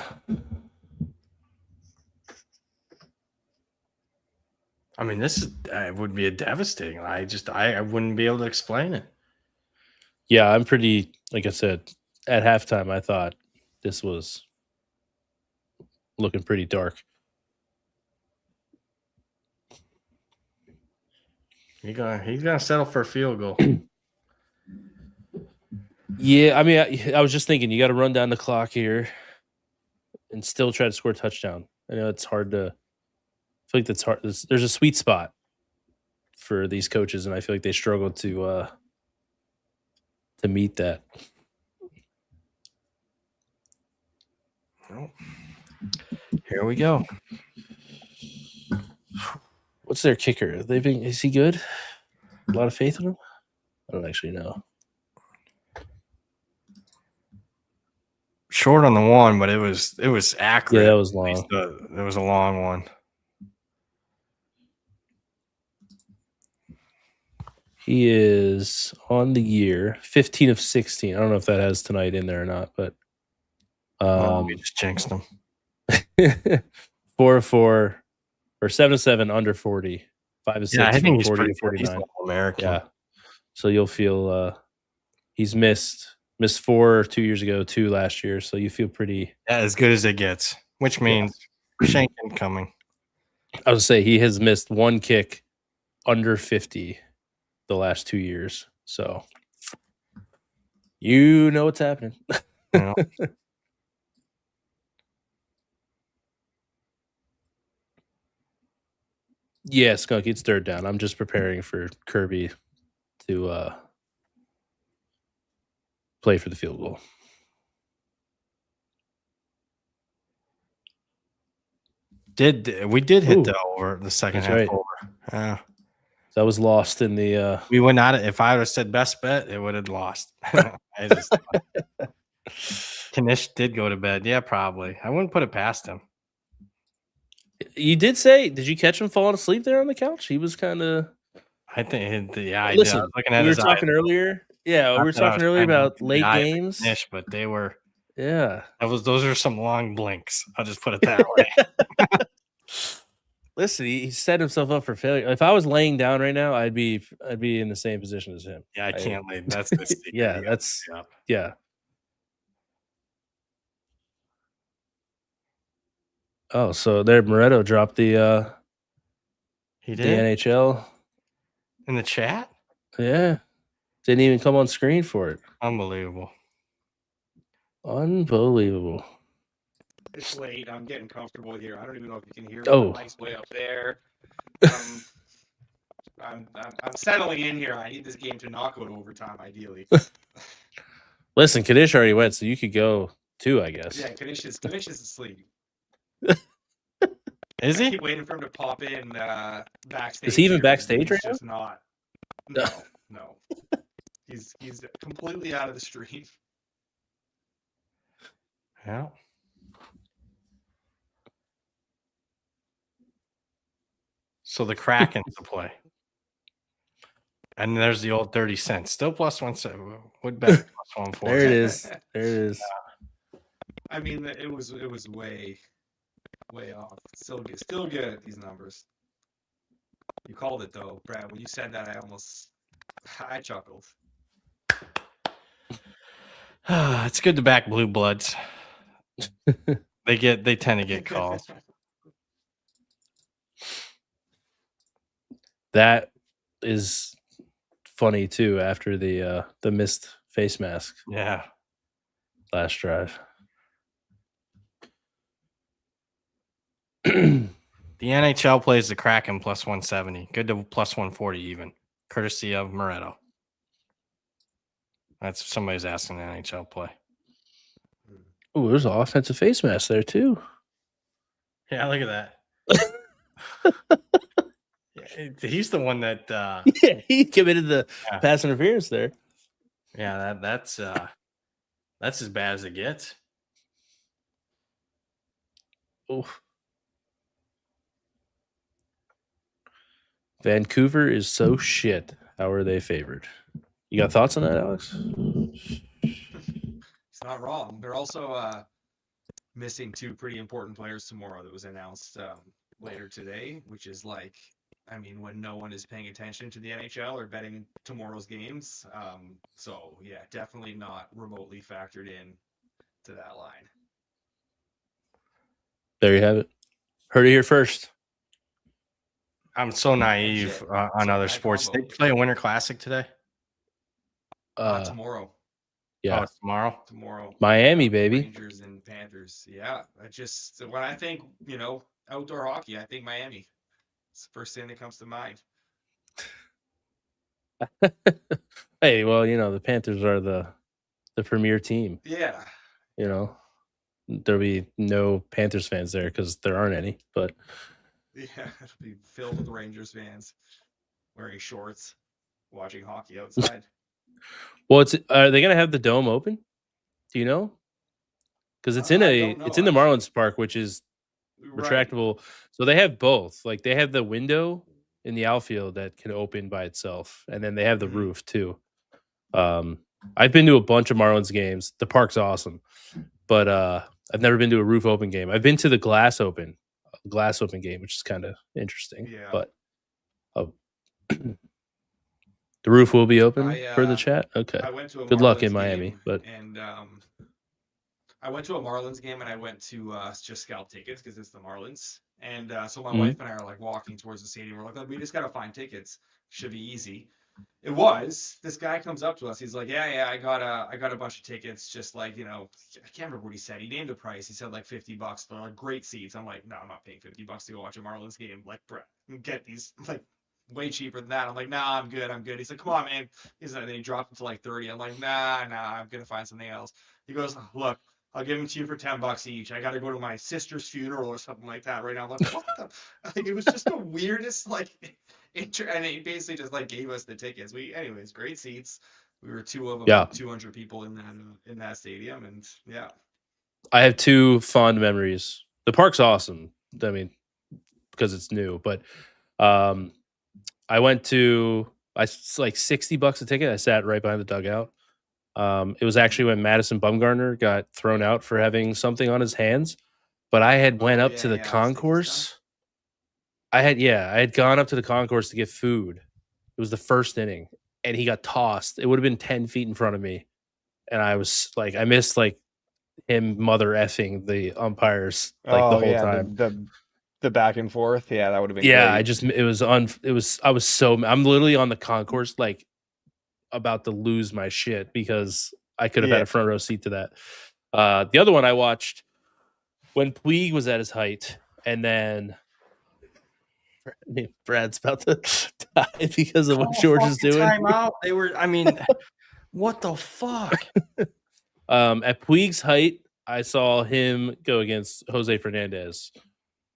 I mean, this would be a devastating. I wouldn't be able to explain it. Yeah, I'm pretty, like I said, at halftime, I thought this was looking pretty dark. He's gonna settle for a field goal. Yeah, I mean, I was just thinking you got to run down the clock here and still try to score a touchdown. I know it's hard to. I feel like that's hard. There's a sweet spot for these coaches, and I feel like they struggle to meet that. Well, here we go. What's their kicker? Is he good? A lot of faith in him? I don't actually know. Short on the one, but it was accurate. Yeah, that was long. It was a long one. He is on the year 15 of 16. I don't know if that has tonight in there or not, but we just jinxed him. 4 of 4 or 7 of 7 under 40. 5 of 6. Yeah, I think he's 40 pretty 49. American. Yeah. So you'll feel he's missed 4 2 years ago, 2 last year. So you feel pretty as good as it gets, which means Shank incoming. I would say he has missed 1 kick under 50 the last 2 years. So you know what's happening. Yeah. Yeah, Skunk, it's 3rd down. I'm just preparing for Kirby to play for the field goal. We did hit the over the second half right. over. Yeah. That was lost in the we would not. If I would have said best bet, it would have lost. Knish did go to bed. Yeah, probably. I wouldn't put it past him. You did say, did you catch him falling asleep there on the couch? He was kind of. I think, yeah. Listen, I was looking at we were his talking earlier. Yeah, we were talking earlier about late games. Knish, but they were. Yeah, those are some long blinks. I'll just put it that way. Listen, he set himself up for failure. If I was laying down right now, I'd be in the same position as him. Yeah, I can't lay. That's the yeah, that's yeah. Oh, so there, Moretto dropped the he the did NHL in the chat. Yeah, didn't even come on screen for it. Unbelievable. It's late. I'm getting comfortable here. I don't even know if you can hear me. Oh, the mic's way up there. I'm settling in here. I need this game to not go to overtime, ideally. Listen, Knish already went, so you could go too, I guess. Yeah, Knish is asleep. Is he? I keep waiting for him to pop in backstage. Is he even backstage right now? Just not. No. He's completely out of the stream. Yeah. So the Kraken's to play. And there's the old 30 cents. Still plus 1.7. Would bet plus 1.4. There it is. There it is. I mean, it was way off. Still good at these numbers. You called it though, Brad. When you said that, I almost I chuckled. It's good to back Blue Bloods. They tend to get calls. That is funny too. After the missed face mask. Yeah. Last drive. The NHL plays the Kraken plus 170. Good to plus 140 even. Courtesy of Moretto. That's somebody's asking the NHL play. Oh, there's an offensive face mask there too. Yeah, look at that. He's the one that yeah, he committed the pass interference there. Yeah, that's as bad as it gets. Oh. Vancouver is so shit. How are they favored? You got thoughts on that, Alex? It's not wrong. They're also missing two pretty important players tomorrow that was announced later today, which is like, I mean, when no one is paying attention to the NHL or betting tomorrow's games. So, yeah, definitely not remotely factored in to that line. There you have it. Heard it here first. I'm so naive on other sports. They play a Winter Classic today? Tomorrow. Yeah. Oh, it's tomorrow? Tomorrow. Miami, baby. Rangers and Panthers. Yeah. When I think, outdoor hockey, I think Miami. It's the first thing that comes to mind. Hey, well, the Panthers are the premier team. Yeah. There'll be no Panthers fans there because there aren't any, but yeah, it'll be filled with Rangers fans wearing shorts, watching hockey outside. Well, are they gonna have the dome open? Do you know? Because it's in the Marlins Park, which is retractable. Right. So they have both. Like they have the window in the outfield that can open by itself, and then they have the roof too. I've been to a bunch of Marlins games. The park's awesome, but I've never been to a roof open game. I've been to the glass open game, which is kind of interesting. Yeah. But the roof will be open for the chat. Okay. I went to a Good Marlins luck in Miami. I went to a Marlins game and I went to just scalp tickets because it's the Marlins. And so my wife and I are like walking towards the stadium. We're like, we just gotta find tickets. Should be easy. It was. This guy comes up to us. He's like, yeah, I got a bunch of tickets. Just like, I can't remember what he said. He named a price. He said like $50 for like great seats. I'm like, no, I'm not paying $50 to go watch a Marlins game. Like, bro, get these like way cheaper than that. I'm like, nah, I'm good. He's like, come on, man. Then he dropped it to like 30. I'm like, nah, I'm gonna find something else. He goes, look, I'll give them to you for $10 each. I got to go to my sister's funeral or something like that right now. I'm like, what the? Like, it was just the weirdest, like, and he basically just like gave us the tickets. Anyways, great seats. We were two of about 200 people in that stadium, and yeah. I have two fond memories. The park's awesome. I mean, because it's new, but I went to it's like $60 a ticket. I sat right behind the dugout. It was actually when Madison Bumgarner got thrown out for having something on his hands, but I had went up to the concourse. I had gone up to the concourse to get food. It was the first inning, and he got tossed. It would have been 10 feet in front of me, and I was like, I missed like him mother effing the umpires like the whole time. The back and forth, that would have been. Yeah, great. I'm literally on the concourse like about to lose my shit because I could have had a front row seat to that. The other one I watched when Puig was at his height, and then Brad's about to die because of what George is doing. Time out. They were. I mean, what the fuck? At Puig's height, I saw him go against Jose Fernandez,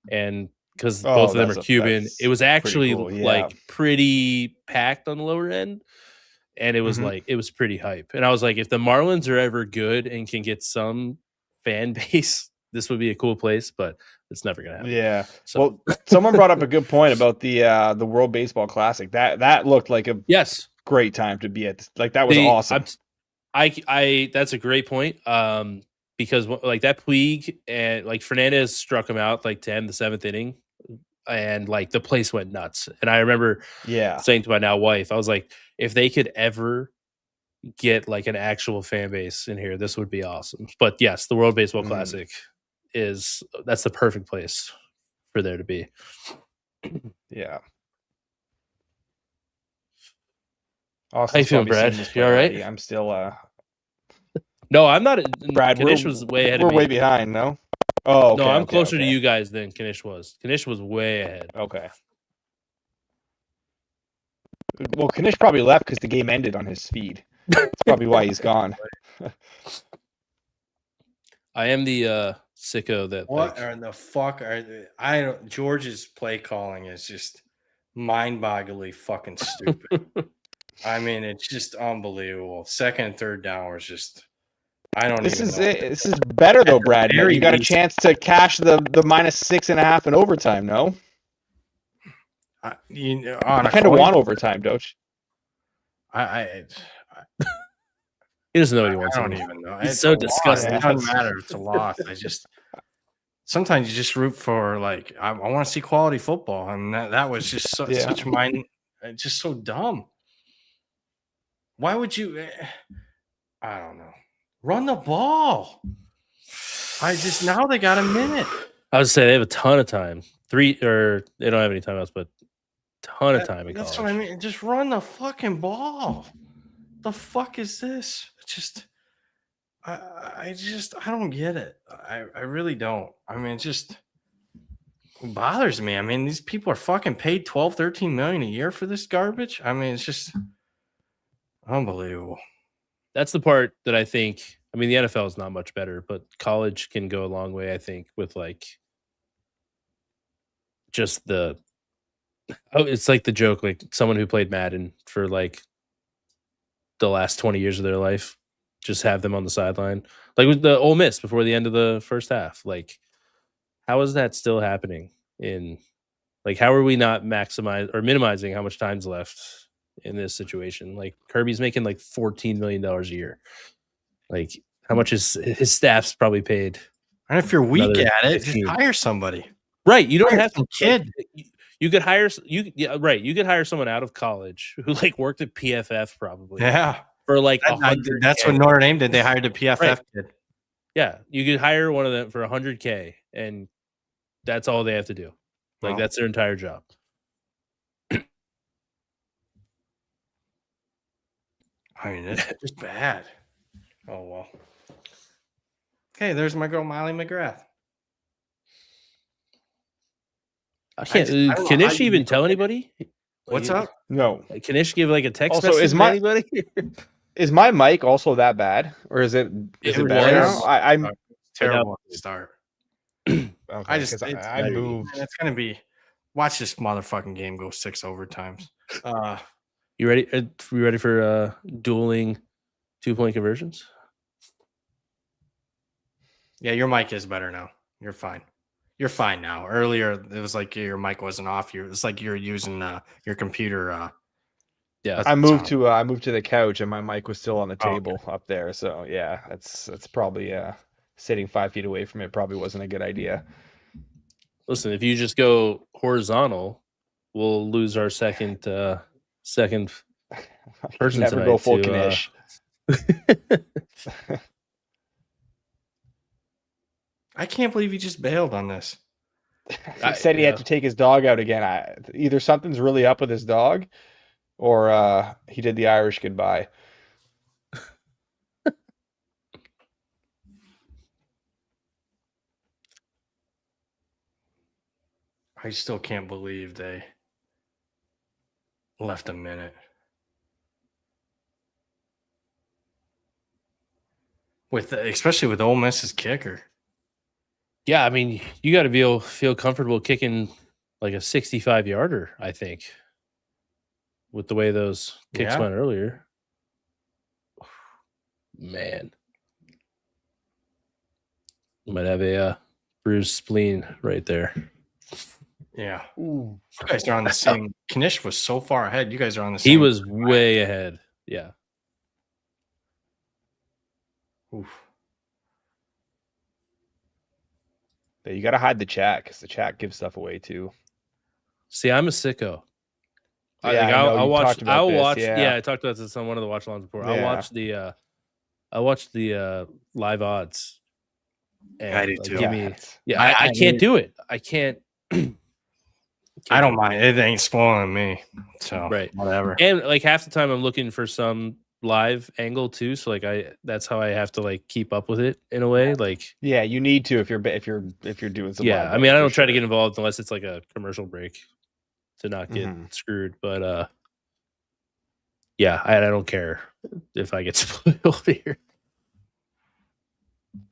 and because both of them are Cuban, it was actually like pretty packed on the lower end. And it was like, it was pretty hype. And I was like, if the Marlins are ever good and can get some fan base, this would be a cool place, but it's never going to happen. Yeah. So, well, someone brought up a good point about the World Baseball Classic. That looked like a great time to be at. Like, that was awesome. That's a great point. Because like that Puig and like Fernandez struck him out like to end the seventh inning. And like the place went nuts. And I remember saying to my now wife, I was like, if they could ever get like an actual fan base in here, this would be awesome. But yes, the World Baseball Classic that's the perfect place for there to be. Yeah. How you feeling, Brad? You all right? I'm still No, I'm not. Brad, Knish was way ahead of me. We're way behind, no? Oh, okay, no, I'm closer to you guys than Knish was. Knish was way ahead. Okay. Well, Knish probably left because the game ended on his feed. That's probably why he's gone. I am the sicko that. What in the fuck are George's play calling is just mind-bogglingly fucking stupid. I mean, it's just unbelievable. Second and third down was just. I don't. This is it. This is better though, Brad. You got a chance to cash the -6.5 in overtime. No. You kind of want overtime, don't you? He doesn't know what he wants. I don't even know. It's so disgusting. It doesn't matter. It's a loss. Sometimes you just root for like I want to see quality football, and that was just such just so dumb. Why would you? I don't know. Run the ball. Now they got a minute. I would say they have a ton of time. They don't have any timeouts, but ton of time in college. That's what I mean. Just run the fucking ball. The fuck is this? It's just I don't get it. I really don't. I mean, it bothers me. I mean, these people are fucking paid 12, 13 million a year for this garbage. I mean, it's just unbelievable. That's the part that I think. I mean, the NFL is not much better, but college can go a long way, I think, with like just it's like the joke, like someone who played Madden for like the last 20 years of their life, just have them on the sideline. Like with the Ole Miss before the end of the first half. Like, how is that still happening how are we not minimizing how much time's left in this situation? Like Kirby's making like $14 million a year. Like, how much is his staff's probably paid? And if you're weak at it, just hire somebody. Right. You don't have to kid. You could hire You could hire someone out of college who like worked at PFF probably. Yeah. For like that's what Notre Dame did. They hired a PFF kid. Yeah. You could hire one of them for $100K and that's all they have to do. Like that's their entire job. I mean, it's just bad. Oh, well. Okay, there's my girl, Molly McGrath. Can Knish even tell anybody? What's up? No. Can Knish give like a text also, message to anybody? Is my mic also that bad? Or is it better now? I'm terrible at the start. Okay, I moved. It's going to be – watch this motherfucking game go 6 overtimes. You ready? We ready for dueling 2-point conversions? Yeah, your mic is better now. You're fine. You're fine now. Earlier, it was like your mic wasn't off. It's like you're using your computer. Yeah, I moved to the couch and my mic was still on the table up there. So yeah, that's probably sitting 5 feet away from it probably wasn't a good idea. Listen, if you just go horizontal, we'll lose our second person. Never go full Knish. I can't believe he just bailed on this. He said he had to take his dog out again. Either something's really up with his dog, or he did the Irish goodbye. I still can't believe they left a minute. Especially with Ole Miss's kicker. Yeah, I mean, you got to feel comfortable kicking like a 65-yarder, I think, with the way those kicks went earlier. Man. You might have a bruised spleen right there. Yeah. Ooh. You guys are on the same. Knish was so far ahead. You guys are on the same. He was way ahead. Yeah. Oof. But you got to hide the chat because the chat gives stuff away too. See, I'm a sicko. I'll watch. I'll watch. Yeah. I talked about this on one of the watch alongs before. Yeah. I'll watch the live odds. And I do too. Give me. Yeah, I can't do it. I can't. I don't mind. It ain't spoiling me. So right, whatever. And like half the time, I'm looking for some live angle too. So like that's how I have to like keep up with it in a way. Like yeah, you need to if you're doing some. Yeah, I mean, I don't try to get involved unless it's like a commercial break to not get screwed. But yeah, I don't care if I get spoiled here.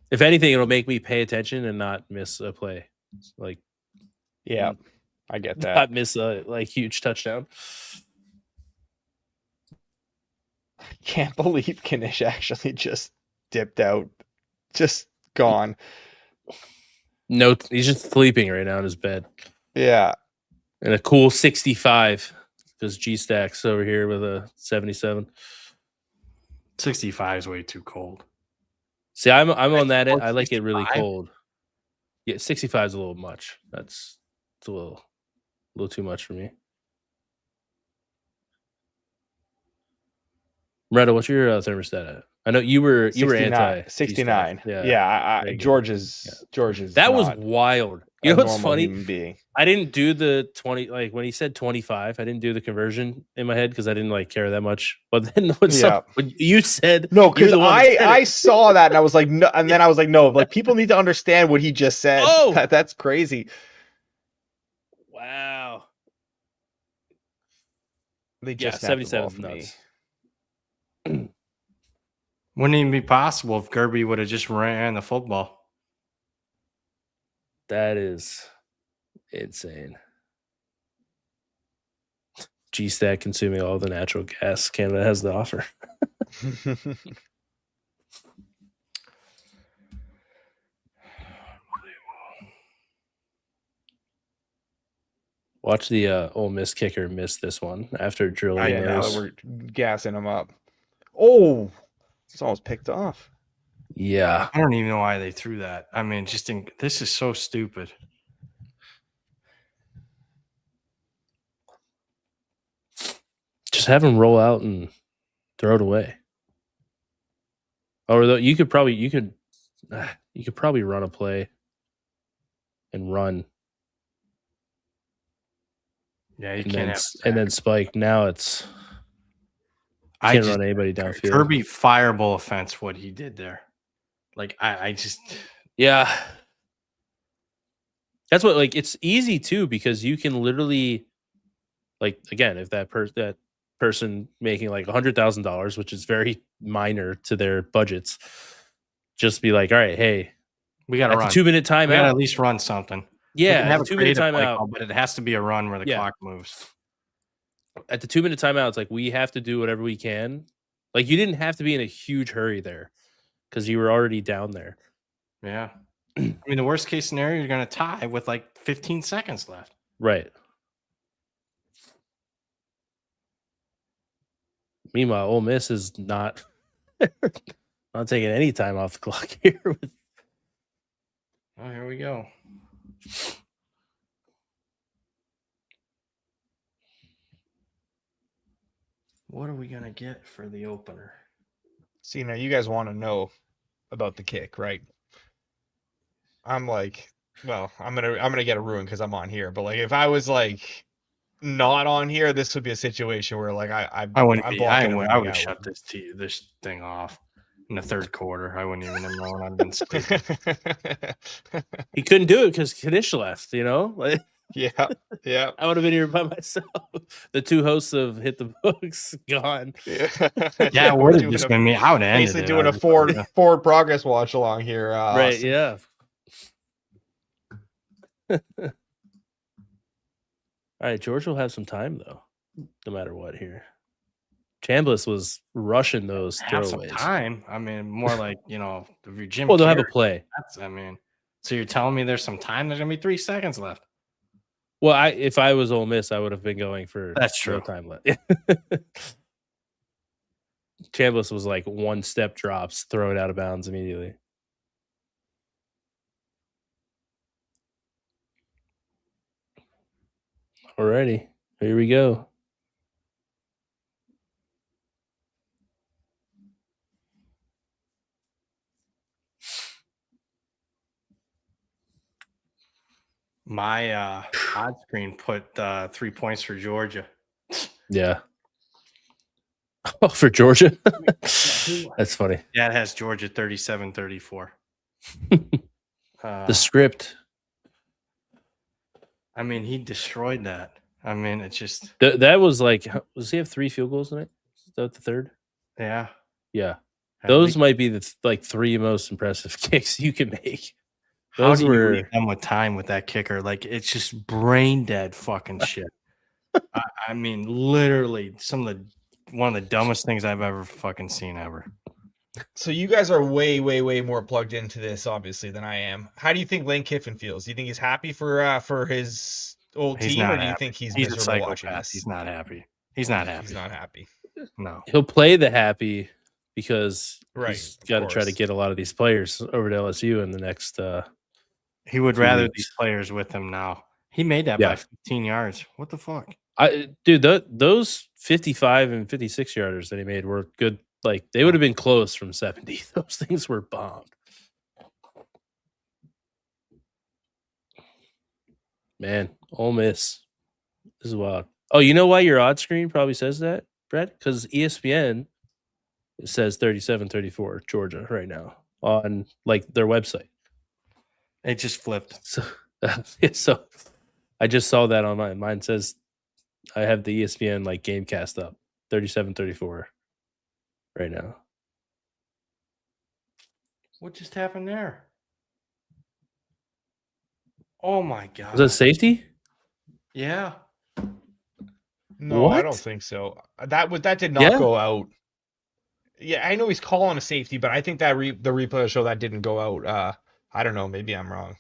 If anything, it'll make me pay attention and not miss a play. Like, yeah, I get that. Not miss a like huge touchdown. I can't believe Knish actually just dipped out, just gone. No, he's just sleeping right now in his bed. Yeah, and a cool 65 because G Stack's over here with a 77. 65 is way too cold. See, I'm on that end. I like it really cold. Yeah, 65 is a little much. It's a little too much for me. Moretta, what's your thermostat at? I know you were anti 69. Yeah, George's. That was wild. You know what's funny? Being. I didn't do the 20, like when he said 25, I didn't do the conversion in my head because I didn't like care that much. But then when you said no, because I saw that and I was like no, and then I was like no, like people need to understand what he just said. Oh, that's crazy. Wow. They just 77 nuts. Wouldn't even be possible if Gerby would have just ran the football. That is insane. G-Stack consuming all the natural gas Canada has to offer. Watch the Ole Miss kicker miss this one after drilling those. We're gassing him up. Oh, it's almost picked off. Yeah. I don't even know why they threw that. I mean, this is so stupid. Just have him roll out and throw it away. Or you could probably run a play and run. Yeah, you and can't. And then spike. Now it's can't run anybody downfield. Kirby fireable offense. What he did there, like I just yeah. That's what it's easy too because you can literally again if that person making like $100,000, which is very minor to their budgets, just be like, all right, hey, we got to run 2-minute timeout. We got to at least run something. Yeah, have a 2-minute timeout, but it has to be a run where the clock moves. At the 2-minute timeout, it's like we have to do whatever we can. Like you didn't have to be in a huge hurry there because you were already down there. Yeah, I mean the worst case scenario, you're going to tie with like 15 seconds left. Right. Meanwhile, Ole Miss is not taking any time off the clock here. Oh, here we go. What are we gonna get for the opener? See, now you guys want to know about the kick, right? I'm like, well, I'm gonna get a ruin because I'm on here. But like, if I was like not on here, this would be a situation where like I would shut this thing off in the third quarter. I wouldn't even have known I'd been sleeping. He couldn't do it because Knish left. Yeah. I would have been here by myself. The two hosts of Hit the Books gone. Yeah, it would have just been me. I would have ended basically doing a forward progress watch along here. Right? Awesome. Yeah. All right, Georgia will have some time though, no matter what here. Chambliss was rushing those throwaways. Some time. I mean, more like if you're Jim. Well, they'll have a play. So you're telling me there's some time? There's gonna be 3 seconds left. Well, if I was Ole Miss, I would have been going for that's true no time left. Chambliss was like 1 step drops, throw it out of bounds immediately. Alrighty, here we go. My odd screen put 3 points for Georgia. Yeah. Oh, for Georgia? That's funny. Yeah, it has Georgia 37-34. The script. I mean, he destroyed that. I mean, it's just That was like, does he have 3 field goals tonight? Is that the third? yeah. Those might be the 3 most impressive kicks you can make. How do you leave them with time with that kicker? Like, it's just brain dead fucking shit. I mean, literally one of the dumbest things I've ever fucking seen ever. So you guys are way, way, way more plugged into this, obviously, than I am. How do you think Lane Kiffin feels? Do you think he's happy for his old team, or do you think he's miserable watching this? He's not happy. He's not happy. He's not happy. No. He'll play the happy because he's got to course. try to get a lot of these players over to LSU in the next. He would rather these players with him now. He made that by 15 yards. What the fuck? Dude, those 55 and 56 yarders that he made were good. Like, they would have been close from 70. Those things were bombed. Man, Ole Miss. This is wild. Oh, you know why your odd screen probably says that, Brett? Because ESPN says 37-34 Georgia right now on like their website. It just flipped. So I just saw that on mine. Mine says I have the ESPN like game cast up 37-34 right now. What just happened there? Oh my god. Was that safety? Yeah. No, What? I don't think so. That did not go out. Yeah, I know he's calling a safety, but I think that the replay will show that didn't go out. I don't know. Maybe I'm wrong.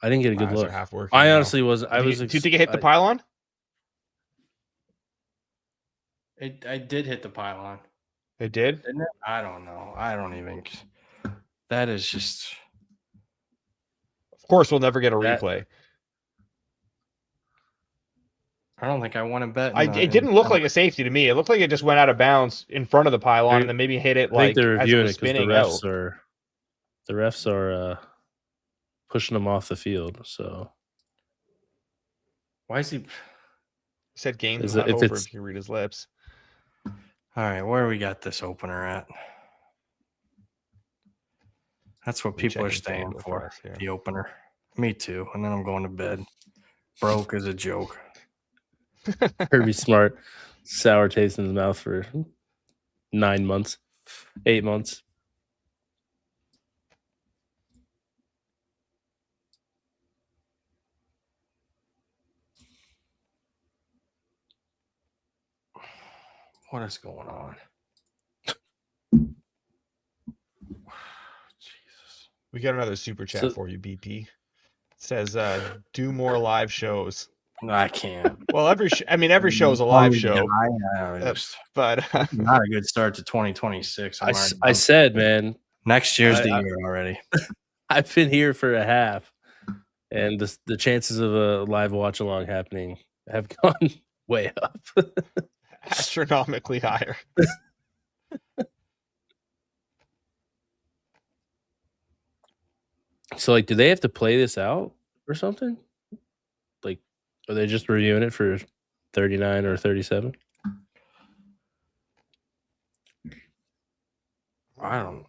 I didn't get a good look. I honestly wasn't. Do you think it hit the pylon? I did hit the pylon. It did? Didn't it? I don't know. I don't even. That is just. Of course, we'll never get a replay. I don't think I want to bet. It didn't look like a safety to me. It looked like it just went out of bounds in front of the pylon and then maybe hit it I think they're as it reviewing was it because spinning out. The refs are pushing them off the field. So why is he? He said game's Is it- not if over it's- if you read his lips. All right, where we got this opener at? That's what people are staying FanDuel for. us here. The opener. Me too. And then I'm going to bed. Broke as a joke. Kirby Smart, sour taste in his mouth for 9 months, 8 months. What is going on? Jesus. We got another super chat for you, BP. It says, do more live shows. No, I can't. Well, every show is a live show. But not a good start to 2026. I said, man, next year's the year already. I've been here for a half, and the chances of a live watch along happening have gone way up. Astronomically higher. So, like, do they have to play this out or something? Like, are they just reviewing it for 39 or 37? I don't.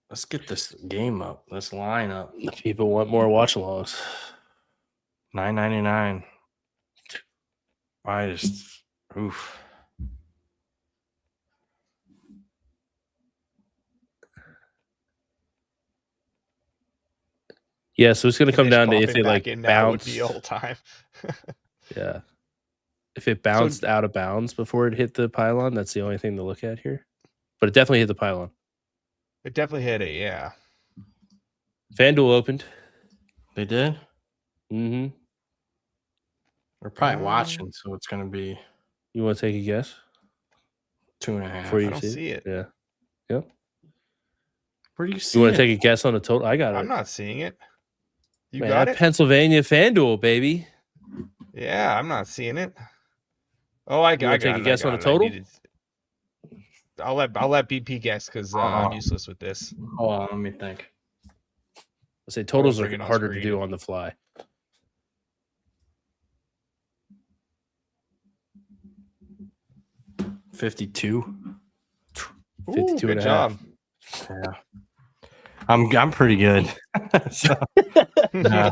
Let's get this game up. This line up. People want more watch-alongs. $9.99. I just oof. Yeah, so it's going to come down to if it like bounced the whole time. Yeah, if it bounced out of bounds before it hit the pylon, that's the only thing to look at here. But it definitely hit the pylon. It definitely hit it. Yeah. FanDuel opened. They did. Mm-hmm. We're probably watching, so it's going to be. You want to take a guess? 2.5. Before you I don't see it. Yeah. Yep. Where do you see You it? want to take a guess on the total? I got it. I'm not seeing it. You Man, got it? Pennsylvania FanDuel, baby. Yeah, I'm not seeing it. Oh, I got it. Take a guess on the total? I'll let BP guess because I'm useless with this. Hold on, let me think. I say totals are bring it on harder to screen. do on the fly. $52. 52 good and a job. half. Yeah. I'm pretty good. So, yeah.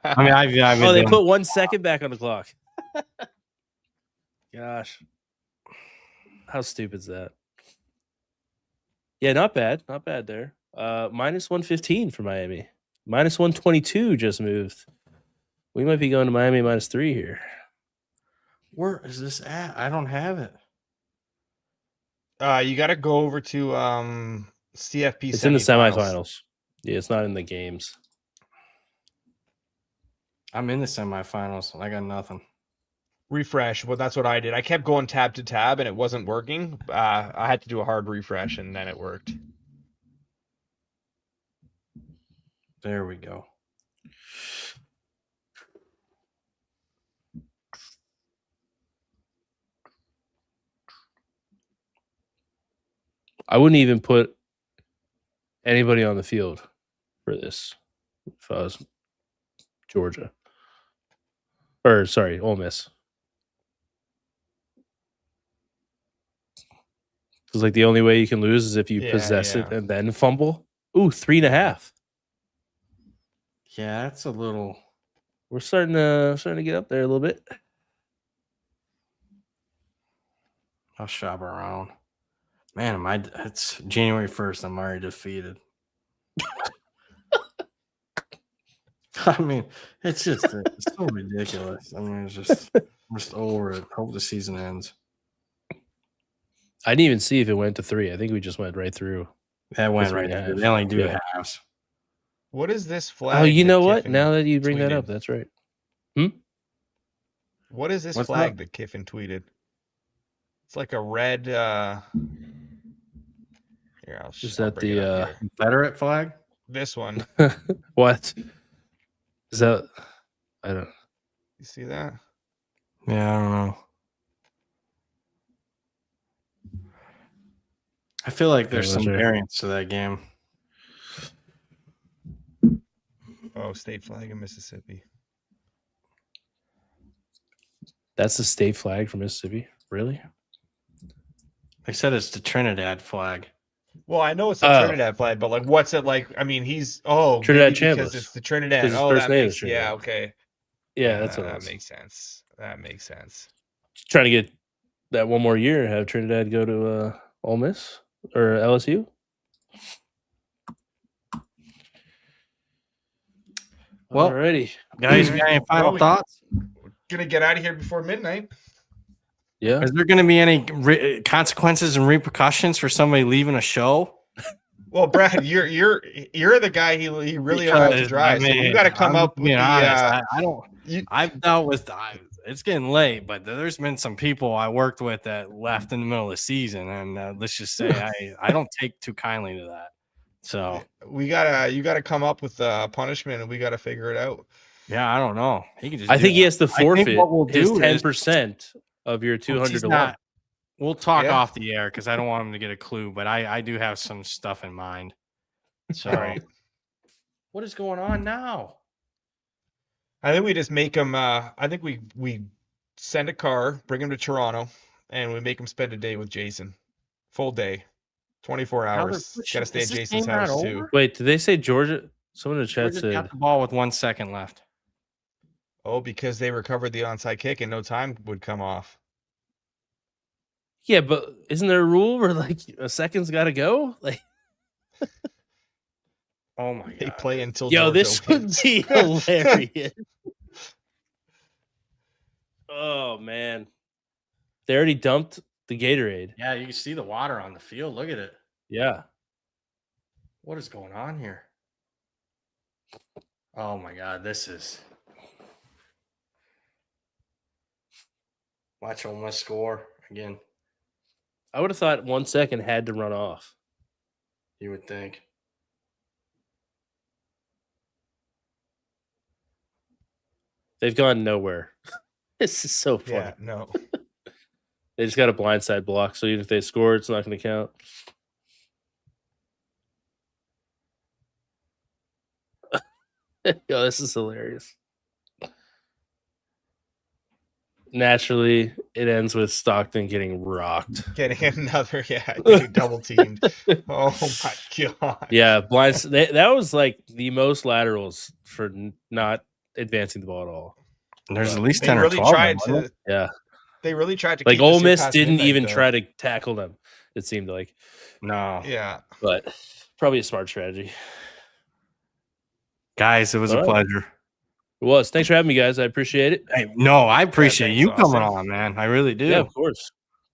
I mean, I've been Oh, they doing- put 1 second back on the clock. Gosh. How stupid is that? Yeah, not bad. Not bad there. Minus 115 for Miami. Minus 122 just moved. We might be going to Miami minus 3 here. Where is this at? I don't have it. You got to go over to CFP. It's in the semifinals. Yeah, it's not in the games. I'm in the semifinals. I got nothing. Refresh. Well, that's what I did. I kept going tab to tab, and it wasn't working. I had to do a hard refresh, and then it worked. There we go. I wouldn't even put anybody on the field for this if I was Georgia. Or, sorry, Ole Miss. Because, like, the only way you can lose is if you possess it and then fumble. Ooh, 3.5. Yeah, that's a little. We're starting to get up there a little bit. I'll shop around. Man, it's January 1st. I'm already defeated. I mean, it's so ridiculous. I mean, I'm just over it. Hope the season ends. I didn't even see if it went to 3. I think we just went right through. That went right through. They only do halves. What is this flag? Oh, you know what? Now that you bring that up, that's right. What is this flag that Kiffin tweeted? It's like a red. Here, Is that the Confederate flag? This one. What? Is that? I don't. You see that? Yeah, I don't know. I feel like there's some variance to that game. Oh, state flag in Mississippi. That's the state flag for Mississippi? Really? They said it's the Trinidad flag. Well, I know it's the Trinidad flag, but like, what's it like? I mean, Trinidad Chambliss. because it's the Trinidad. His Oh, first that name makes is Trinidad. yeah, okay. Yeah, that's what that makes sense. That makes sense. Trying to get that one more year, have Trinidad go to Ole Miss or LSU. Well, alrighty, guys, got any final thoughts? We're gonna get out of here before midnight. Yeah. Is there going to be any consequences and repercussions for somebody leaving a show? Well, Brad, you're the guy he really wants to drive. So you got to come up with I don't. I've dealt with. It's getting late, but there's been some people I worked with that left in the middle of the season, and let's just say I don't take too kindly to that. So you gotta come up with a punishment, and we gotta figure it out. Yeah, I don't know. He can just. I think he has to forfeit what we'll his do 10% of your 200 to 1. We'll talk off the air because I don't want him to get a clue, but I do have some stuff in mind. So, what is going on now? I think we just make him. I think we send a car, bring him to Toronto, and we make him spend a day with Jason, full day, 24 hours. Got to stay at Jason's house too. Wait, did they say Georgia? Someone in the chat said got the ball with 1 second left. Oh, because they recovered the onside kick and no time would come off. Yeah, but isn't there a rule where like a second's got to go? Like, oh my god, they play until this would be hilarious. Oh man, they already dumped the Gatorade. Yeah, you can see the water on the field. Look at it. Yeah, what is going on here? Oh my god, this is. Watch Ole Miss score again. I would have thought 1 second had to run off. You would think. They've gone nowhere. This is so funny. Yeah, no. They just got a blindside block, so even if they score, it's not going to count. Yo, this is hilarious. Naturally, it ends with Stockton getting rocked. Getting another, getting double teamed. Oh my god. Yeah, blinds. That was like the most laterals for not advancing the ball at all. And there's But at least They 10 really or 12. tried of them, to. Yeah, They really tried to like keep this Ole here Miss past didn't midnight, even though. try to tackle them. It seemed like, no. Yeah. but probably a smart strategy. Guys, it was All a right. pleasure. It was. Thanks for having me, guys. I appreciate it. Hey, no, I appreciate thanks, you coming Austin. on, man. I really do. Yeah, of course.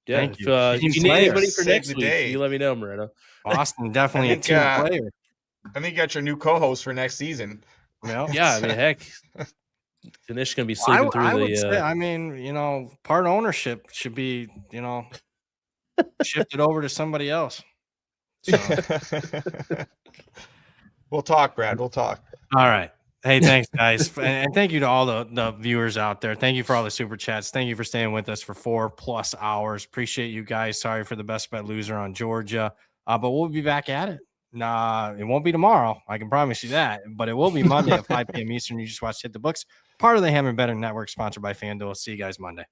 Yeah, Thank if, you. if Team you need player. anybody for Save next the week, day. you let me know, Moreno. Austin, definitely I a think, team player. I think you got your new co-host for next season. Well, Yeah, I mean, heck, Knish gonna be I sleeping through would say, the. I mean, part ownership should be, shifted over to somebody else. So, We'll talk, Brad. We'll talk. all right. Hey, thanks, guys. And thank you to all the viewers out there. Thank you for all the super chats. Thank you for staying with us for 4+ hours. Appreciate you guys. Sorry for the best bet loser on Georgia. But we'll be back at it. Nah, it won't be tomorrow. I can promise you that. But it will be Monday at 5 p.m. Eastern. You just watched Hit the Books, part of the Hammer Better Network, sponsored by FanDuel. See you guys Monday.